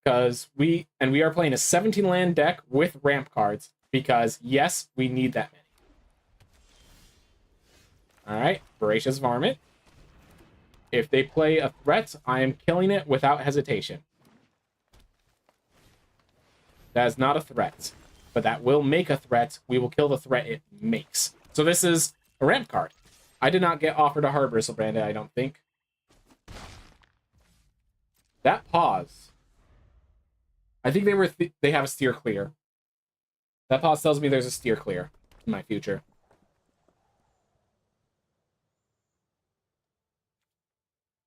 Because we are playing a 17 land deck with ramp cards, because yes, we need that many. Alright, Voracious Varmint. If they play a threat, I am killing it without hesitation. That is not a threat, but that will make a threat. We will kill the threat it makes. So this is a ramp card. I did not get offered a hard bristle branded, I don't think. That pause. I think they have a steer clear. That pause tells me there's a steer clear in my future.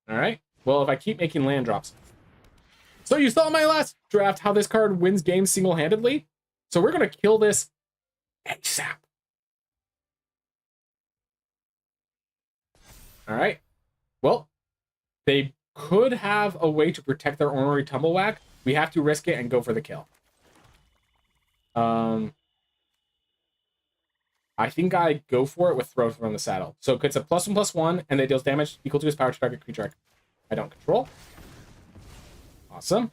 All right. Well, if I keep making land drops. So you saw in my last draft how this card wins games single-handedly. So we're going to kill this ASAP. All right. Well, they could have a way to protect their Ornery Tumblewhack. We have to risk it and go for the kill. I think I go for it with throw from the saddle. So it's a +1/+1, and it deals damage equal to his power to target creature I don't control. Awesome.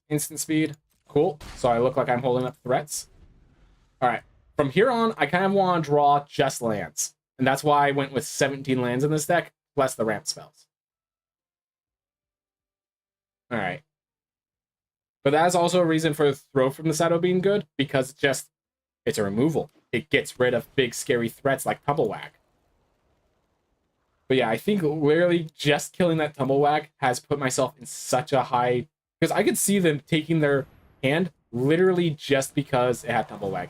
Instant speed. Cool. So I look like I'm holding up threats. All right. From here on, I kind of want to draw just lands. And that's why I went with 17 lands in this deck, plus the ramp spells. All right. But that is also a reason for throw from the saddle being good, because it's a removal. It gets rid of big, scary threats like Tumblewhack. But yeah, I think literally just killing that Tumblewhack has put myself in such a high... Because I could see them taking their hand literally just because it had Tumblewhack.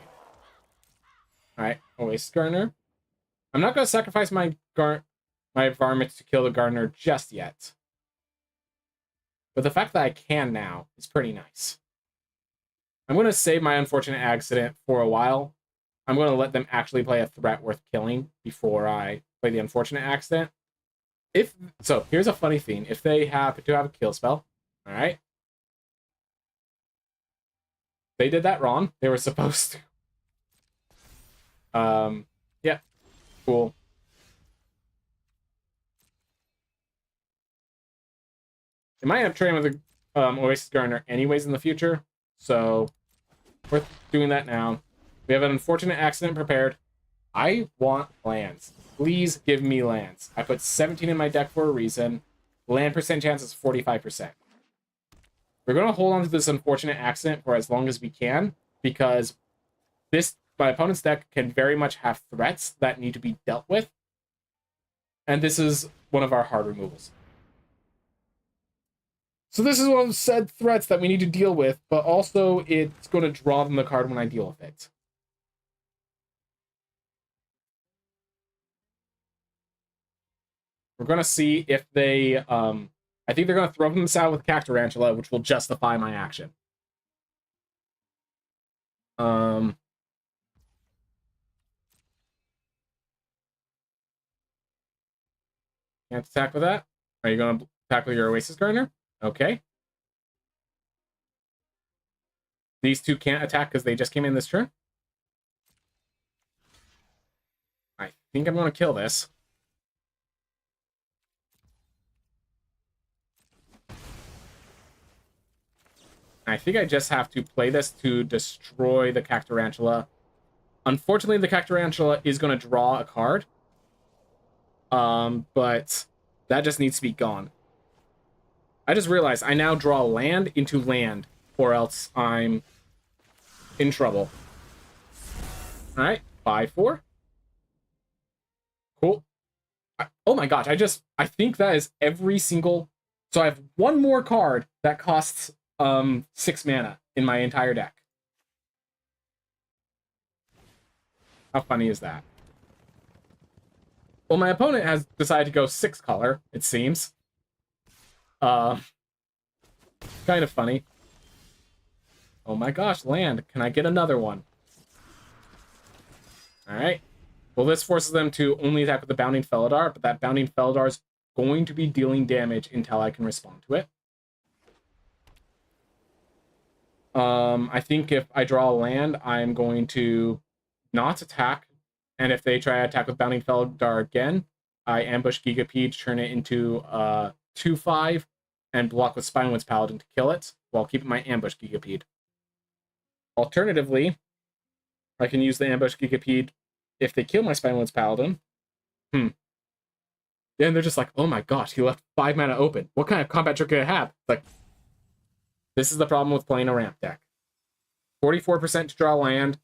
Alright, Oasis Gardener. I'm not going to sacrifice my varmint to kill the Gardener just yet. But the fact that I can now is pretty nice. I'm going to save my Unfortunate Accident for a while. I'm going to let them actually play a threat worth killing before I play the Unfortunate Accident. So, here's a funny thing. If they happen to have a kill spell, alright? They did that wrong. They were supposed to. Yeah. Cool. They might end up trading with the Oasis Gardener anyways in the future, so worth doing that now. We have an Unfortunate Accident prepared. I want lands. Please give me lands. I put 17 in my deck for a reason. Land percent chance is 45%. We're going to hold on to this Unfortunate Accident for as long as we can, because my opponent's deck can very much have threats that need to be dealt with. And this is one of our hard removals. So this is one of the said threats that we need to deal with, but also it's going to draw them the card when I deal with it. We're going to see if they... I think they're going to throw them out with Cactarantula, which will justify my action. Can't attack with that? Are you going to attack with your Oasis Gardener? Okay. These two can't attack because they just came in this turn. I think I'm going to kill this. I think I just have to play this to destroy the Cactarantula. Unfortunately, the Cactarantula is going to draw a card. But that just needs to be gone. I just realized I now draw land into land, or else I'm in trouble. Alright, 5/4. Cool. Oh my gosh, I think that is every single... So I have one more card that costs 6 mana in my entire deck. How funny is that? Well, my opponent has decided to go 6 color, it seems. Kind of funny. Oh my gosh, land. Can I get another one? Alright. Well, this forces them to only attack with the Bounding Felidar, but that Bounding Felidar is going to be dealing damage until I can respond to it. I think if I draw a land, I'm going to not attack. And if they try to attack with Bounding Felidar again, I ambush Gigapede, turn it into 2/5, and block with Spinewoods Paladin to kill it, while keeping my ambush Gigapede. Alternatively, I can use the ambush Gigapede if they kill my Spinewoods Paladin. Then they're just like, oh my gosh, he left 5 mana open. What kind of combat trick could I have? Like, this is the problem with playing a ramp deck. 44% to draw land,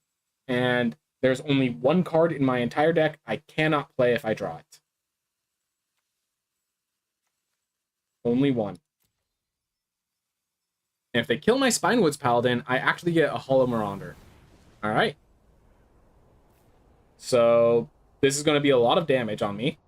and there's only 1 card in my entire deck I cannot play if I draw it. Only 1. And if they kill my Spinewoods Paladin, I actually get a Hollow Marauder. Alright. So, this is going to be a lot of damage on me,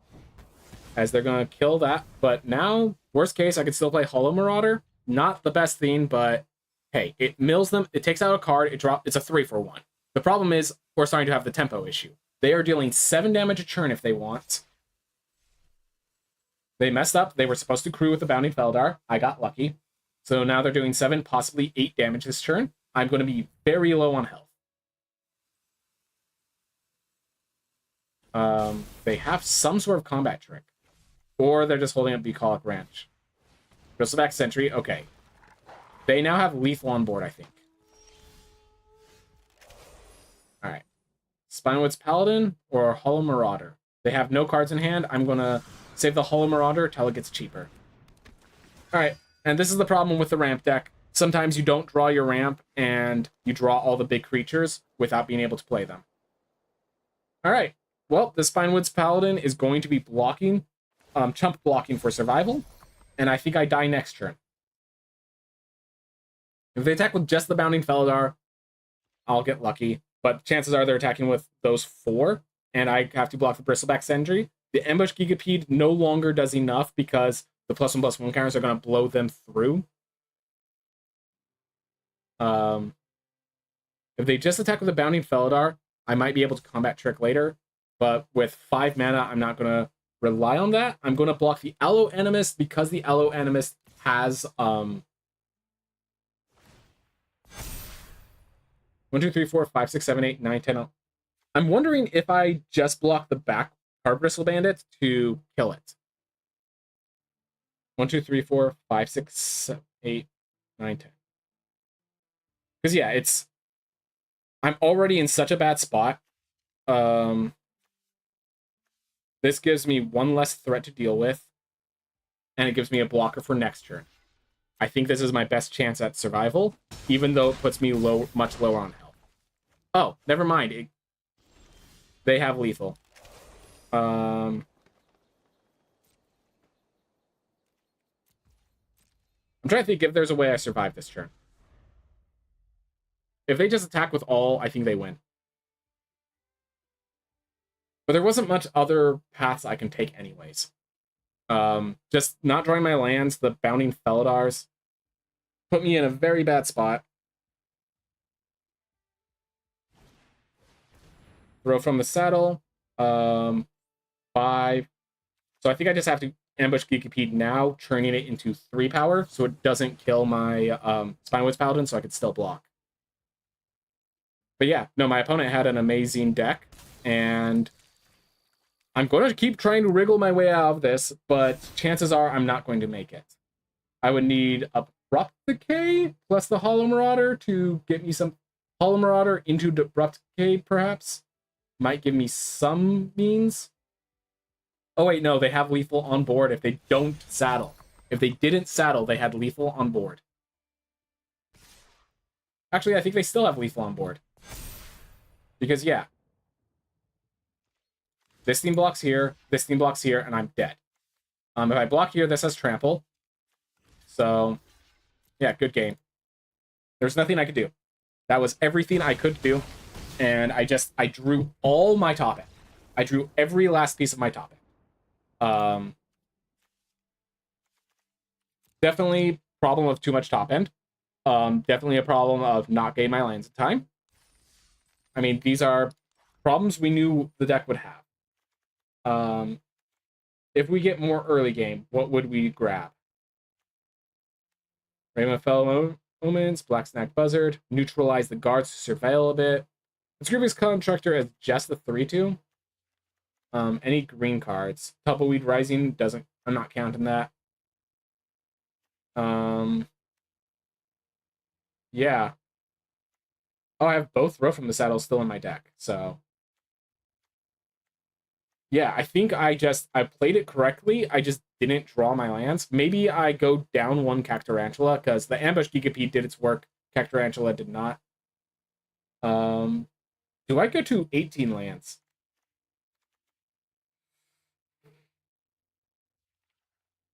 as they're going to kill that. But now, worst case, I could still play Hollow Marauder. Not the best thing, but hey, it mills them. It takes out a card. It's a 3-for-1. The problem is we're starting to have the tempo issue. They are dealing 7 damage a turn if they want. They messed up. They were supposed to crew with the Bounding Felidar. I got lucky. So now they're doing 7, possibly 8 damage this turn. I'm going to be very low on health. They have some sort of combat trick. Or they're just holding up Bucolic Ranch. Bristleback Sentry, okay. They now have lethal on board, I think. Alright. Spinewoods Paladin or Hollow Marauder. They have no cards in hand. I'm going to save the Hollow Marauder till it gets cheaper. Alright, and this is the problem with the ramp deck. Sometimes you don't draw your ramp, and you draw all the big creatures without being able to play them. Alright, well, the Spinewoods Paladin is going to be blocking, chump blocking for survival, and I think I die next turn. If they attack with just the Bounding Felidar, I'll get lucky, but chances are they're attacking with those 4, and I have to block the Bristleback Sentry. The Ambush Gigapede no longer does enough because the +1/+1 counters are going to blow them through. If they just attack with the Bounding Felidar, I might be able to combat trick later, but with 5 mana, I'm not going to rely on that. I'm going to block the Allo Animist because the Allo Animist has 1, 2, 3, 4, 5, 6, 7, 8, 9, 10. I'm wondering if I just block the back Card Bristle Bandit to kill it. 1, 2, 3, 4, 5, 6, 7, 8, 9, 10. Because yeah, I'm already in such a bad spot. This gives me 1 less threat to deal with, and it gives me a blocker for next turn. I think this is my best chance at survival, even though it puts me much lower on health. Oh, never mind. They have lethal. I'm trying to think if there's a way I survive this turn. If they just attack with all, I think they win. But there wasn't much other paths I can take anyways. Just not drawing my lands, the Bounding Felidars put me in a very bad spot. Throw from the saddle. 5. So I think I just have to ambush Gigapede now, turning it into 3 power, so it doesn't kill my Spinewoods Paladin, so I could still block. But yeah, no, my opponent had an amazing deck, and I'm going to keep trying to wriggle my way out of this, but chances are I'm not going to make it. I would need Abrupt Decay plus the Hollow Marauder to get me some Hollow Marauder into Abrupt Decay, perhaps. Might give me some means. Oh wait, no, they have lethal on board if they don't saddle. If they didn't saddle, they had lethal on board. Actually, I think they still have lethal on board. Because, yeah. This thing blocks here, this thing blocks here, and I'm dead. If I block here, this has trample. So, yeah, good game. There's nothing I could do. That was everything I could do. And I drew all my topic. I drew every last piece of my topic. Definitely problem of too much top end. Definitely a problem of not getting my lands in time. I mean, these are problems we knew the deck would have. If we get more early game, what would we grab? Raven Fellow Omens, Black Snack Buzzard, neutralize the guards to surveil a bit. Scroobius Contractor as just the 3-2. Any green cards. Tumbleweed Rising doesn't. I'm not counting that. Yeah. Oh, I have both Row from the Saddle still in my deck, so yeah, I think I played it correctly. I just didn't draw my lands. Maybe I go down one Cactarantula because the Ambush Gigapede did its work. Cactarantula did not. Do I go to 18 lands?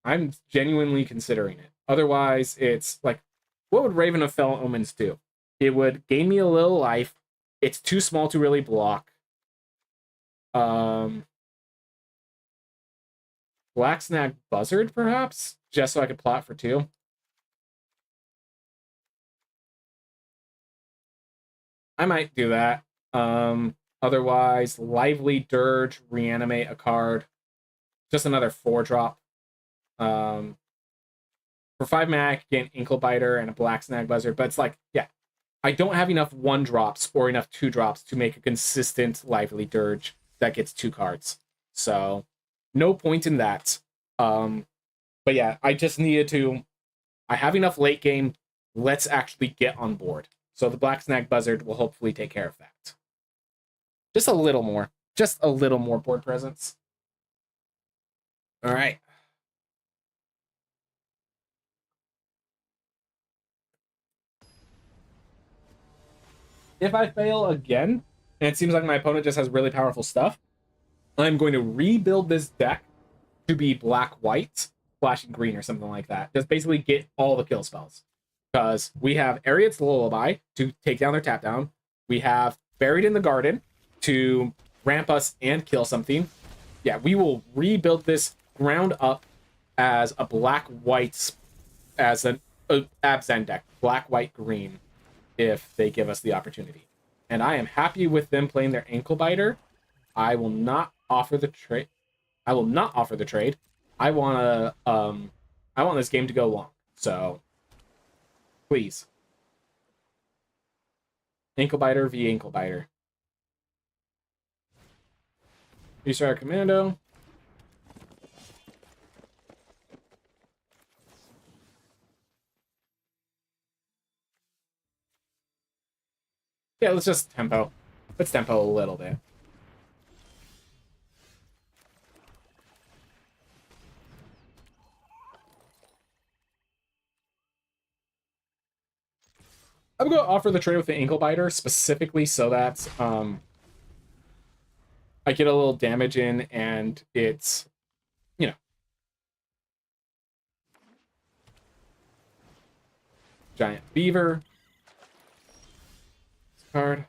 I'm genuinely considering it. Otherwise, it's like, what would Raven of Fell Omens do? It would gain me a little life. It's too small to really block. Black Snag Buzzard, perhaps? Just so I could plot for 2. I might do that. Otherwise, Lively Dirge, reanimate a card. Just another 4-drop. For 5 mana, I get an Inkle Biter and a Black Snag Buzzard, but it's like, yeah, I don't have enough 1-drops or enough 2-drops to make a consistent Lively Dirge that gets 2 cards. So, no point in that. But yeah, I just needed to. I have enough late game. Let's actually get on board. So the Black Snag Buzzard will hopefully take care of that. Just a little more. Just a little more board presence. All right. If I fail again, and it seems like my opponent just has really powerful stuff, I'm going to rebuild this deck to be black-white, flashing green, or something like that. Just basically get all the kill spells. Because we have Ariad's Lullaby to take down their tap down. We have Buried in the Garden to ramp us and kill something. Yeah, we will rebuild this ground up as a black-white, as an Abzan deck, black-white-green, if they give us the opportunity. And I am happy with them playing their Ankle Biter. I will not offer the trade. I will not offer the trade. I want this game to go long. So, please. Ankle Biter v Ankle Biter. Restart Commando. Yeah, let's just tempo. Let's tempo a little bit. I'm going to offer the trade with the Ankle Biter specifically so that I get a little damage in and it's, you know. Giant Beaver. This card.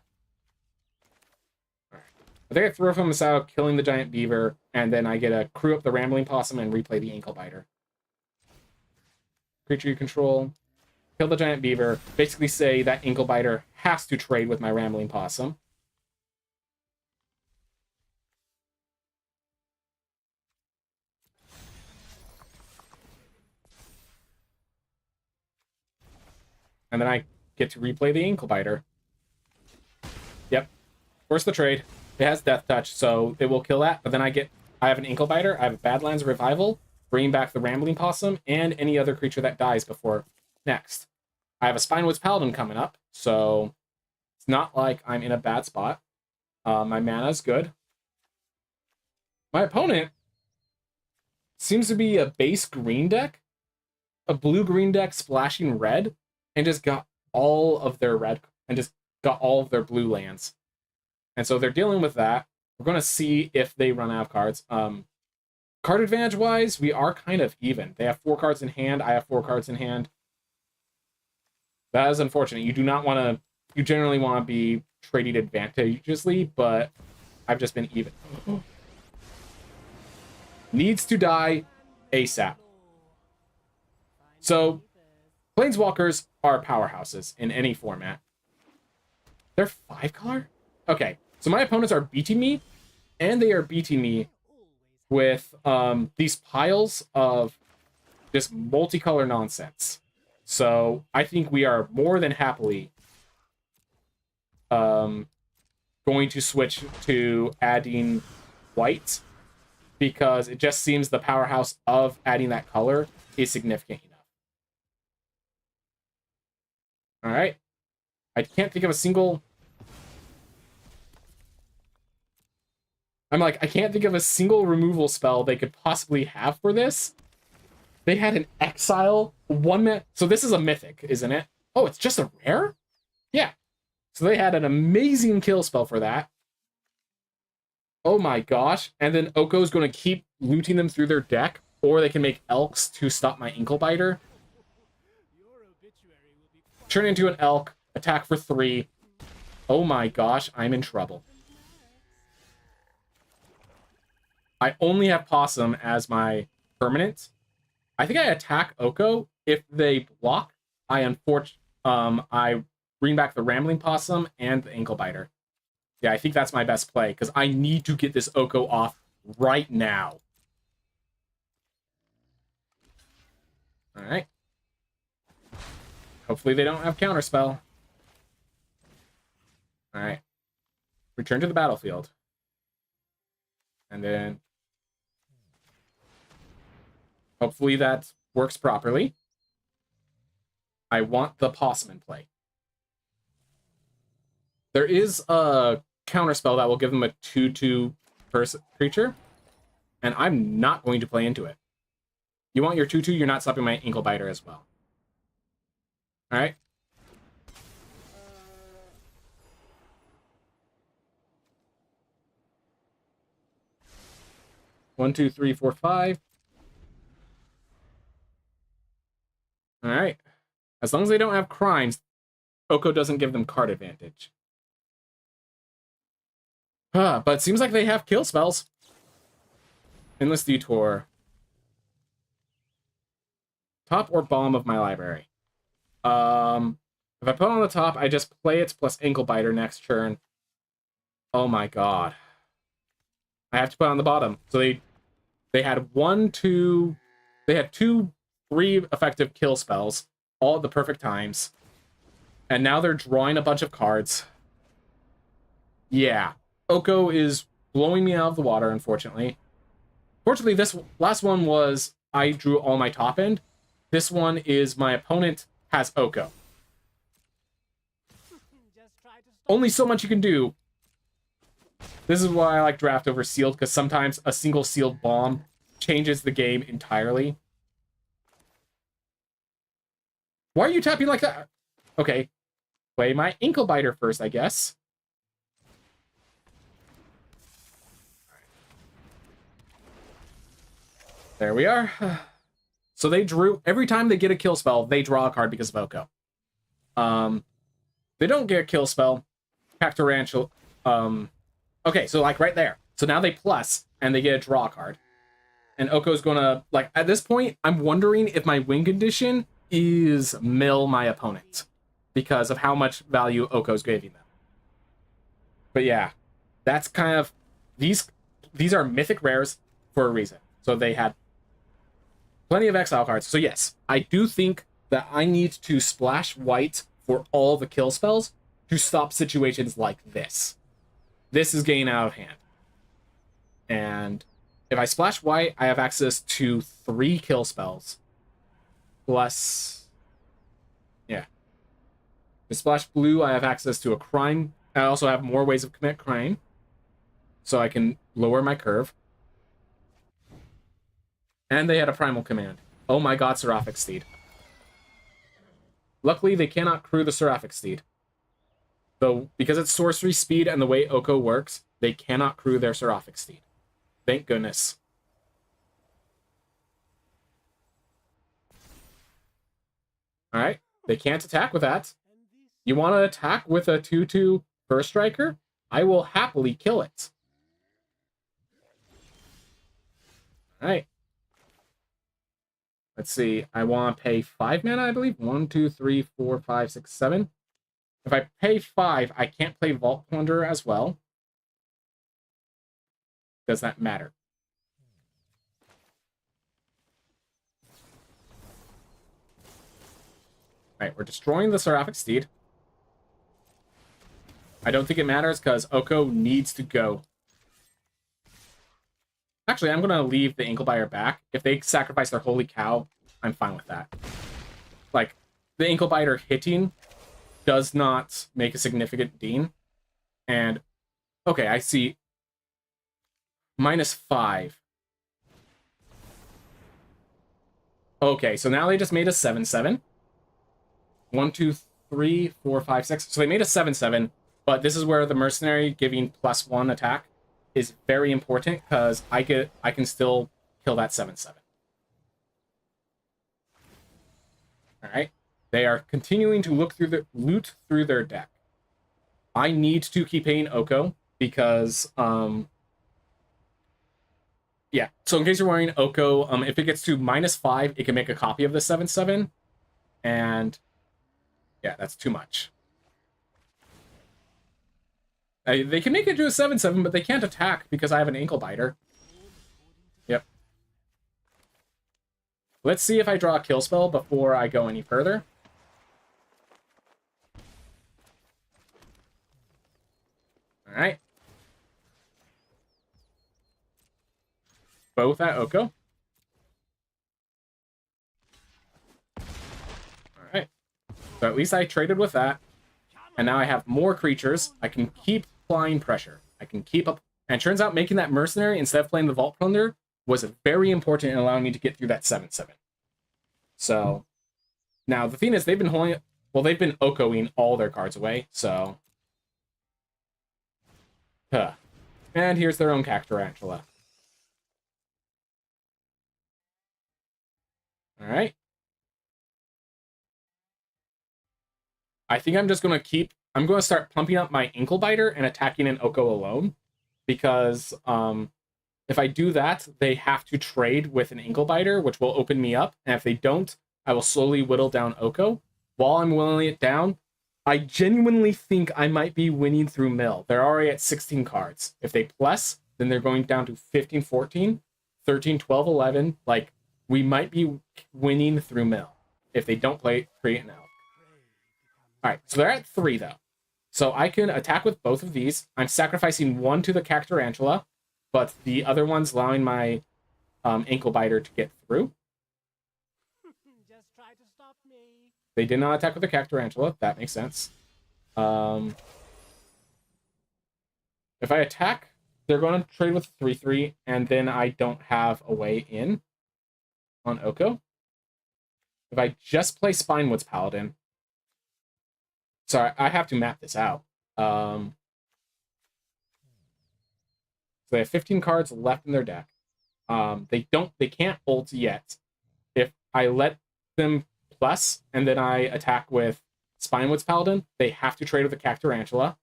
Alright. I think I throw from this out, killing the Giant Beaver, and then I get to crew up the Rambling Possum and replay the Ankle Biter. Creature you control. Kill the Giant Beaver. Basically say that Ankle Biter has to trade with my Rambling Possum. And then I get to replay the Ankle Biter. Yep. Force the trade. It has Death Touch, so it will kill that. But then I have an Ankle Biter, I have a Badlands Revival, bringing back the Rambling Possum, and any other creature that dies before next. I have a Spinewoods Paladin coming up, so it's not like I'm in a bad spot. My mana's good. My opponent seems to be a base green deck, a blue-green deck splashing red, and just got all of their red, and just got all of their blue lands. And so they're dealing with that. We're going to see if they run out of cards. Card advantage-wise, we are kind of even. They have 4 cards in hand. I have 4 cards in hand. That is unfortunate. You do not want to... You generally want to be trading advantageously, but I've just been even. Needs to die ASAP. So, Planeswalkers are powerhouses in any format. They're 5-color? Okay, so my opponents are beating me, and they are beating me with these piles of just multicolor nonsense. So I think we are more than happily going to switch to adding white, because it just seems the powerhouse of adding that color is significant enough. All right. I can't think of a single... I can't think of a single removal spell they could possibly have for this. They had an exile, 1-man... So this is a mythic, isn't it? Oh, it's just a rare? Yeah. So they had an amazing kill spell for that. Oh my gosh. And then Oko's going to keep looting them through their deck, or they can make Elks to stop my Ankle Biter. Turn into an Elk, attack for 3. Oh my gosh, I'm in trouble. I only have Possum as my permanent. I think I attack Oko. If they block, I bring back the Rambling Possum and the Ankle Biter. Yeah, I think that's my best play, because I need to get this Oko off right now. Alright. Hopefully they don't have Counterspell. Alright. Return to the battlefield. And then... hopefully that works properly. I want the Possum in play. There is a counterspell that will give them a 2/2 creature, and I'm not going to play into it. You want your 2/2, you're not stopping my Ankle Biter as well. Alright. One, two, three, four, five. Alright. As long as they don't have crimes, Oko doesn't give them card advantage. But it seems like they have kill spells. Endless Detour. Top or bottom of my library. If I put it on the top, I just play it plus Ankle Biter next turn. Oh my god. I have to put it on the bottom. So they had 1, 2... They had 2, 3 effective kill spells, all at the perfect times. And now they're drawing a bunch of cards. Yeah. Oko is blowing me out of the water, unfortunately. Fortunately, this last one was I drew all my top end. This one is my opponent has Oko. Only so much you can do. This is why I like draft over sealed, because sometimes a single sealed bomb changes the game entirely. Why are you tapping like that? Okay. Play my Ankle Biter first, I guess. There we are. So they drew... every time they get a kill spell, they draw a card because of Oko. They don't get a kill spell. Tarantula. Okay, so like right there. So now they plus, and they get a draw card. And Oko's gonna... like, at this point, I'm wondering if my win condition is mill my opponent, because of how much value Oko's giving them. But yeah, that's kind of... These are mythic rares for a reason. So they had plenty of exile cards. So yes, I do think that I need to splash white for all the kill spells to stop situations like this. This is getting out of hand. And if I splash white, I have access to 3 kill spells. Plus... yeah. If I splash blue, I have access to a crime. I also have more ways of commit crime. So I can lower my curve. And they had a primal command. Oh my god, Seraphic Steed. Luckily, they cannot crew the Seraphic Steed. So, because it's sorcery speed and the way Oko works, they cannot crew their Seraphic Steed. Thank goodness. Alright, they can't attack with that. You want to attack with a 2/2 First Striker? I will happily kill it. Alright. Let's see. I want to pay 5 mana, I believe. 1, 2, 3, 4, 5, 6, 7. If I pay 5, I can't play Vault Plunderer as well. Does that matter? Alright, we're destroying the Seraphic Steed. I don't think it matters because Oko needs to go. Actually, I'm going to leave the Anklebiter back. If they sacrifice their Holy Cow, I'm fine with that. Like, the Anklebiter hitting does not make a significant dean. And, okay, I see. -5. Okay, so now they just made a 7/7. 1, 2, 3, 4, 5, 6. So they made a 7/7, but this is where the mercenary giving +1 attack is very important because I can still kill that 7/7. All right, they are continuing to loot through their deck. I need to keep paying Oko because yeah. So in case you're wondering, Oko, if it gets to -5, it can make a copy of the 7/7, and yeah, that's too much. They can make it to a 7/7, but they can't attack because I have an Anklebiter. Yep. Let's see if I draw a kill spell before I go any further. All right. Both at Oko. All right. So at least I traded with that. And now I have more creatures. I can keep applying pressure. I can keep up. And it turns out making that mercenary instead of playing the Vault Plunder was very important in allowing me to get through that 7/7. So now the thing is, they've been holding it. Well, they've been Okoing all their cards away. So, and here's their own Cactarantula. All right. I think I'm just going to I'm going to start pumping up my Anklebiter and attacking an Oko alone. Because if I do that, they have to trade with an Anklebiter, which will open me up. And if they don't, I will slowly whittle down Oko. While I'm whittling it down, I genuinely think I might be winning through mill. They're already at 16 cards. If they plus, then they're going down to 15, 14, 13, 12, 11. Like, we might be winning through mill if they don't create an elk. All right, so they're at 3, though. So I can attack with both of these. I'm sacrificing one to the Cactarantula, but the other one's allowing my Anklebiter to get through. Just try to stop me. They did not attack with the Cactarantula. That makes sense. If I attack, they're going to trade with 3/3, and then I don't have a way in on Oko. If I just play Spinewoods Paladin, sorry, I have to map this out. So they have 15 cards left in their deck. They can't ult yet. If I let them plus and then I attack with Spinewoods Paladin, they have to trade with a Cactarantula.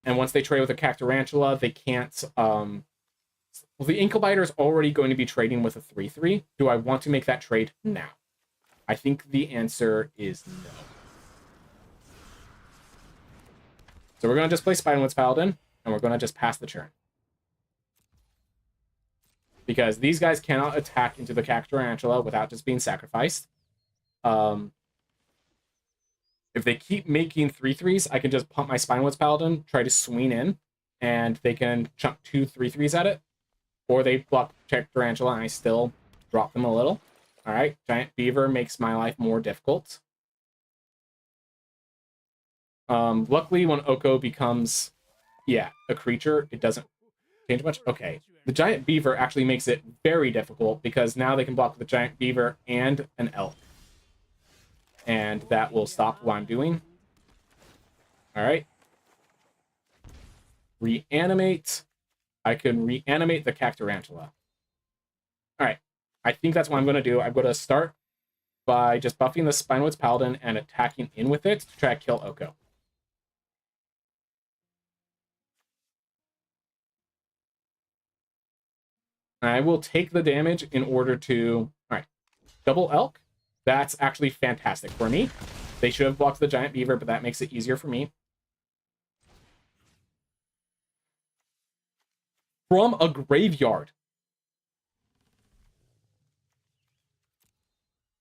And once they trade with a Cactarantula, they can't well, the Anklebiter is already going to be trading with a 3/3. Do I want to make that trade now? I think the answer is no. So we're going to just play Spinewoods Paladin, and we're going to just pass the turn. Because these guys cannot attack into the Cactarantula without just being sacrificed. If they keep making 3/3s, I can just pump my Spinewoods Paladin, try to swing in, and they can chunk 2 3/3s at it. Or they block Cactarantula, and I still drop them a little. All right, Giant Beaver makes my life more difficult. Luckily, when Oko becomes, a creature, it doesn't change much. Okay, the Giant Beaver actually makes it very difficult because now they can block the Giant Beaver and an Elk. And that will stop what I'm doing. All right. Reanimate. I can reanimate the Cactarantula. All right. I think that's what I'm going to do. I'm going to start by just buffing the Spinewoods Paladin and attacking in with it to try to kill Oko. I will take the damage in order to... All right. double elk. That's actually fantastic for me. They should have blocked the giant beaver, but that makes it easier for me. From a graveyard.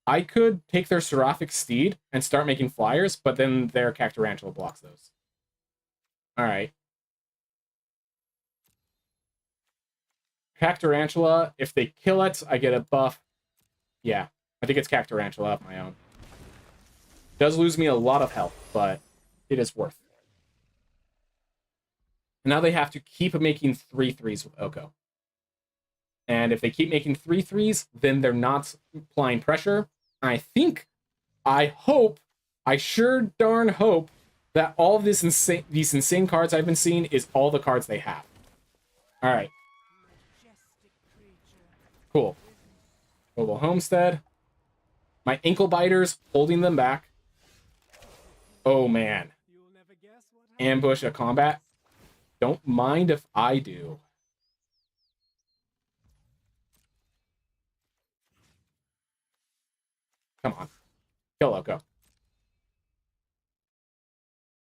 I could take their Seraphic Steed and start making flyers, but then their Cactarantula blocks those. Alright. Cactarantula, if they kill it, I get a buff. Yeah, I think it's Cactarantula of my own. Does lose me a lot of health, but it is worth it. Now they have to keep making 3/3s with Oko. And if they keep making 3/3s, then they're not applying pressure. I think, I hope, I sure darn hope that all of these insane cards I've been seeing is all the cards they have. All right. Cool. Mobile Homestead. My ankle biters holding them back. Oh man. Ambush a combat. Don't mind if I do. Come on. Kill Oko.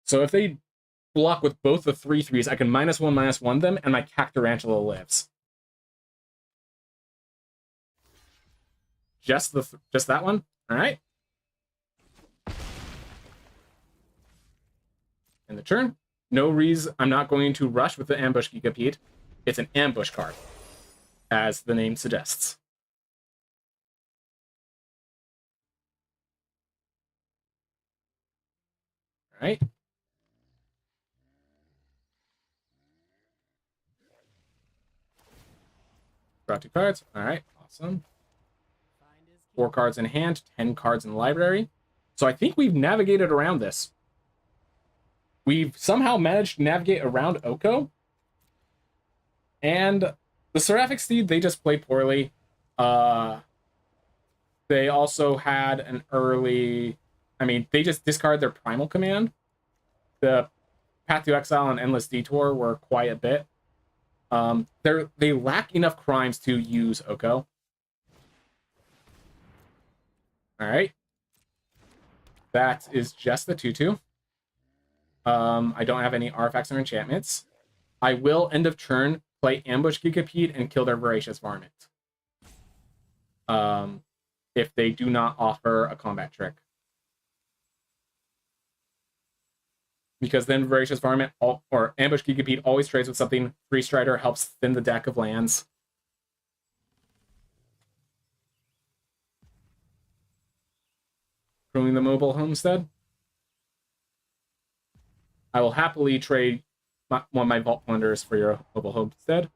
So if they block with both the 3/3s, I can -1/-1 them, and my Cactarantula lives. Just that one? Alright. In the turn. No reason I'm not going to rush with the Ambush Gigapede. It's an ambush card, as the name suggests. Alright. Draw 2 cards. Alright, awesome. 4 cards in hand, 10 cards in the library. So I think we've navigated around this. We've somehow managed to navigate around Oko. And the Seraphic Steed, they just play poorly. They also had an early... I mean, they just discard their Primal Command. The Path to Exile and Endless Detour were quite a bit. They lack enough crimes to use Oko. Alright. That is just the 2/2. I don't have any artifacts or enchantments. I will, end of turn, play Ambush Gigapede and kill their Voracious Varmint. If they do not offer a combat trick. Because then Voracious Varmint or Ambush Gigapede always trades with something. Free Strider helps thin the deck of lands. Crewing the Mobile Homestead. I will happily trade one of my Vault Plunders for your Mobile Homestead.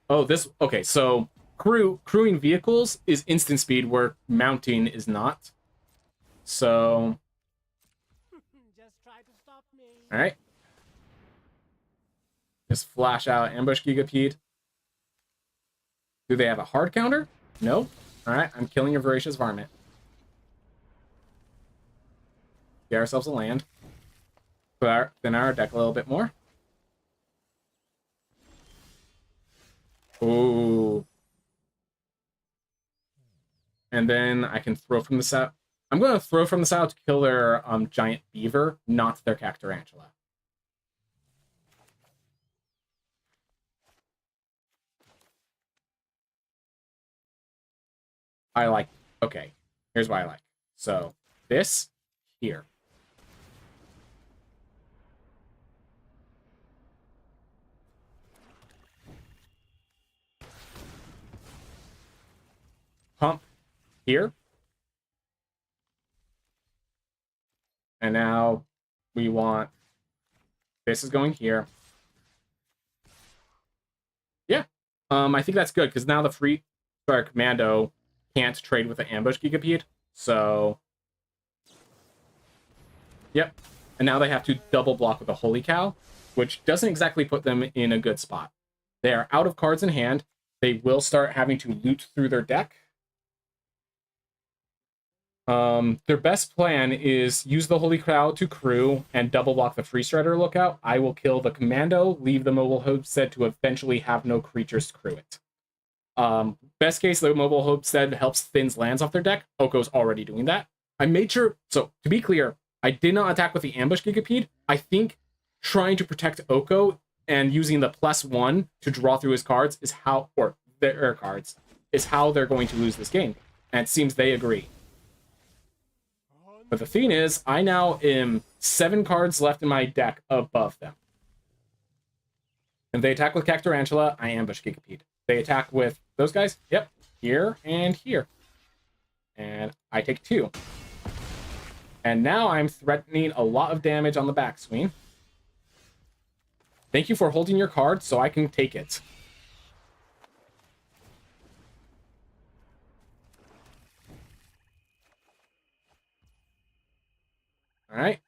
Oh, this... Okay, so crewing vehicles is instant speed, where mounting is not. So... Alright. Just flash out Ambush Gigapede. Do they have a hard counter? No. Alright, I'm killing your Voracious Varmint. Get ourselves a land. Thin our deck a little bit more. Ooh. And then I can throw from the south. I'm going to throw from the south to kill their giant beaver, not their Cactarantula. I like... Okay, here's what I like. So, this here. Pump here. And now we want... This is going here. Yeah. I think that's good, because now the Free Strider Commando can't trade with the Ambush Gigapede. So... Yep. And now they have to double block with a Holy Cow, which doesn't exactly put them in a good spot. They are out of cards in hand. They will start having to loot through their deck. Their best plan is use the Holy Cow to crew and double block the Free Strider Lookout. I will kill the Commando, leave the Mobile Homestead to eventually have no creatures to crew it. Best case, the mobile homestead helps thins lands off their deck. Oko's already doing that. I made sure, so to be clear, I did not attack with the ambush Gigapede. I think trying to protect Oko and using the +1 to draw through his cards is how, or their cards, is how they're going to lose this game. And it seems they agree. But the thing is, I now am 7 cards left in my deck above them. If they attack with Cactarantula, I ambush Gigapede. They attack with those guys, yep, here and here. And I take 2. And now I'm threatening a lot of damage on the backswing. Thank you for holding your card so I can take it. Alright.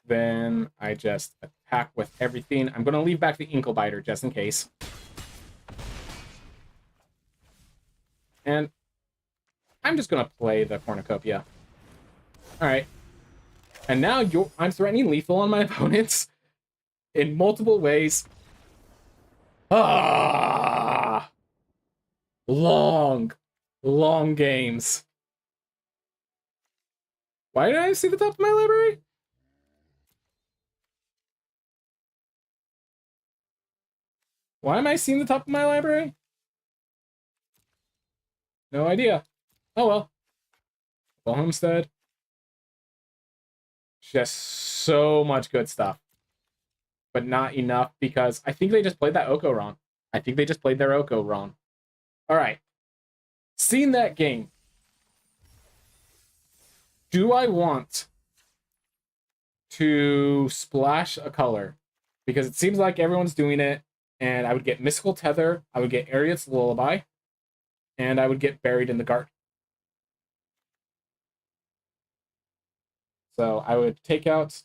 Then I just attack with everything. I'm going to leave back the Inklebiter just in case. And I'm just going to play the Cornucopia. Alright. And now I'm threatening lethal on my opponents in multiple ways. Ah! Long games. Why did I see the top of my library? Why am I seeing the top of my library? No idea. Oh well. Well, Homestead. Just so much good stuff. But not enough because I think they just played that Oko wrong. I think they just played their Oko wrong. Alright. Seeing that game. Do I want to splash a color? Because it seems like everyone's doing it. And I would get Mystical Tether, I would get Ariet's Lullaby, and I would get Buried in the Garden. So I would take out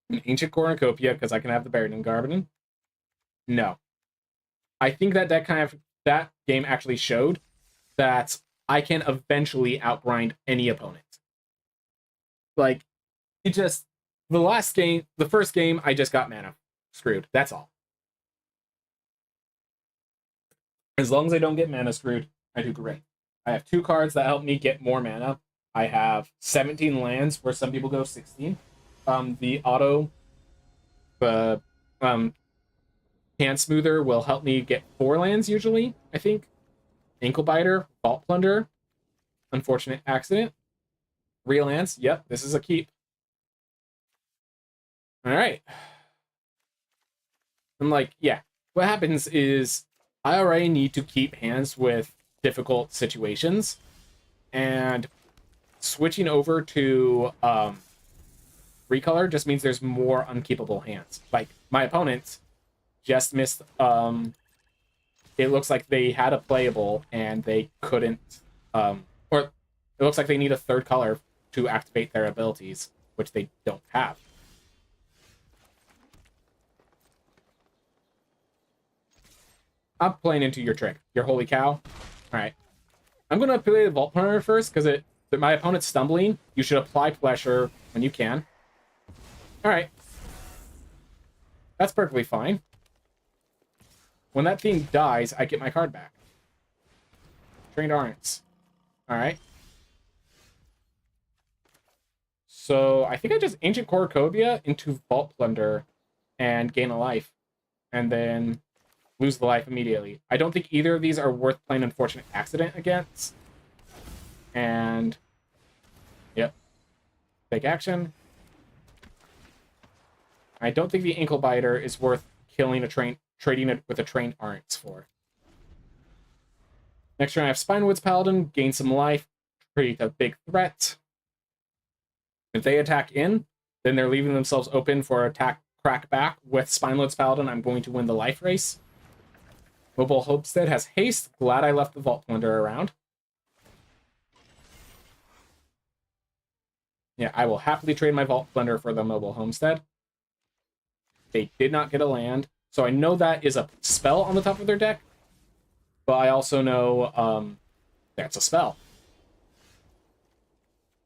an Ancient Cornucopia because I can have the Buried in the Garden. No. I think that that game actually showed that I can eventually outgrind any opponent. Like, it just, the first game, I just got mana screwed. That's all. As long as I don't get mana screwed, I do great. I have 2 cards that help me get more mana. I have 17 lands, where some people go 16. The auto hand smoother will help me get 4 lands usually, I think. Inklebiter, Vault Plunder, Unfortunate Accident. Real lands, yep, this is a keep. Alright. I'm like, yeah. What happens is I already need to keep hands with difficult situations, and switching over to recolor just means there's more unkeepable hands. Like, my opponent just missed, it looks like they had a playable and they couldn't, or it looks like they need a 3rd color to activate their abilities, which they don't have. I'm playing into your trick. Your holy cow. Alright. I'm going to play the Vault Planner first, because my opponent's stumbling. You should apply pressure when you can. Alright. That's perfectly fine. When that thing dies, I get my card back. Trained Aren't. Alright. So, I think I just Ancient Cornucopia into Vault Plunder and gain a life. And then lose the life immediately. I don't think either of these are worth playing Unfortunate Accident against. And yep. Take action. I don't think the Inklebiter is worth killing trading it with a Trained Aren't for. Next turn I have Spinewoods Paladin, gain some life, create a big threat. If they attack in, then they're leaving themselves open for attack crack back. With Spinewoods Paladin, I'm going to win the life race. Mobile Homestead has haste. Glad I left the Vault Plunder around. Yeah, I will happily trade my Vault Plunder for the Mobile Homestead. They did not get a land, so I know that is a spell on the top of their deck. But I also know that's a spell.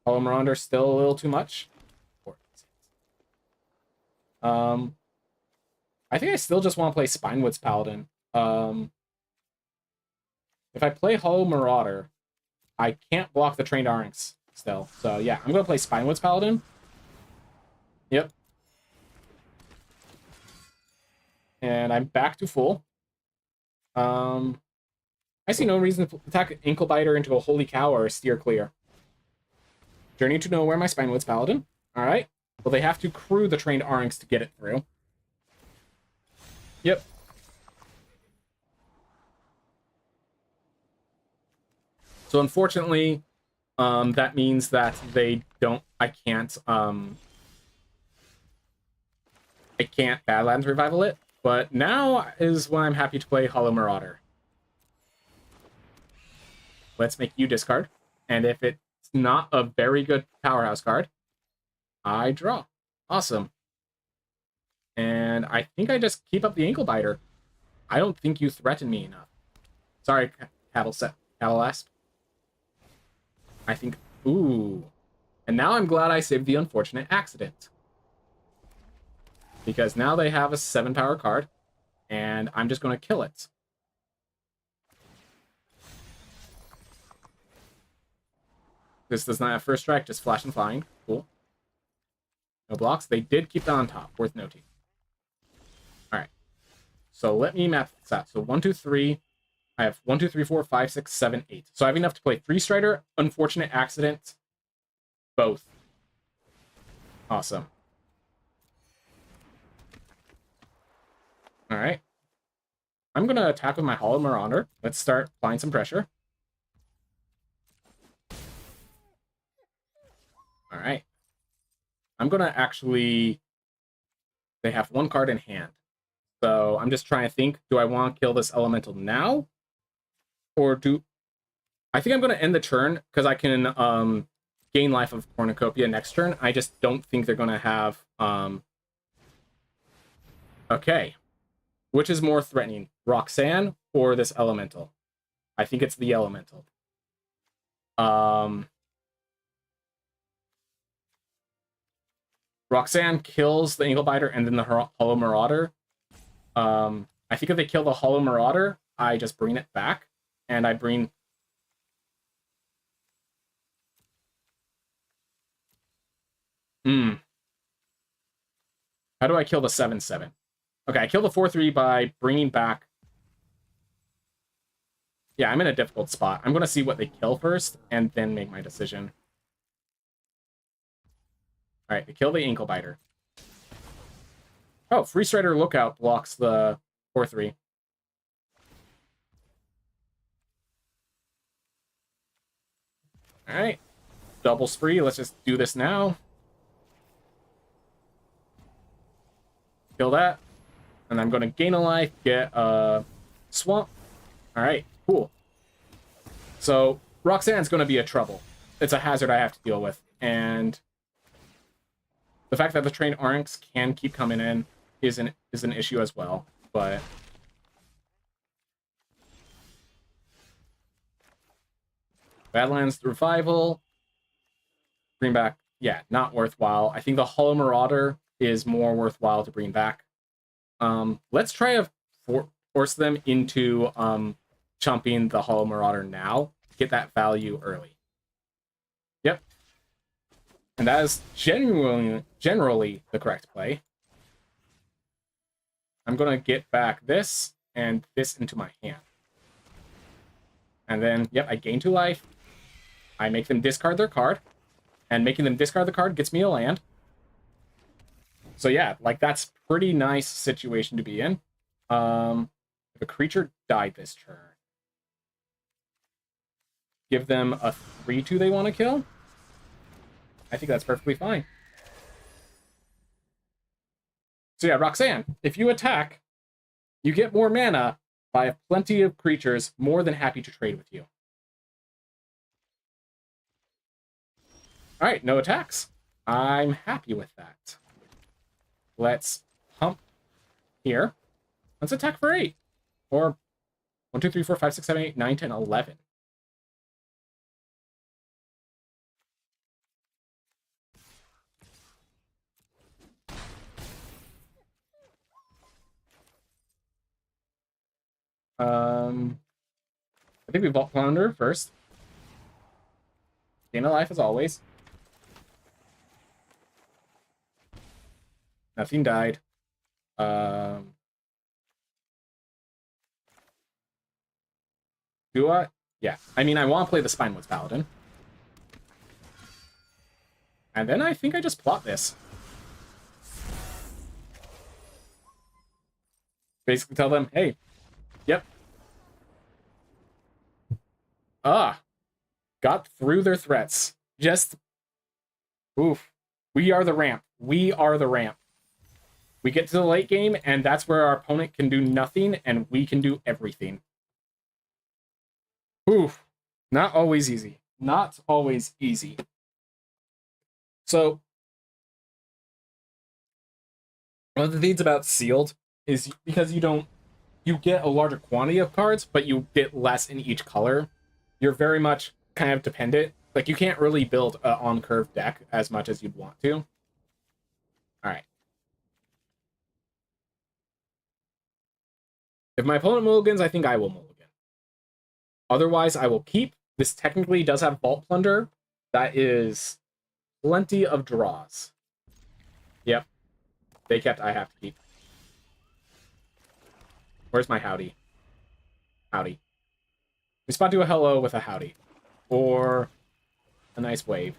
Hollow Marauder still a little too much. I think I still just want to play Spinewoods Paladin. if I play Hollow Marauder, I can't block the Trained Arynx still. So yeah, I'm going to play Spinewoods Paladin. Yep. And I'm back to full. I see no reason to attack Anklebiter into a Holy Cow or a Steer Clear. Journey to Nowhere, my Spinewoods Paladin. Alright. Well, they have to crew the Trained Arynx to get it through. Yep. So unfortunately, that means that they don't... I can't Badlands Revival it. But now is when I'm happy to play Hollow Marauder. Let's make you discard. And if it's not a very good powerhouse card, I draw. Awesome. And I think I just keep up the Anklebiter. I don't think you threaten me enough. Sorry, Cattle Asp. I think... Ooh. And now I'm glad I saved the unfortunate accident. Because now they have a 7-power card, and I'm just going to kill it. This does not have first strike, just flash and flying. Cool. No blocks. They did keep that on top. Worth noting. Alright. So let me map this out. So 1, 2, 3. I have 1, 2, 3, 4, 5, 6, 7, 8. So I have enough to play 3 Strider, Unfortunate Accident, both. Awesome. Alright. I'm going to attack with my Hollow Marauder. Let's start applying some pressure. Alright. I'm going to actually... They have 1 card in hand. So I'm just trying to think, do I want to kill this Elemental now? Or do... I think I'm going to end the turn, because I can gain life of Cornucopia next turn. I just don't think they're going to have... Okay. Which is more threatening, Roxanne or this Elemental? I think it's the Elemental. Roxanne kills the Anklebiter and then the Hollow Marauder. I think if they kill the Hollow Marauder, I just bring it back, and I bring... How do I kill the 7/7? Okay, I kill the 4/3 by bringing back... Yeah, I'm in a difficult spot. I'm going to see what they kill first, and then make my decision. Alright, they kill the Anklebiter. Oh, Free Strider Lookout blocks the 4/3. Alright. Double spree, let's just do this now. Kill that. And I'm going to gain a life, get a swamp. Alright, cool. So, Roxanne's going to be a trouble. It's a hazard I have to deal with. And the fact that the Trained Arynx can keep coming in is an issue as well. But Badlands Revival. Bring back, yeah, not worthwhile. I think the Hollow Marauder is more worthwhile to bring back. Let's try to force them into chumping the Hollow Marauder now. Get that value early. Yep. And that is generally the correct play. I'm going to get back this and this into my hand. And then, yep, I gain 2 life. I make them discard their card. And making them discard the card gets me a land. So yeah, like, that's pretty nice situation to be in. If a creature died this turn, give them a 3/2 they want to kill. I think that's perfectly fine. So yeah, Roxanne, if you attack, you get more mana. I have plenty of creatures, more than happy to trade with you. Alright, no attacks. I'm happy with that. Let's pump here. Let's attack for 8. Or 1, 2, 3, 4, 5, 6, 7, 8, 9, 10, 11. I think we Vault Plunder first. Gain a life as always. Nothing died. Do I? Yeah. I mean, I want to play the Spinewoods Paladin. And then I think I just plot this. Basically tell them, hey, yep. Got through their threats. Just, oof. We are the ramp. We are the ramp. We get to the late game, and that's where our opponent can do nothing, and we can do everything. Oof. Not always easy. Not always easy. So, one of the things about sealed is because you get a larger quantity of cards, but you get less in each color. You're very much kind of dependent. Like, you can't really build an on-curve deck as much as you'd want to. Alright. If my opponent mulligans, I think I will mulligan. Otherwise, I will keep. This technically does have Vault Plunder. That is plenty of draws. Yep. They kept, I have to keep. Where's my howdy? Howdy. Respond to a hello with a howdy. Or a nice wave.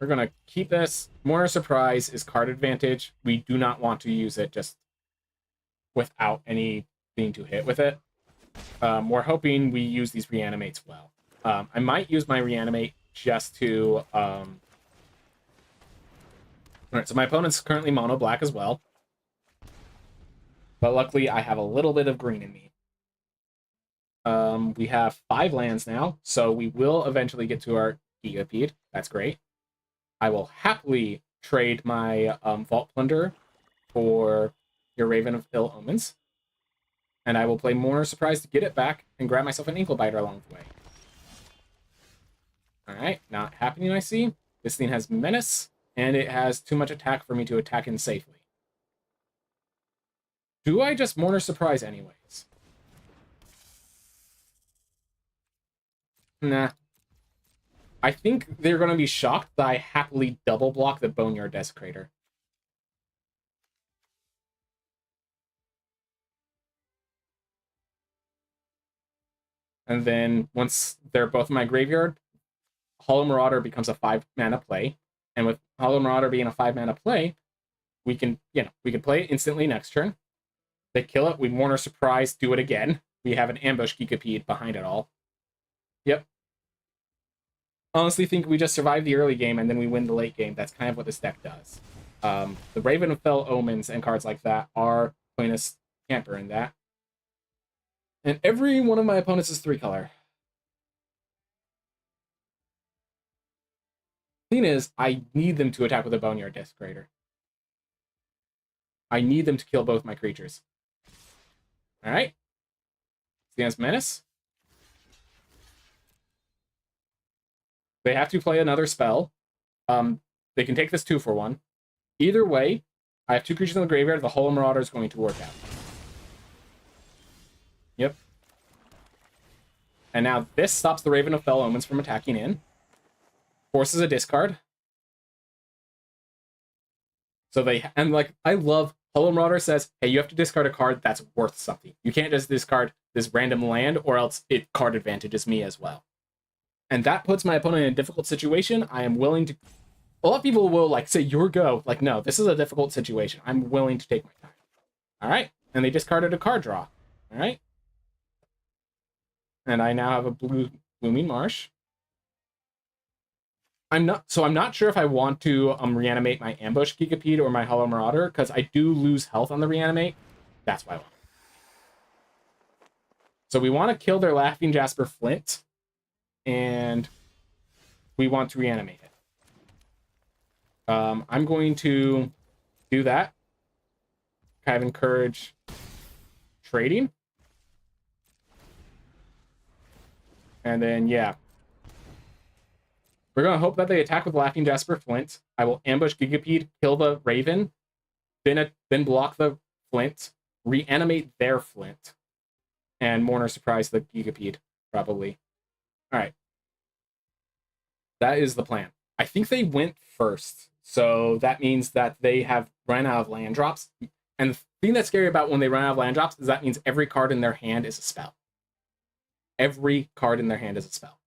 We're going to keep this. More surprise is card advantage. We do not want to use it just without anything to hit with it. We're hoping we use these reanimates well. I might use my reanimate just to... Alright, so my opponent's currently mono black as well. But luckily, I have a little bit of green in me. We have 5 lands now, so we will eventually get to our Gigapede. That's great. I will happily trade my Vault Plunder for your Raven of Ill Omens. And I will play Mourner Surprise to get it back and grab myself an Ankle Biter along the way. Alright, not happening, I see. This thing has Menace, and it has too much attack for me to attack in safely. Do I just Mourner Surprise anyways? Nah. I think they're going to be shocked that I happily double block the Boneyard Desecrator. And then once they're both in my graveyard, Hollow Marauder becomes a 5-mana play. And with Hollow Marauder being a 5-mana play, we can play it instantly next turn. They kill it, we Mourner Surprise, do it again. We have an Ambush Gigapede behind it all. Yep. Honestly think we just survive the early game and then we win the late game. That's kind of what this deck does. The Raven of Fell Omens and cards like that are playing a camper in that. And every one of my opponents is 3-color. Thing is, I need them to attack with a Boneyard Desecrator. I need them to kill both my creatures. Alright. Stands Menace. They have to play another spell. They can take this 2-for-1. Either way, I have 2 creatures in the graveyard. The Hollow Marauder is going to work out. Yep. And now this stops the Raven of Fell Omens from attacking in. Forces a discard. So they... And, like, I love... Hollow Marauder says, hey, you have to discard a card that's worth something. You can't just discard this random land, or else it card advantages me as well. And that puts my opponent in a difficult situation. I am willing to... A lot of people will, like, say, your go. Like, no, this is a difficult situation. I'm willing to take my time. Alright. And they discarded a card draw. Alright. And I now have a Blooming Marsh. I'm not sure if I want to reanimate my Ambush Gigapede or my Hollow Marauder, because I do lose health on the reanimate. That's why I want. So we want to kill their Laughing Jasper Flint, and we want to reanimate it. I'm going to do that. Kind of encourage trading. And then, yeah. We're going to hope that they attack with Laughing Jasper Flint. I will Ambush Gigapede, kill the Raven, then block the Flint, reanimate their Flint, and Mourner surprise the Gigapede, probably. All right. That is the plan. I think they went first, so that means that they have run out of land drops. And the thing that's scary about when they run out of land drops is that means every card in their hand is a spell. Every card in their hand is a spell.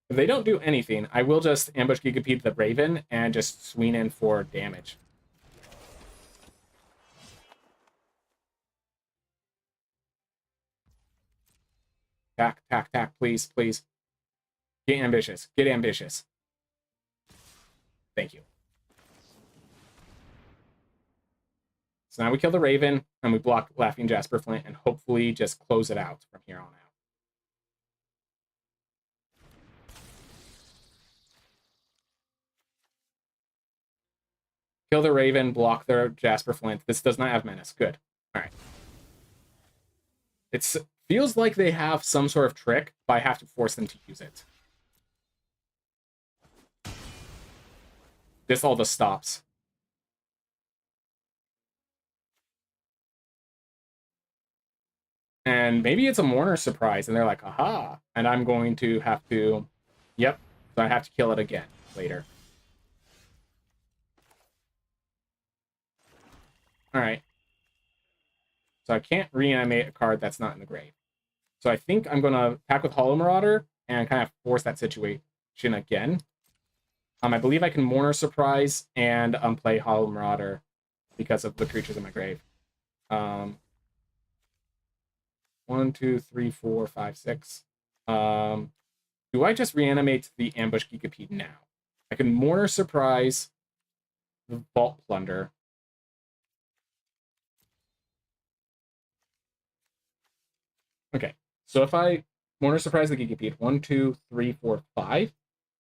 If they don't do anything, I will just ambush Gigapede the Raven and just swing in for damage. Tack, tack, tack, please, please. Get ambitious. Get ambitious. Thank you. So now we kill the Raven, and we block Laughing Jasper Flint, and hopefully just close it out from here on out. Kill the Raven, block their Jasper Flint. This does not have menace. Good. All right. It feels like they have some sort of trick, but I have to force them to use it. This all just stops. And maybe it's a Mourner surprise, and they're like, aha. And I'm going to have to... Yep. So I have to kill it again later. Alright. So I can't reanimate a card that's not in the grave. So I think I'm going to attack with Hollow Marauder and kind of force that situation again. I believe I can Mourner Surprise and play Hollow Marauder because of the creatures in my grave. 1, 2, 3, 4, 5, 6. Do I just reanimate the Ambush Gigapede now? I can Mourner Surprise the Vault Plunder. Okay, so if I Mourner Surprise the Gigapede, 1, 2, 3, 4, 5,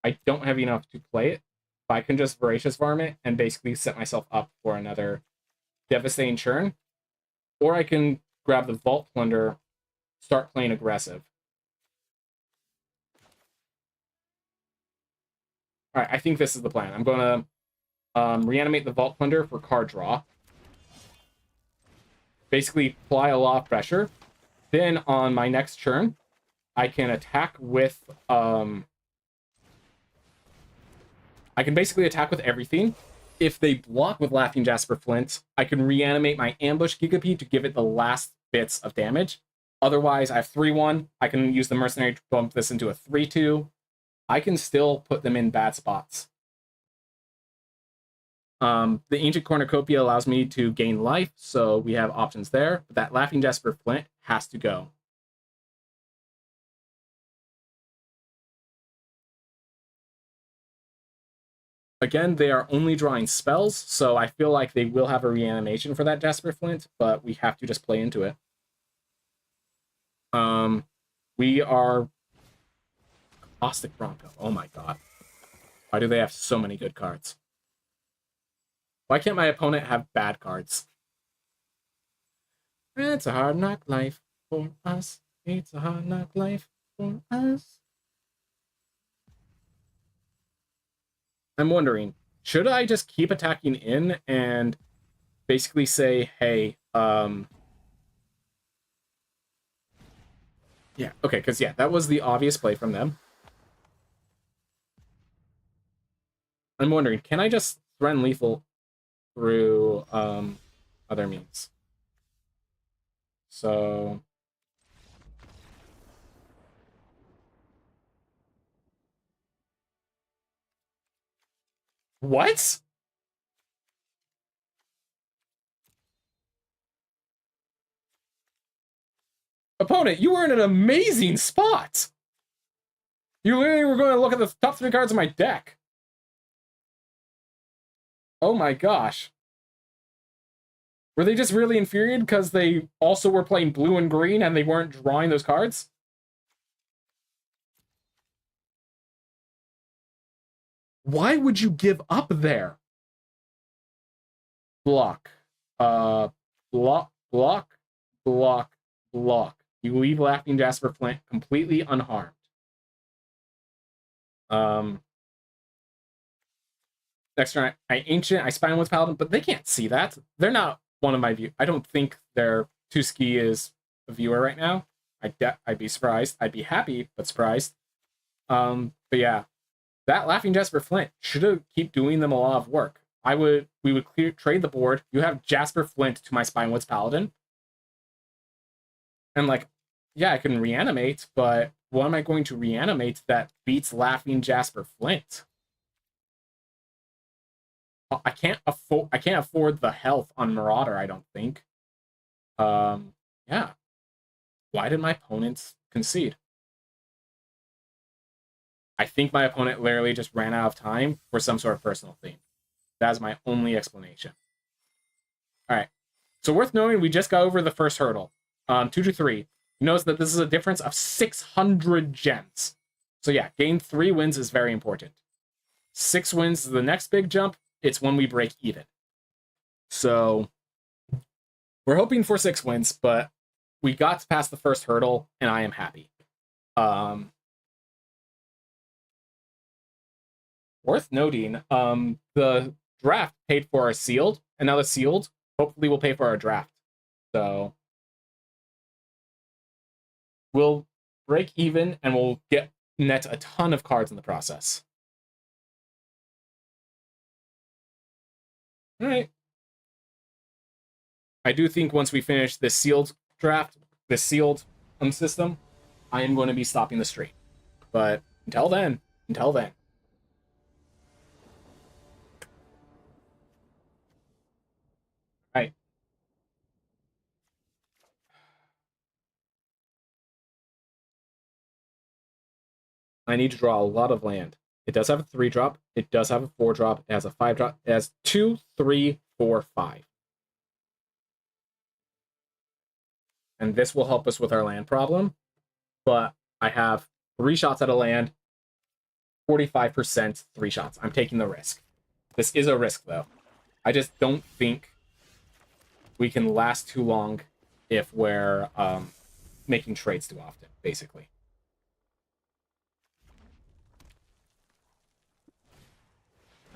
I don't have enough to play it. But I can just Voracious Farm it and basically set myself up for another devastating churn. Or I can grab the Vault Plunder, start playing aggressive. All right, I think this is the plan. I'm going to reanimate the Vault Plunder for card draw. Basically, apply a lot of pressure. Then on my next turn, I can attack with... I can basically attack with everything. If they block with Laughing Jasper Flint, I can reanimate my Ambush Gigapede to give it the last bits of damage. Otherwise, I have 3-1. I can use the Mercenary to bump this into a 3-2. I can still put them in bad spots. The Ancient Cornucopia allows me to gain life, so we have options there. But that Laughing Jasper Flint has to go. Again, they are only drawing spells, so I feel like they will have a reanimation for that Jasper Flint, but we have to just play into it. We are... Caustic Bronco. Oh my god. Why do they have so many good cards? Why can't my opponent have bad cards? It's a hard knock life for us. It's a hard knock life for us. I'm wondering, should I just keep attacking in and basically say, hey, yeah, okay, because, yeah, that was the obvious play from them. I'm wondering, can I just threaten lethal through other means? So... What? Opponent, you were in an amazing spot! You literally were going to look at the top 3 cards of my deck. Oh my gosh. Were they just really infuriated because they also were playing blue and green and they weren't drawing those cards? Why would you give up there? Block. Block, block, block, block. You leave Laughing Jasper Flint completely unharmed. Next turn, I Ancient, I Spine with Paladin, but they can't see that. They're not one of my view. I don't think their Tuski is a viewer right now. I'd be surprised. I'd be happy, but surprised. But yeah, that Laughing Jasper Flint should have keep doing them a lot of work. We would trade the board. You have Jasper Flint to my Spinewoods Paladin. And like, yeah, I can reanimate, but what am I going to reanimate that beats Laughing Jasper Flint? I can't afford the health on Marauder, I don't think. Yeah. Why did my opponents concede? I think my opponent literally just ran out of time for some sort of personal theme. That's my only explanation. All right. So worth knowing, we just got over the first hurdle. 2-3. You notice that this is a difference of 600 gems. So yeah, gain 3 wins is very important. 6 wins is the next big jump. It's when we break even. So we're hoping for 6 wins, but we got past the first hurdle, and I am happy. Worth noting, the draft paid for our sealed, and now the sealed hopefully will pay for our draft. So we'll break even, and we'll get net a ton of cards in the process. All right. I do think once we finish this sealed draft, this sealed system, I am going to be stopping the stream. But until then. Right. I need to draw a lot of land. It does have a 3-drop. It does have a 4-drop. It has a 5-drop. It has 2, 3, 4, 5. And this will help us with our land problem. But I have 3 shots at a land. 45%, 3 shots. I'm taking the risk. This is a risk, though. I just don't think we can last too long if we're making trades too often, basically.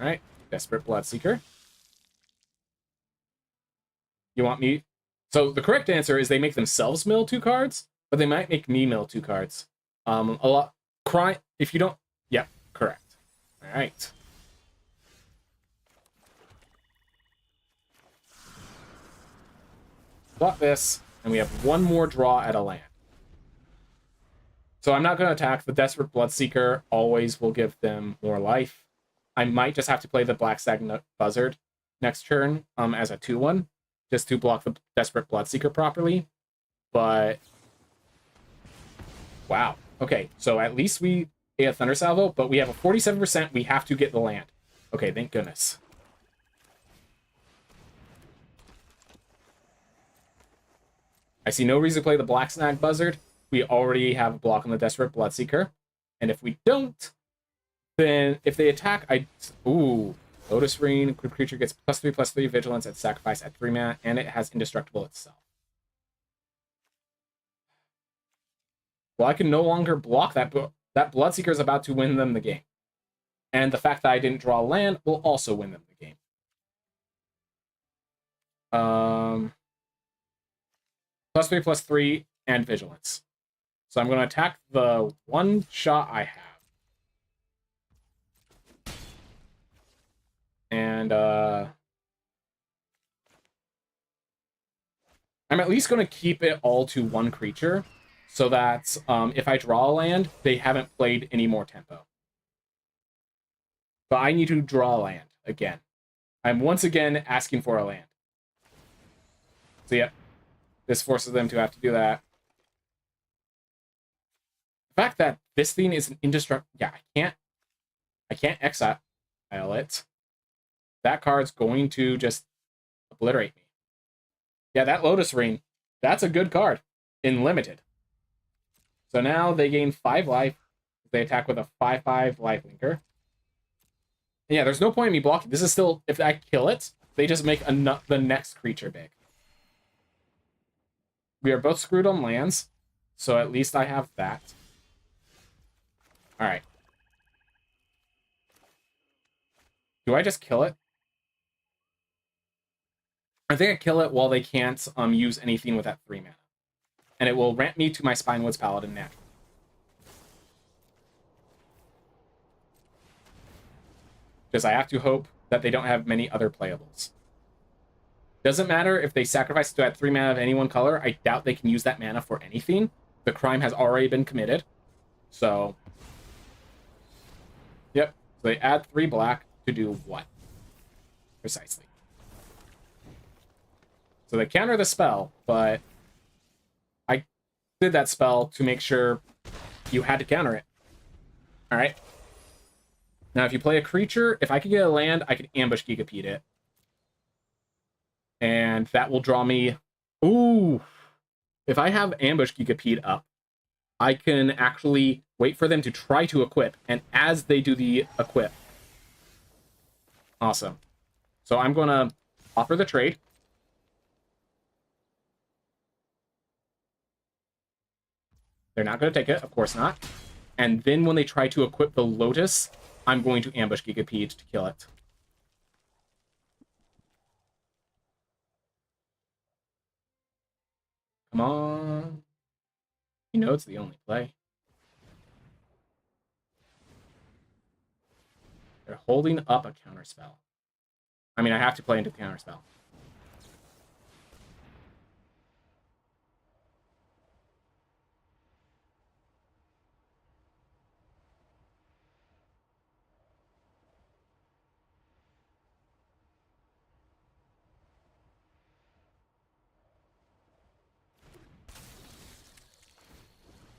All right, Desperate Bloodseeker. You want me? So the correct answer is they make themselves mill 2 cards, but they might make me mill 2 cards. A lot. If you don't. Yeah, correct. All right. Block this, and we have 1 more draw at a land. So I'm not going to attack. The Desperate Bloodseeker always will give them more life. I might just have to play the Black Stagnant Buzzard next turn as a 2-1, just to block the Desperate Bloodseeker properly. But wow. Okay, so at least we ate a Thunder Salvo, but we have a 47%. We have to get the land. Okay, thank goodness. I see no reason to play the Black Snag Buzzard. We already have a block on the Desperate Bloodseeker. And if we don't, then if they attack, ooh, Lotus Rain, creature gets +3/+3 vigilance at sacrifice at 3 mana, and it has indestructible itself. Well, I can no longer block that, but that Bloodseeker is about to win them the game. And the fact that I didn't draw land will also win them the game. +3/+3 and vigilance. So I'm going to attack the 1 shot I have. And I'm at least going to keep it all to 1 creature, so that if I draw a land, they haven't played any more tempo. But I need to draw a land again. I'm once again asking for a land. So yeah, this forces them to have to do that. The fact that this thing is an indestructible... Yeah, I can't exile it. That card's going to just obliterate me. Yeah, that Lotus Ring, that's a good card in Limited. So now they gain 5 life. They attack with a 5/5 lifelinker. And yeah, there's no point in me blocking. This is still, if I kill it, they just make the next creature big. We are both screwed on lands, so at least I have that. All right. Do I just kill it? I think I kill it while they can't use anything with that 3 mana. And it will ramp me to my Spinewoods Paladin naturally. Because I have to hope that they don't have many other playables. Doesn't matter if they sacrifice to add 3 mana of any one color. I doubt they can use that mana for anything. The crime has already been committed. So, yep. So they add 3 black to do what? Precisely. So they counter the spell, but I did that spell to make sure you had to counter it. All right. Now, if you play a creature, if I could get a land, I could ambush Gigapede it. And that will draw me... Ooh! If I have ambush Gigapede up, I can actually wait for them to try to equip. And as they do the equip... Awesome. So I'm going to offer the trade. They're not going to take it. Of course not. And then when they try to equip the Lotus, I'm going to ambush Gigapede to kill it. Come on. You know it's the only play. They're holding up a counterspell. I mean, I have to play into the counterspell.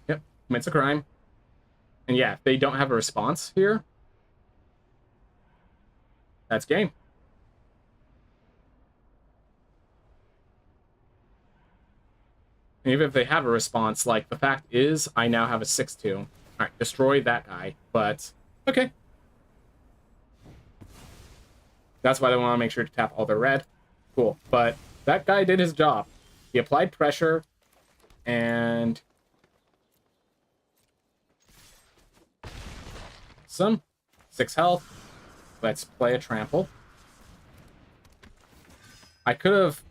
Yep, commits a crime. And yeah, if they don't have a response here, that's game. And even if they have a response, like, the fact is, I now have a 6/2. Alright, destroy that guy, but okay. That's why they want to make sure to tap all their red. Cool, but that guy did his job. He applied pressure, and... Some 6 health. Let's play a trample. I could have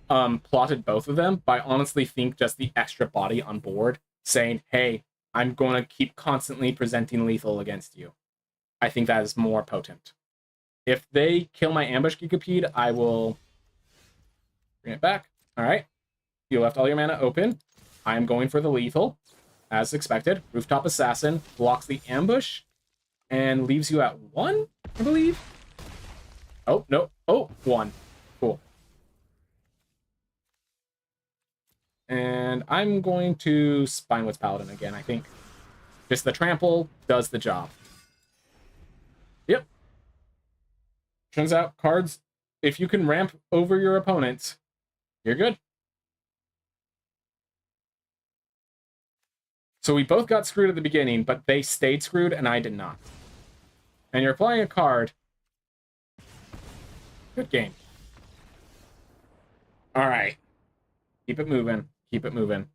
plotted both of them, but I honestly think just the extra body on board saying, hey, I'm going to keep constantly presenting lethal against you. I think that is more potent. If they kill my ambush Gigapede, I will bring it back. All right. You left all your mana open. I'm going for the lethal, as expected. Rooftop Assassin blocks the ambush and leaves you at 1, I believe. Oh, no. Oh, 1. Cool. And I'm going to Spinewoods Paladin again, I think. Just the trample does the job. Yep. Turns out cards, if you can ramp over your opponent, you're good. So we both got screwed at the beginning, but they stayed screwed and I did not. And you're playing a card. Good game. All right. Keep it moving. Keep it moving.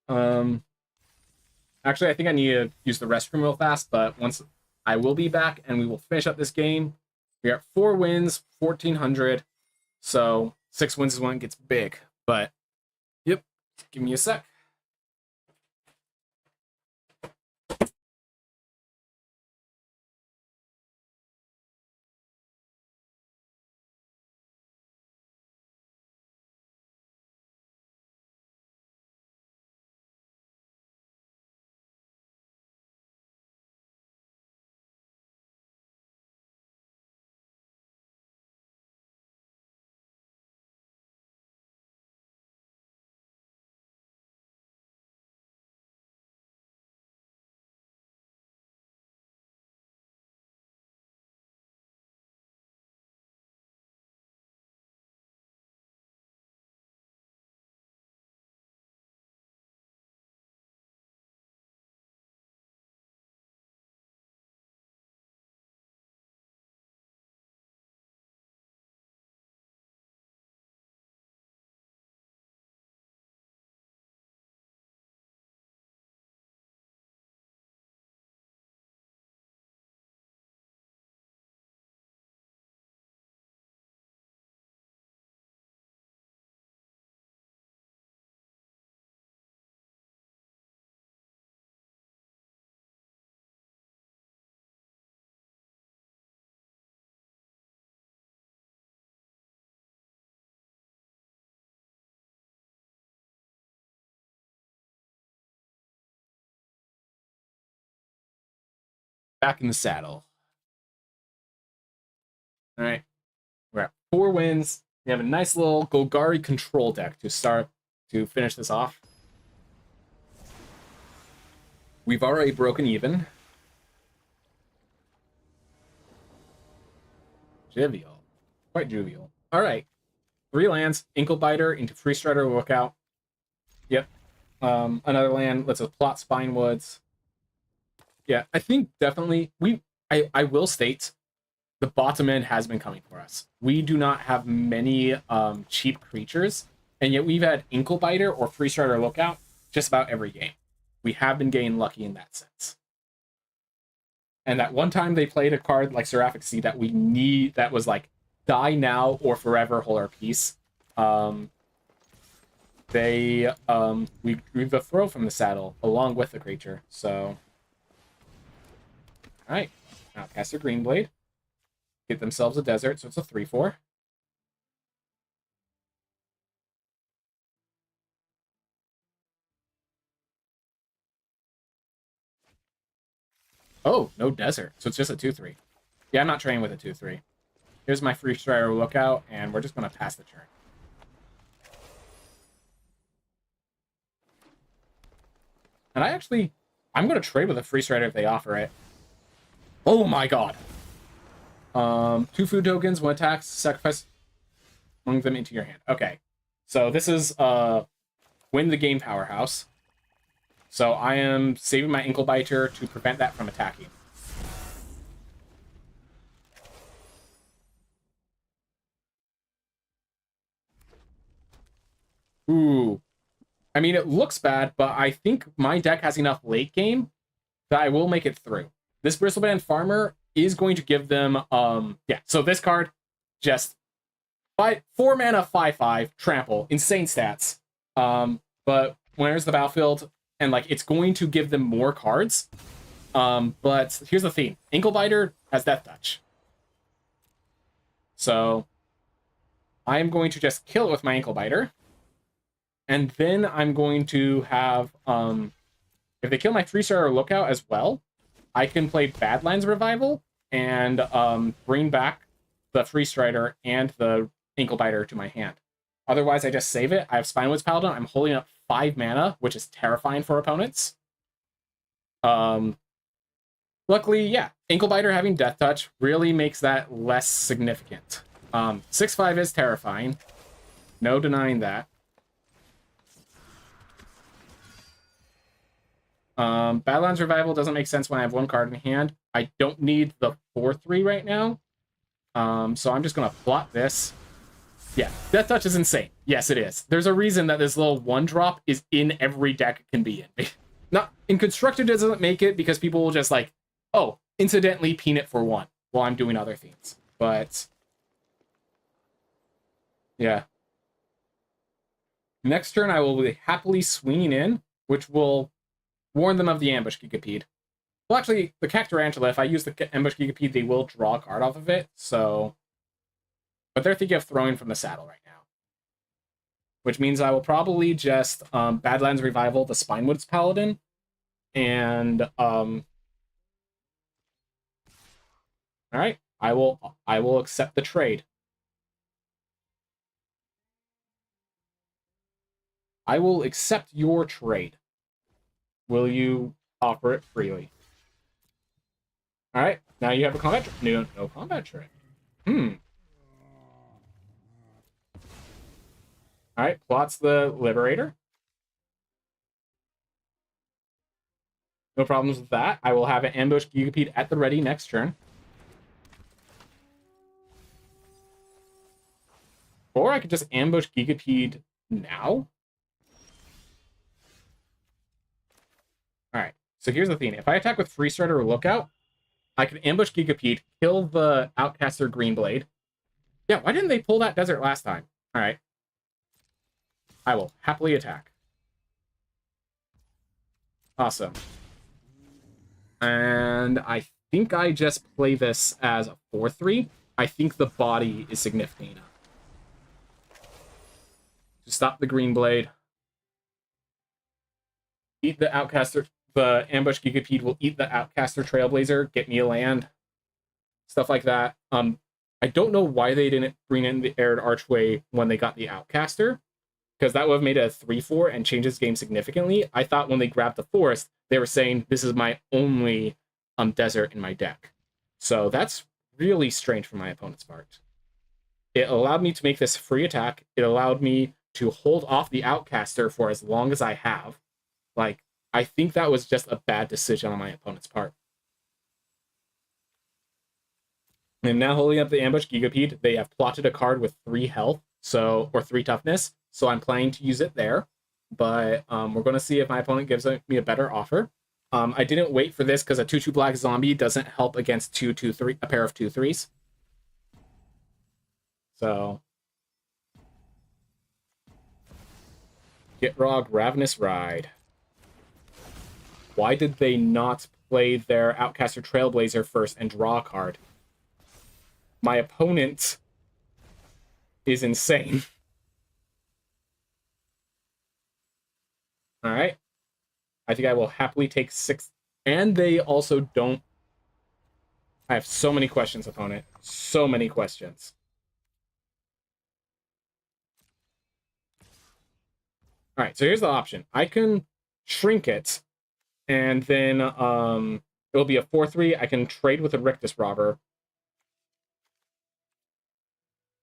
Actually, I think I need to use the restroom real fast, but once I will be back and we will finish up this game. We are at 4 wins, 1,400. So 6 wins is when it gets big. But, yep. Give me a sec. back in the saddle. All right, we're at 4 wins. We have a nice little Golgari control deck to finish this off. We've already broken even. Jovial. Quite jovial. All right. 3 lands, Inklebiter into Free Strider Lookout. Yep. Another land, let's plot Spinewoods. Yeah, I think definitely I will state the bottom end has been coming for us. We do not have many cheap creatures, and yet we've had Inklebiter or Free Strider Lookout just about every game. We have been getting lucky in that sense. And that one time they played a card like Seraphic Sea that that was like die now or forever hold our peace. We drew the throw from the saddle along with the creature. So, all right, now cast their Greenblade, get themselves a desert, so it's a 3/4. Oh, no desert, so it's just a 2/3. Yeah, I'm not training with a 2/3. Here's my Free Strider Lookout, and we're just gonna pass the turn. And I'm going to trade with a Free Strider if they offer it. Oh my god. 2 food tokens, 1 attack, sacrifice among them into your hand. Okay. So this is win the game powerhouse. So I am saving my Inklebiter to prevent that from attacking. Ooh. I mean, it looks bad, but I think my deck has enough late game that I will make it through. This Bristleband Farmer is going to give them, yeah, so this card, just 4 mana, 5/5, trample, insane stats. But when there's the battlefield, and like, it's going to give them more cards. But here's the theme. Inklebiter has Death Touch. So, I'm going to just kill it with my Inklebiter. And then I'm going to have, if they kill my Free Strider Lookout as well, I can play Badlands Revival and bring back the Free Strider and the Inklebiter to my hand. Otherwise, I just save it. I have Spinewoods Paladin. I'm holding up 5 mana, which is terrifying for opponents. Luckily, yeah, Inklebiter having Death Touch really makes that less significant. 6/5 is terrifying. No denying that. Badlands Revival doesn't make sense when I have 1 card in hand. I don't need the 4/3 right now. So I'm just going to plot this. Yeah, Death Touch is insane. Yes, it is. There's a reason that this little 1-drop is in every deck it can be in. Not in Constructed doesn't make it because people will just like, oh, incidentally peen it for 1 while I'm doing other things. But yeah. Next turn I will be happily swinging in, which will warn them of the Ambush Gigapede. Well, actually, the Cactarantula, if I use the Ambush Gigapede, they will draw a card off of it, so... But they're thinking of throwing from the saddle right now. Which means I will probably just Badlands Revival the Spinewoods Paladin, and... Alright, I will accept the trade. I will accept your trade. Will you offer it freely? All right, now you have a combat no combat trait. All right, plots the Liberator. No problems with that. I will have an Ambush Gigapede at the ready next turn. Or I could just Ambush Gigapede now. Alright, so here's the thing. If I attack with Free Strider or Lookout, I can Ambush Gigapede, kill the Outcaster Greenblade. Yeah, why didn't they pull that desert last time? Alright. I will happily attack. Awesome. And I think I just play this as a 4/3. I think the body is significant enough to stop the Greenblade. Eat the Outcaster. the Ambush Gigapede will eat the Outcaster Trailblazer, get me a land, stuff like that. I don't know why they didn't bring in the Arid Archway when they got the Outcaster, because that would have made it a 3/4 and changed this game significantly. I thought when they grabbed the Forest, they were saying, this is my only desert in my deck. So that's really strange from my opponent's part. It allowed me to make this free attack. It allowed me to hold off the Outcaster for as long as I have. Like, I think that was just a bad decision on my opponent's part. And now holding up the Ambush Gigapede, they have plotted a card with 3 health, or 3 toughness, so I'm planning to use it there. But we're going to see if my opponent gives me a better offer. I didn't wait for this because a 2/2 black zombie doesn't help against 2/2/3, a pair of 2/3s. So Gitrog, Ravenous Ride. Why did they not play their Outcaster Trailblazer first and draw a card? My opponent is insane. All right. I think I will happily take 6. And they also don't... I have so many questions, opponent. So many questions. All right, so here's the option. I can shrink it, and then it'll be a 4/3. I can trade with a Rictus Robber.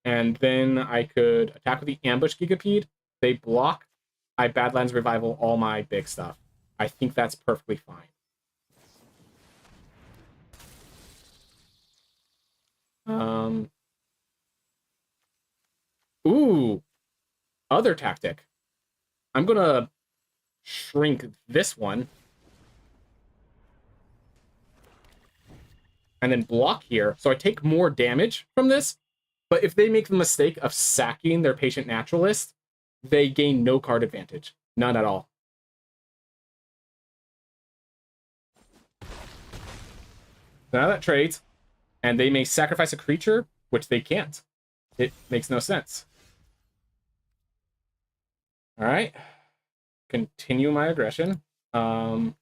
And then I could attack with the Ambush Gigapede. They block. I Badlands Revival all my big stuff. I think that's perfectly fine. Ooh. Other tactic. I'm going to shrink this one. And then block here. So I take more damage from this. But if they make the mistake of sacking their Patient Naturalist, they gain no card advantage. None at all. Now that trades, and they may sacrifice a creature, which they can't. It makes no sense. All right. Continue my aggression. And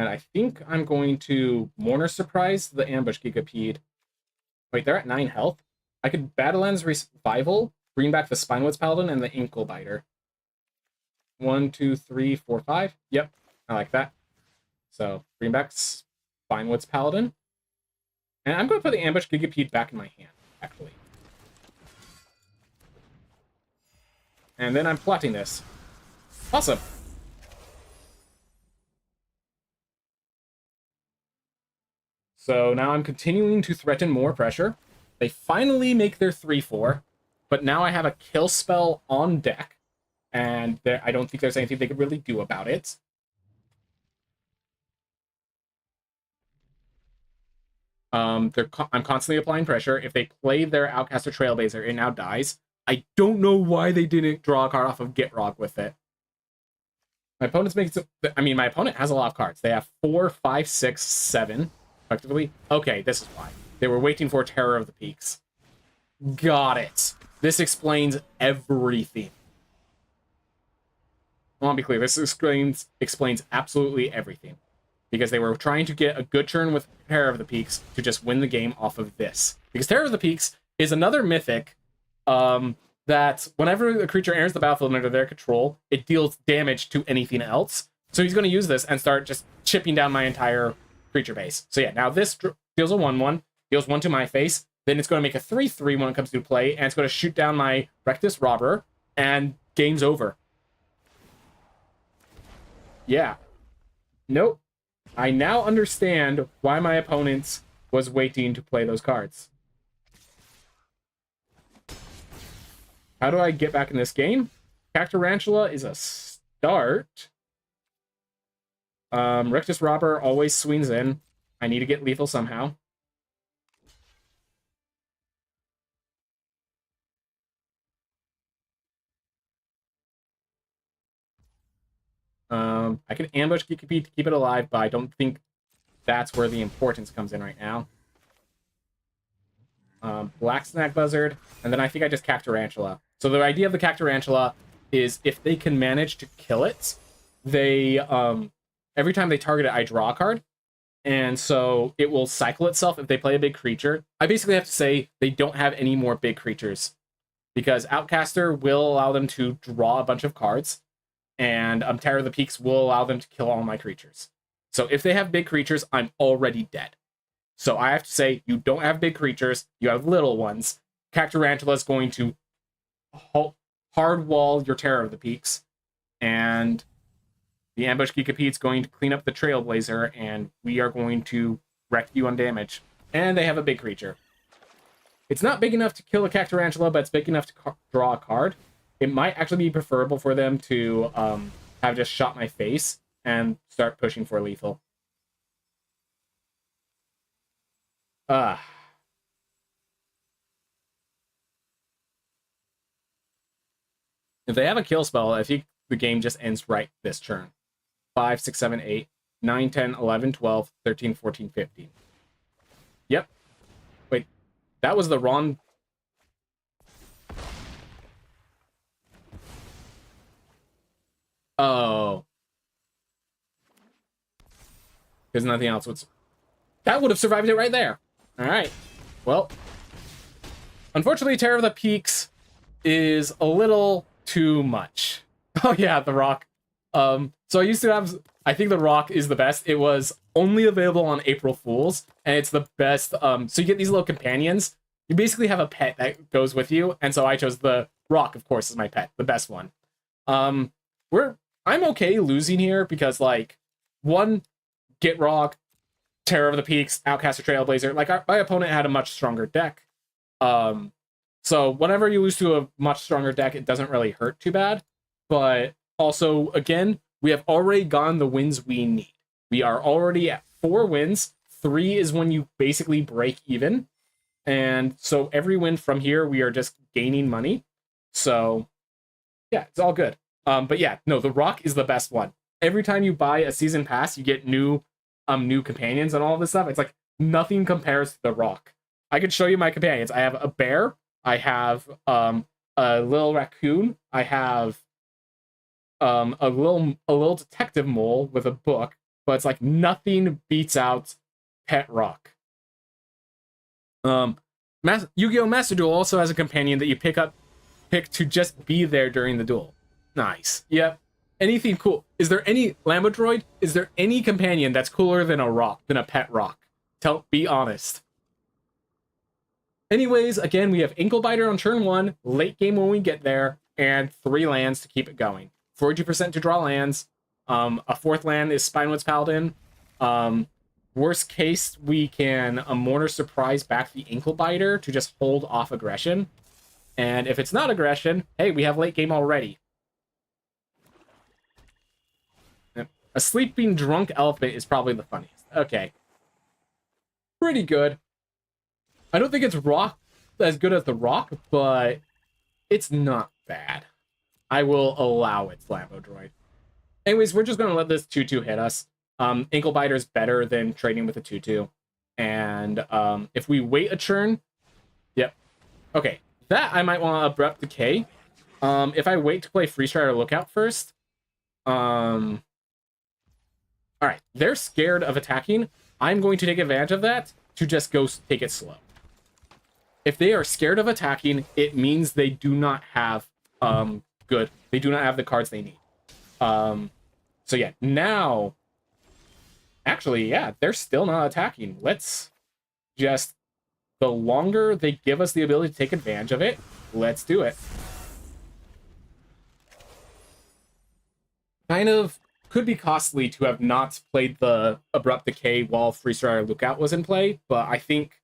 I think I'm going to Mourner Surprise the Ambush Gigapede. Wait, they're at 9 health. I could Badlands Revival, bring back the Spinewoods Paladin and the Inkle Biter. 1, 2, 3, 4, 5. Yep, I like that. So bring back Spinewoods Paladin. And I'm going to put the Ambush Gigapede back in my hand, actually. And then I'm plotting this. Awesome. So now I'm continuing to threaten more pressure. They finally make their 3/4, but now I have a kill spell on deck, and I don't think there's anything they could really do about it. I'm constantly applying pressure. If they play their Outcaster Trailblazer, it now dies. I don't know why they didn't draw a card off of Gitrog with it. My opponent's making my opponent has a lot of cards. They have 4, 5, 6, 7, effectively. Okay, this is why. They were waiting for Terror of the Peaks. Got it. This explains everything. I want to be clear. This explains absolutely everything. Because they were trying to get a good turn with Terror of the Peaks to just win the game off of this. Because Terror of the Peaks is another mythic that whenever a creature enters the battlefield under their control, it deals damage to anything else. So he's going to use this and start just chipping down my entire creature base. So yeah, now this deals a 1/1, deals 1 to my face. Then it's going to make a 3/3 when it comes to play, and it's going to shoot down my Rictus Robber, and game's over. Yeah. Nope. I now understand why my opponent was waiting to play those cards. How do I get back in this game? Cactarantula is a start. Rictus Robber always swings in. I need to get lethal somehow. I can ambush Gigapede to keep it alive, but I don't think that's where the importance comes in right now. Black Snack Buzzard, and then I think I just Cactarantula. So the idea of the Cactarantula is if they can manage to kill it, they every time they target it, I draw a card. And so it will cycle itself if they play a big creature. I basically have to say they don't have any more big creatures because Outcaster will allow them to draw a bunch of cards, and Terror of the Peaks will allow them to kill all my creatures. So if they have big creatures, I'm already dead. So I have to say, you don't have big creatures, you have little ones. Cactarantula is going to hard wall your Terror of the Peaks, and the Ambush Geekapede is going to clean up the Trailblazer, and we are going to wreck you on damage. And they have a big creature. It's not big enough to kill a Cactarantula, but it's big enough to draw a card. It might actually be preferable for them to have just shot my face and start pushing for lethal. If they have a kill spell, I think the game just ends right this turn. 5, 6, 7, 8, 9, 10, 11, 12, 13, 14, 15. Yep. Wait, that was the wrong... Oh. Because nothing else would... That would have survived it right there. Alright. Well. Unfortunately, Terror of the Peaks is a little too much. Oh yeah, the rock. So I used to have... I think the rock is the best. It was only available on April Fools, and it's the best. So you get these little companions. You basically have a pet that goes with you, and so I chose the rock, of course, as my pet, the best one. I'm okay losing here because, like, one, get rock, Terror of the Peaks, Outcaster Trailblazer. Like, my opponent had a much stronger deck. So whenever you lose to a much stronger deck, it doesn't really hurt too bad. But also, again, we have already gotten the wins we need. We are already at 4 wins. 3 is when you basically break even. And so every win from here, we are just gaining money. So, yeah, it's all good. But yeah, no, the rock is the best one. Every time you buy a season pass, you get new companions and all this stuff. It's like nothing compares to the rock. I could show you my companions. I have a bear. I have a little raccoon. I have a little detective mole with a book, but it's like nothing beats out Pet Rock. Yu-Gi-Oh! Master Duel also has a companion that you pick to just be there during the duel. Nice. Yep. Anything cool? Is there any Lambodroid? Is there any companion that's cooler than a Pet Rock? Be honest. Anyways, again, we have Anklebiter on turn 1, late game when we get there, and 3 lands to keep it going. 42% to draw lands. A 4th land is Spinewood's Paladin. Worst case, we can Mourner Surprise back the Anklebiter to just hold off aggression. And if it's not aggression, hey, we have late game already. A Sleeping Drunk Elephant is probably the funniest. Okay. Pretty good. I don't think it's as good as the rock, but it's not bad. I will allow it, Lambodroid. Anyways, we're just going to let this 2-2 hit us. Anklebiter is better than trading with a 2-2. And if we wait a turn... Yep. Okay. That I might want to Abrupt Decay. If I wait to play Freestrider Lookout first... Alright. They're scared of attacking. I'm going to take advantage of that to just go take it slow. If they are scared of attacking, it means they do not have... They do not have the cards they need. So yeah, now... Actually, yeah, they're still not attacking. Let's just... The longer they give us the ability to take advantage of it, let's do it. Kind of could be costly to have not played the Abrupt Decay while Freestrider Lookout was in play, but I think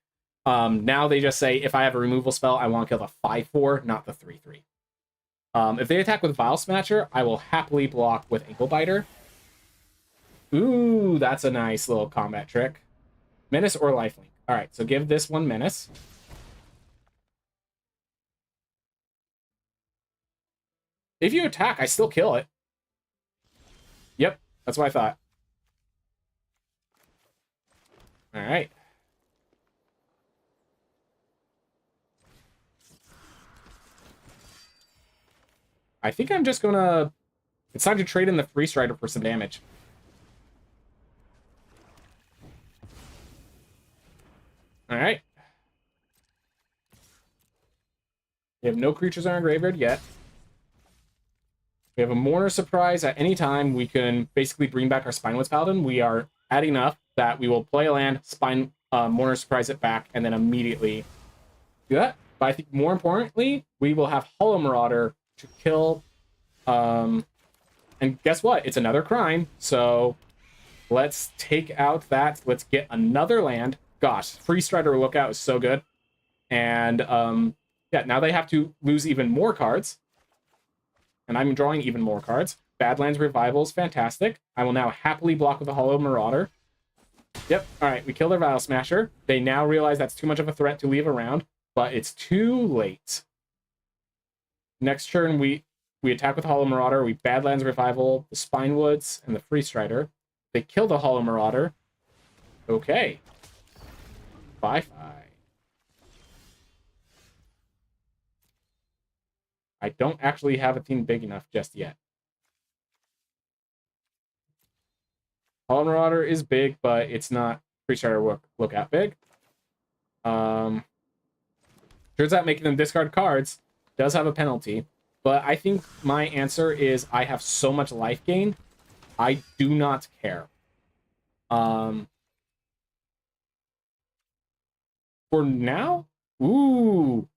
now they just say, if I have a removal spell, I want to kill the 5-4, not the 3-3. If they attack with Vile Smasher, I will happily block with Anklebiter. Ooh, that's a nice little combat trick. Menace or Lifelink. Alright, so give this one Menace. If you attack, I still kill it. Yep, that's what I thought. Alright. I think I'm just gonna... It's time to trade in the Free Strider for some damage. Alright. We have no creatures in our graveyard yet. We have a Mourner Surprise. At any time, we can basically bring back our Spineless Paladin. We are adding enough that we will play a land, Mourner Surprise it back, and then immediately do that. But I think more importantly, we will have Hollow Marauder to kill. And guess what? It's another crime. So let's take out that. Let's get another land. Gosh, Free Strider Lookout is so good. And yeah, now they have to lose even more cards. And I'm drawing even more cards. Badlands Revival is fantastic. I will now happily block with a Hollow Marauder. Yep, alright, we kill their Vial Smasher. They now realize that's too much of a threat to leave around, but it's too late. Next turn, we attack with Hollow Marauder. We Badlands Revival, the Spinewoods, and the Free Strider. They kill the Hollow Marauder. Okay. 5-5. I don't actually have a team big enough just yet. Hollow Marauder is big, but it's not Free Strider Lookout big. Turns out making them discard cards does have a penalty, but I think my answer is I have so much life gain, I do not care. For now? Ooh.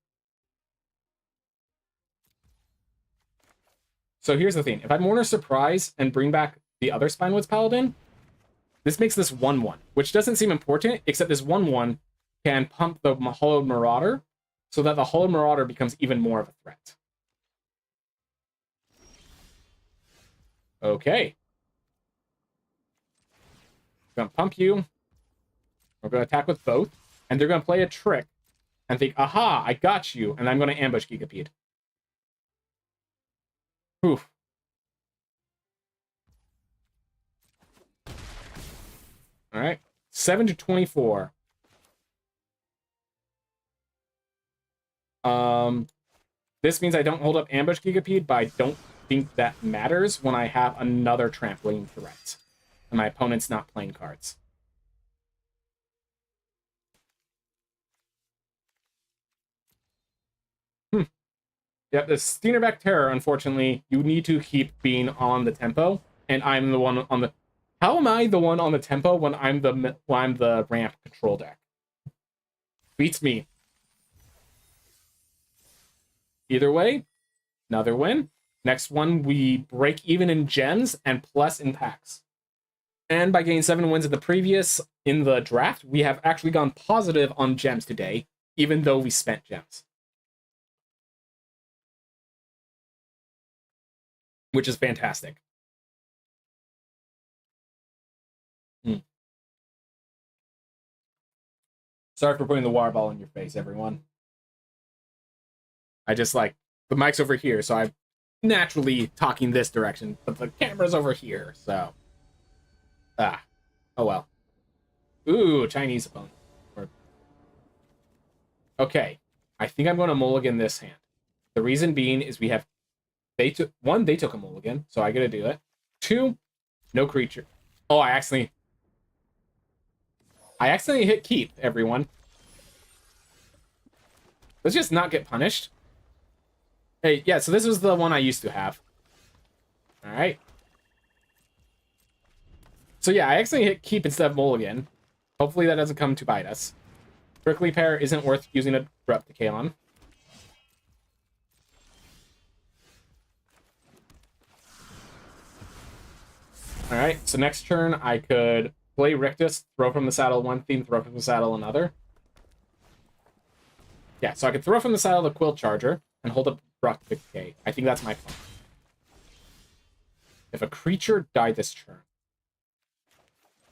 So here's the thing. If I Mourner Surprise and bring back the other Spinewoods Paladin, this makes this 1-1, which doesn't seem important, except this 1-1 can pump the Hollow Marauder so that the Hollow Marauder becomes even more of a threat. Okay. I'm going to pump you. We're going to attack with both. And they're going to play a trick and think, aha, I got you. And I'm going to ambush Gigapede. Oof. All right. 7-24. This means I don't hold up ambush Gigapede, but I don't think that matters when I have another trampoline threat and my opponent's not playing cards. Yep, the Steenerback Terror, unfortunately, you need to keep being on the tempo, and I'm the one on the... How am I the one on the tempo when I'm the ramp control deck? Beats me. Either way, another win. Next one, we break even in gems and plus in packs. And by getting 7 wins in the draft, we have actually gone positive on gems today, even though we spent gems. Which is fantastic. Sorry for putting the water ball in your face, everyone. I just the mic's over here, so I'm naturally talking this direction, but the camera's over here, so. Oh well. Ooh, Chinese opponent. Okay, I think I'm going to mulligan this hand. The reason being is we have they took a mulligan, so I gotta do it. 2, no creature. Oh, I accidentally hit keep, everyone. Let's just not get punished. Hey, yeah, so this was the one I used to have. Alright. So yeah, I accidentally hit keep instead of mulligan. Hopefully that doesn't come to bite us. Prickly Pear isn't worth using a Abrupt Decay on. Alright, so next turn I could play Rictus, throw from the saddle one theme, throw from the saddle another. Yeah, so I could throw from the saddle the Quill Charger and hold up Abrupt Decay. I think that's my plan. If a creature died this turn.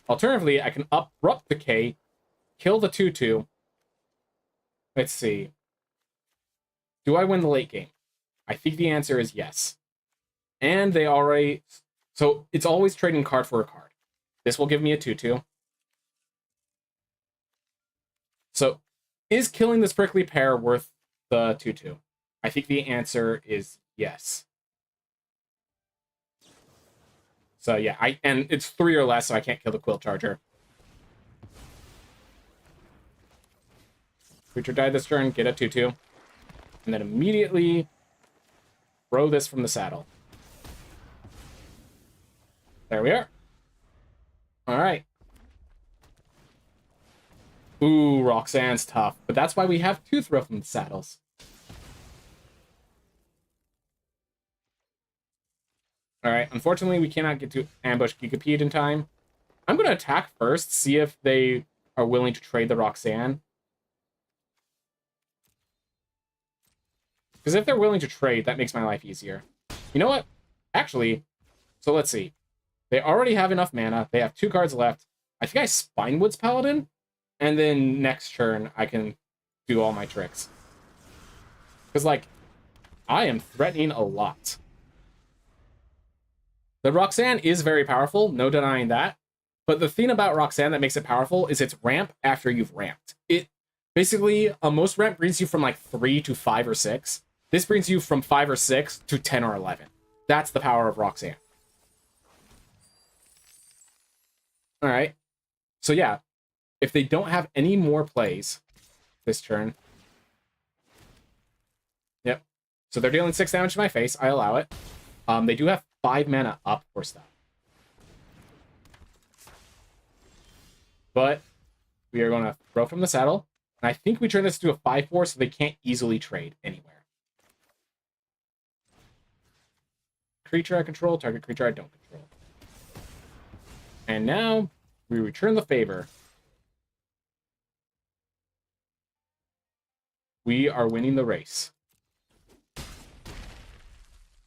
Alternatively, I can Abrupt Decay, kill the 2/2. Let's see. Do I win the late game? I think the answer is yes. And they already... So it's always trading card for a card. This will give me a 2/2. So is killing this Prickly Pear worth the 2/2? I think the answer is yes. So yeah, and it's 3 or less, so I can't kill the Quill Charger. Creature died this turn, get a 2/2. And then immediately throw this from the saddle. There we are. Alright. Ooh, Roxanne's tough. But that's why we have 2 throw from the saddles. Alright, unfortunately we cannot get to ambush Gigapede in time. I'm going to attack first, see if they are willing to trade the Roxanne. Because if they're willing to trade, that makes my life easier. You know what? Actually, so let's see. They already have enough mana. They have 2 cards left. I think I Spinewoods Paladin. And then next turn, I can do all my tricks. Because, like, I am threatening a lot. The Roxanne is very powerful, no denying that. But the thing about Roxanne that makes it powerful is its ramp after you've ramped. It basically, most ramp brings you from like 3 to 5 or 6. This brings you from 5 or 6 to 10 or 11. That's the power of Roxanne. Alright. So yeah, if they don't have any more plays this turn. Yep. So they're dealing 6 damage to my face. I allow it. They do have 5 mana up for stuff. But we are going to throw from the saddle. And I think we turn this to a 5/4 so they can't easily trade anywhere. Creature I control, target creature I don't control. And now we return the favor. We are winning the race.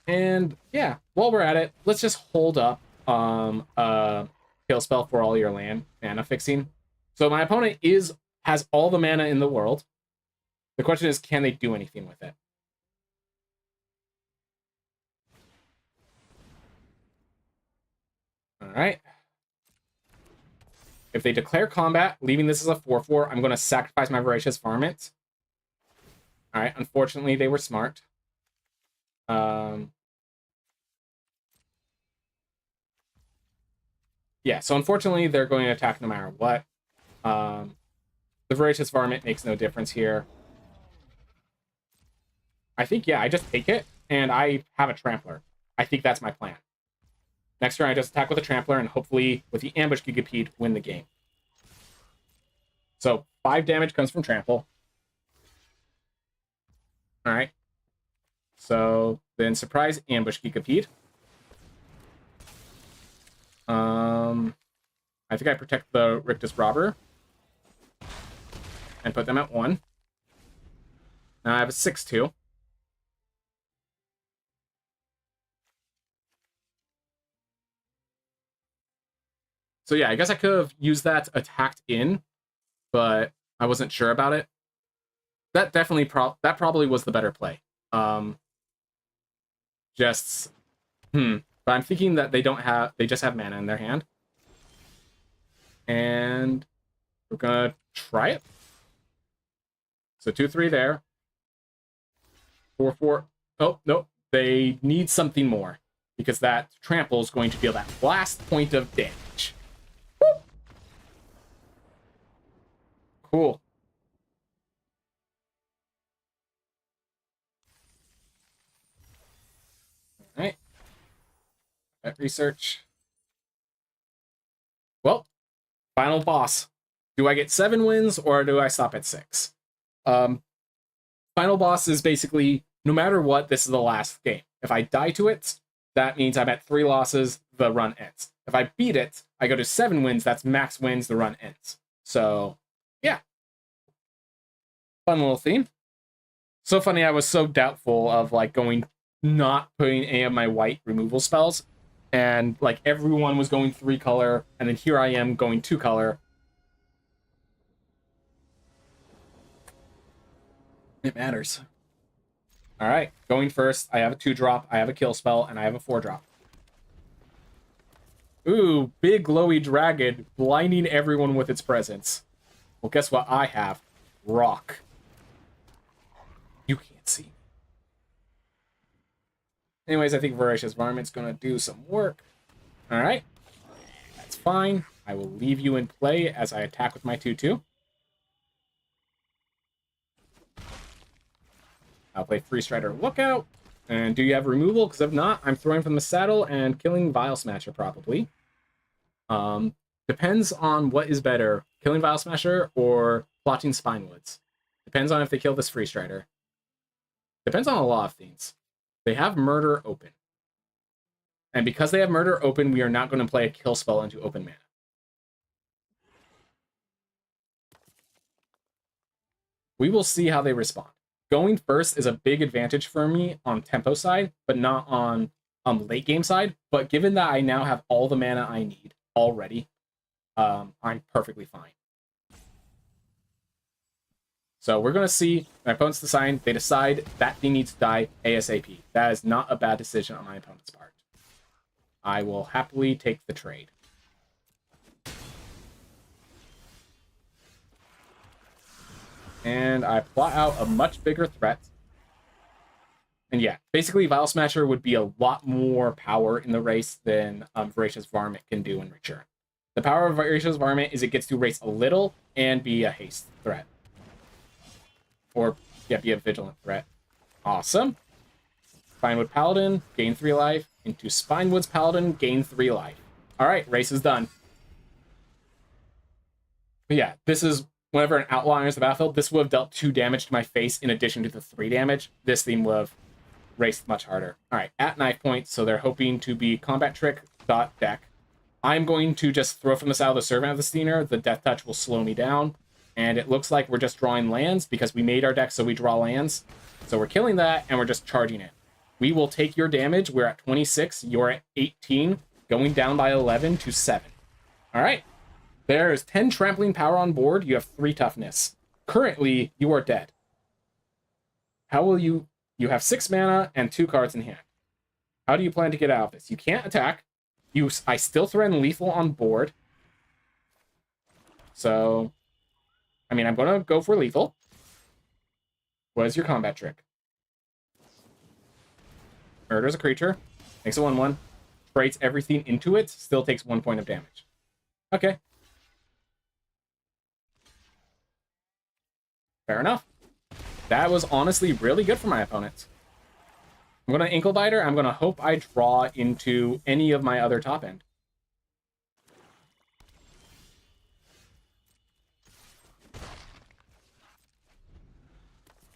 And yeah, while we're at it, let's just hold up kill spell for all your land mana fixing. So my opponent has all the mana in the world. The question is, can they do anything with it? All right. If they declare combat, leaving this as a 4/4, I'm going to sacrifice my Voracious Varmint. All right. Unfortunately, they were smart. Yeah, so unfortunately, they're going to attack no matter what. The Voracious Varmint makes no difference here. I think, yeah, I just take it, and I have a Trampler. I think that's my plan. Next turn, I just attack with a Trampler, and hopefully, with the Ambush Gigapede, win the game. So, 5 damage comes from Trample. Alright. So, then Surprise Ambush Gigapede. I think I protect the Rictus Robber. And put them at 1. Now I have a 6/2. So yeah, I guess I could have used that attacked in, but I wasn't sure about it. That definitely that probably was the better play. But I'm thinking that they just have mana in their hand. And we're gonna try it. So 2/3 there. 4/4. Oh, no. They need something more. Because that trample is going to deal that last point of damage. Woo! Cool. Alright. That research. Well, final boss. Do I get 7 wins or do I stop at 6? Final boss is basically, no matter what, this is the last game. If I die to it, that means I'm at 3 losses, the run ends. If I beat it, I go to 7 wins, that's max wins, the run ends. So, yeah. Fun little theme. So funny, I was so doubtful of, like, not putting any of my white removal spells. And, like, everyone was going 3 color, and then here I am going 2 color. It matters. Alright, going first. I have a 2-drop, I have a kill spell, and I have a 4-drop. Ooh, big glowy dragon, blinding everyone with its presence. Well, guess what I have? Rock. You can't see me. Anyways, I think Voracious Varmint's gonna do some work. All right. That's fine. I will leave you in play as I attack with my 2/2. I'll play Free Strider Lookout. And do you have removal? Because if not, I'm throwing from the saddle and killing Vile Smasher probably. Depends on what is better, killing Vile Smasher or plotting Spinewoods. Depends on if they kill this Free Strider. Depends on a lot of things. They have Murder open. And because they have Murder open, we are not going to play a kill spell into open mana. We will see how they respond. Going first is a big advantage for me on tempo side, but not on late game side. But given that I now have all the mana I need already, I'm perfectly fine. So we're going to see my opponent's decide. They decide that thing needs to die ASAP. That is not a bad decision on my opponent's part. I will happily take the trade. And I plot out a much bigger threat. And yeah, basically Vile Smasher would be a lot more power in the race than Voracious Varmint can do in return. The power of Voracious Varmint is it gets to race a little and be a haste threat. Or, yeah, be a vigilant threat. Awesome. Spinewood Paladin, gain 3 life. Into Spinewoods Paladin, gain 3 life. Alright, race is done. But yeah, this is, whenever an outlaw enters the battlefield, this would have dealt 2 damage to my face in addition to the 3 damage. This theme would have raced much harder. Alright, at knife point, so they're hoping to be combat trick, dot deck. I'm going to just throw from the side of the Servant of the Steiner. The Death Touch will slow me down. And it looks like we're just drawing lands because we made our deck so we draw lands. So we're killing that, and we're just charging it. We will take your damage. We're at 26. You're at 18. Going down by 11 to 7. All right. There is 10 trampling power on board. You have 3 toughness. Currently, you are dead. How will you... You have 6 mana and 2 cards in hand. How do you plan to get out of this? You can't attack. I still threaten lethal on board. So... I mean, I'm going to go for lethal. What is your combat trick? Murders a creature. Makes a 1/1. Trades everything into it. Still takes 1 point of damage. Okay. Fair enough. That was honestly really good for my opponent. I'm going to Ankle Biter. I'm going to hope I draw into any of my other top end.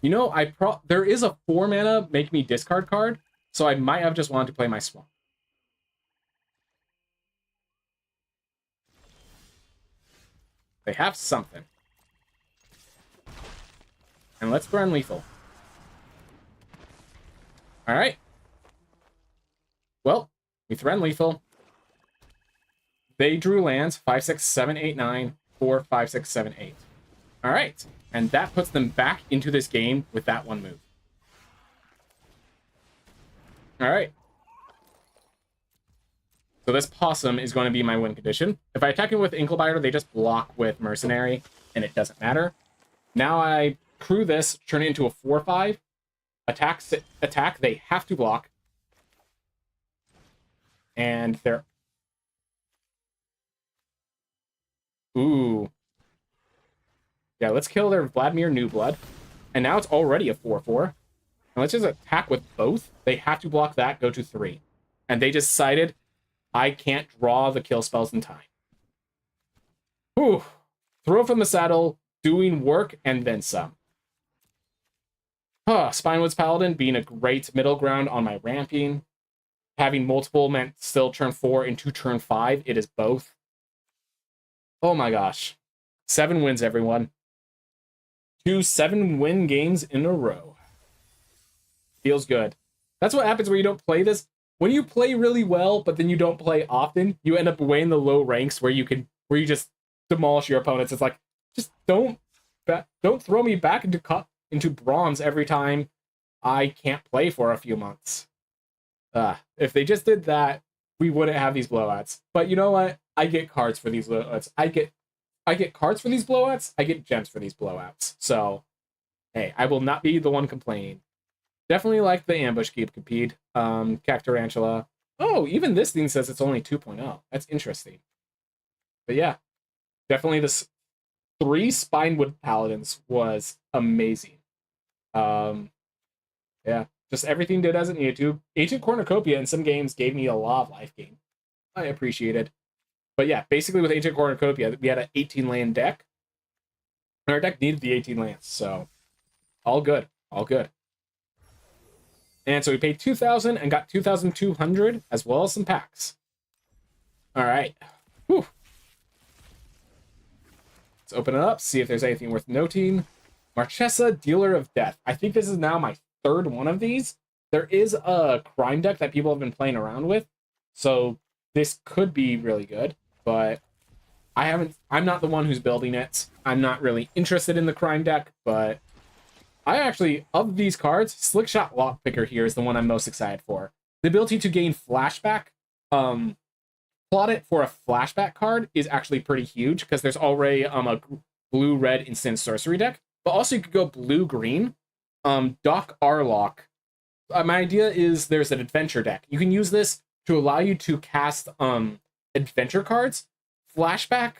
You know, there is a 4 mana make me discard card, so I might have just wanted to play my Swamp. They have something. And let's run lethal. Alright. Well, we threaten lethal. They drew lands 5, 6, 7, 8, 9, 4, 5, 6, 7, 8. Alright. And that puts them back into this game with that 1 move. Alright. So this Possum is going to be my win condition. If I attack him with Anklebiter, they just block with Mercenary, and it doesn't matter. Now I crew this, turn it into a 4/5. Attack, they have to block. And they're... Ooh. Yeah, let's kill their Vladimir Newblood. And now it's already a 4/4. And let's just attack with both. They have to block that, go to 3. And they just decided, I can't draw the kill spells in time. Whew. Throw from the saddle, doing work, and then some. Spinewoods Paladin being a great middle ground on my ramping. Having multiple meant still turn 4 into turn 5. It is both. Oh my gosh. 7 wins, everyone. 2 7-win games in a row. Feels good. That's what happens when you don't play this. When you play really well, but then you don't play often, you end up way in the low ranks where you you just demolish your opponents. It's like, just don't throw me back into bronze every time I can't play for a few months. If they just did that, we wouldn't have these blowouts. But you know what? I get cards for these blowouts. I get cards for these blowouts. I get gems for these blowouts. So, hey, I will not be the one complaining. Definitely like the ambush keep compete. Cactarantula. Oh, even this thing says it's only 2.0. That's interesting. But yeah, definitely this 3 Spinewood Paladins was amazing. Yeah, just everything did as it needed to. Ancient Cornucopia in some games gave me a lot of life gain. I appreciated. But yeah, basically with Ancient Cornucopia, we had an 18 land deck. And our deck needed the 18 lands, so all good. All good. And so we paid 2,000 and got 2,200 as well as some packs. All right. Whew. Let's open it up, see if there's anything worth noting. Marchesa, Dealer of Death. I think this is now my 3rd one of these. There is a crime deck that people have been playing around with, so this could be really good, but I'm not the one who's building it. I'm not really interested in the crime deck, but I actually, of these cards, Slickshot Lockpicker here is the one I'm most excited for. The ability to gain flashback, plot it for a flashback card is actually pretty huge because there's already a blue-red instant sorcery deck, but also you could go blue-green. Doc Arlock. My idea is there's an adventure deck. You can use this to allow you to cast adventure cards. Flashback,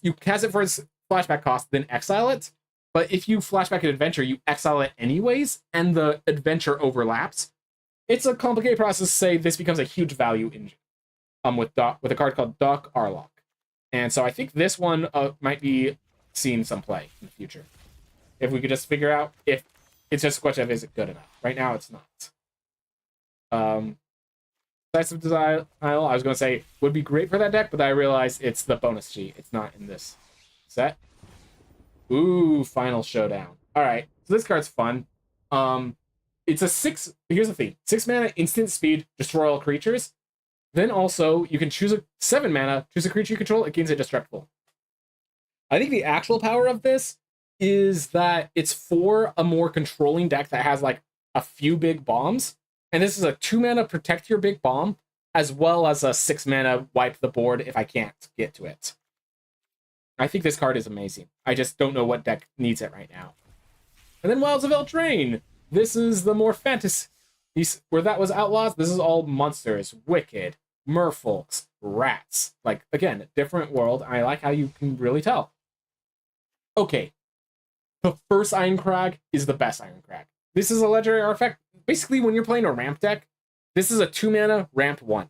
you cast it for its flashback cost, then exile it. But if you flashback an adventure, you exile it anyways, and the adventure overlaps. It's a complicated process to say this becomes a huge value engine with a card called Doc Arlock. And so I think this one might be seeing some play in the future. If we could just figure out if it's just a question of is it good enough. Right now it's not. Decisive Denial, I was going to say, would be great for that deck, but I realized it's the bonus sheet. It's not in this set. Ooh, Final Showdown. All right, so this card's fun. It's a 6. Here's the thing: 6 mana, instant speed, destroy all creatures. Then also you can choose a 7 mana, choose a creature you control, it gains indestructible. I think the actual power of this is that it's for a more controlling deck that has like a few big bombs. And this is a 2 mana protect your big bomb, as well as a 6 mana wipe the board if I can't get to it. I think this card is amazing. I just don't know what deck needs it right now. And then Wilds of Eldraine. This is the more fantasy, where that was Outlaws. This is all monsters, wicked, merfolks, rats. Like, again, different world. I like how you can really tell. Okay. The first Ironcrag is the best Ironcrag. This is a legendary artifact. Basically, when you're playing a ramp deck, this is a 2 mana ramp 1.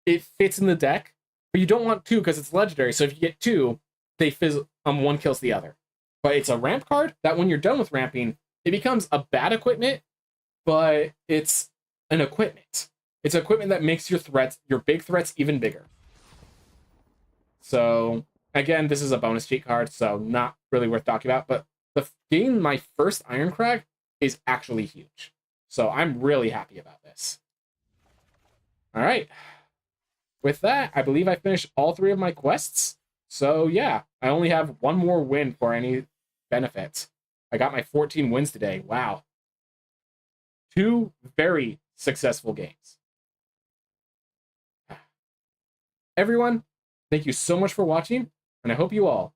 It fits in the deck, but you don't want 2 because it's legendary. So if you get 2, they fizz. One kills the other. But it's a ramp card that when you're done with ramping, it becomes a bad equipment, but it's an equipment. It's equipment that makes your threats, your big threats, even bigger. So again, this is a bonus cheat card, so not really worth talking about. But getting my first Ironcrag is actually huge. So I'm really happy about this. All right. With that, I believe I finished all 3 of my quests. So yeah, I only have 1 more win for any benefits. I got my 14 wins today. Wow. 2 very successful games. Everyone, thank you so much for watching, and I hope you all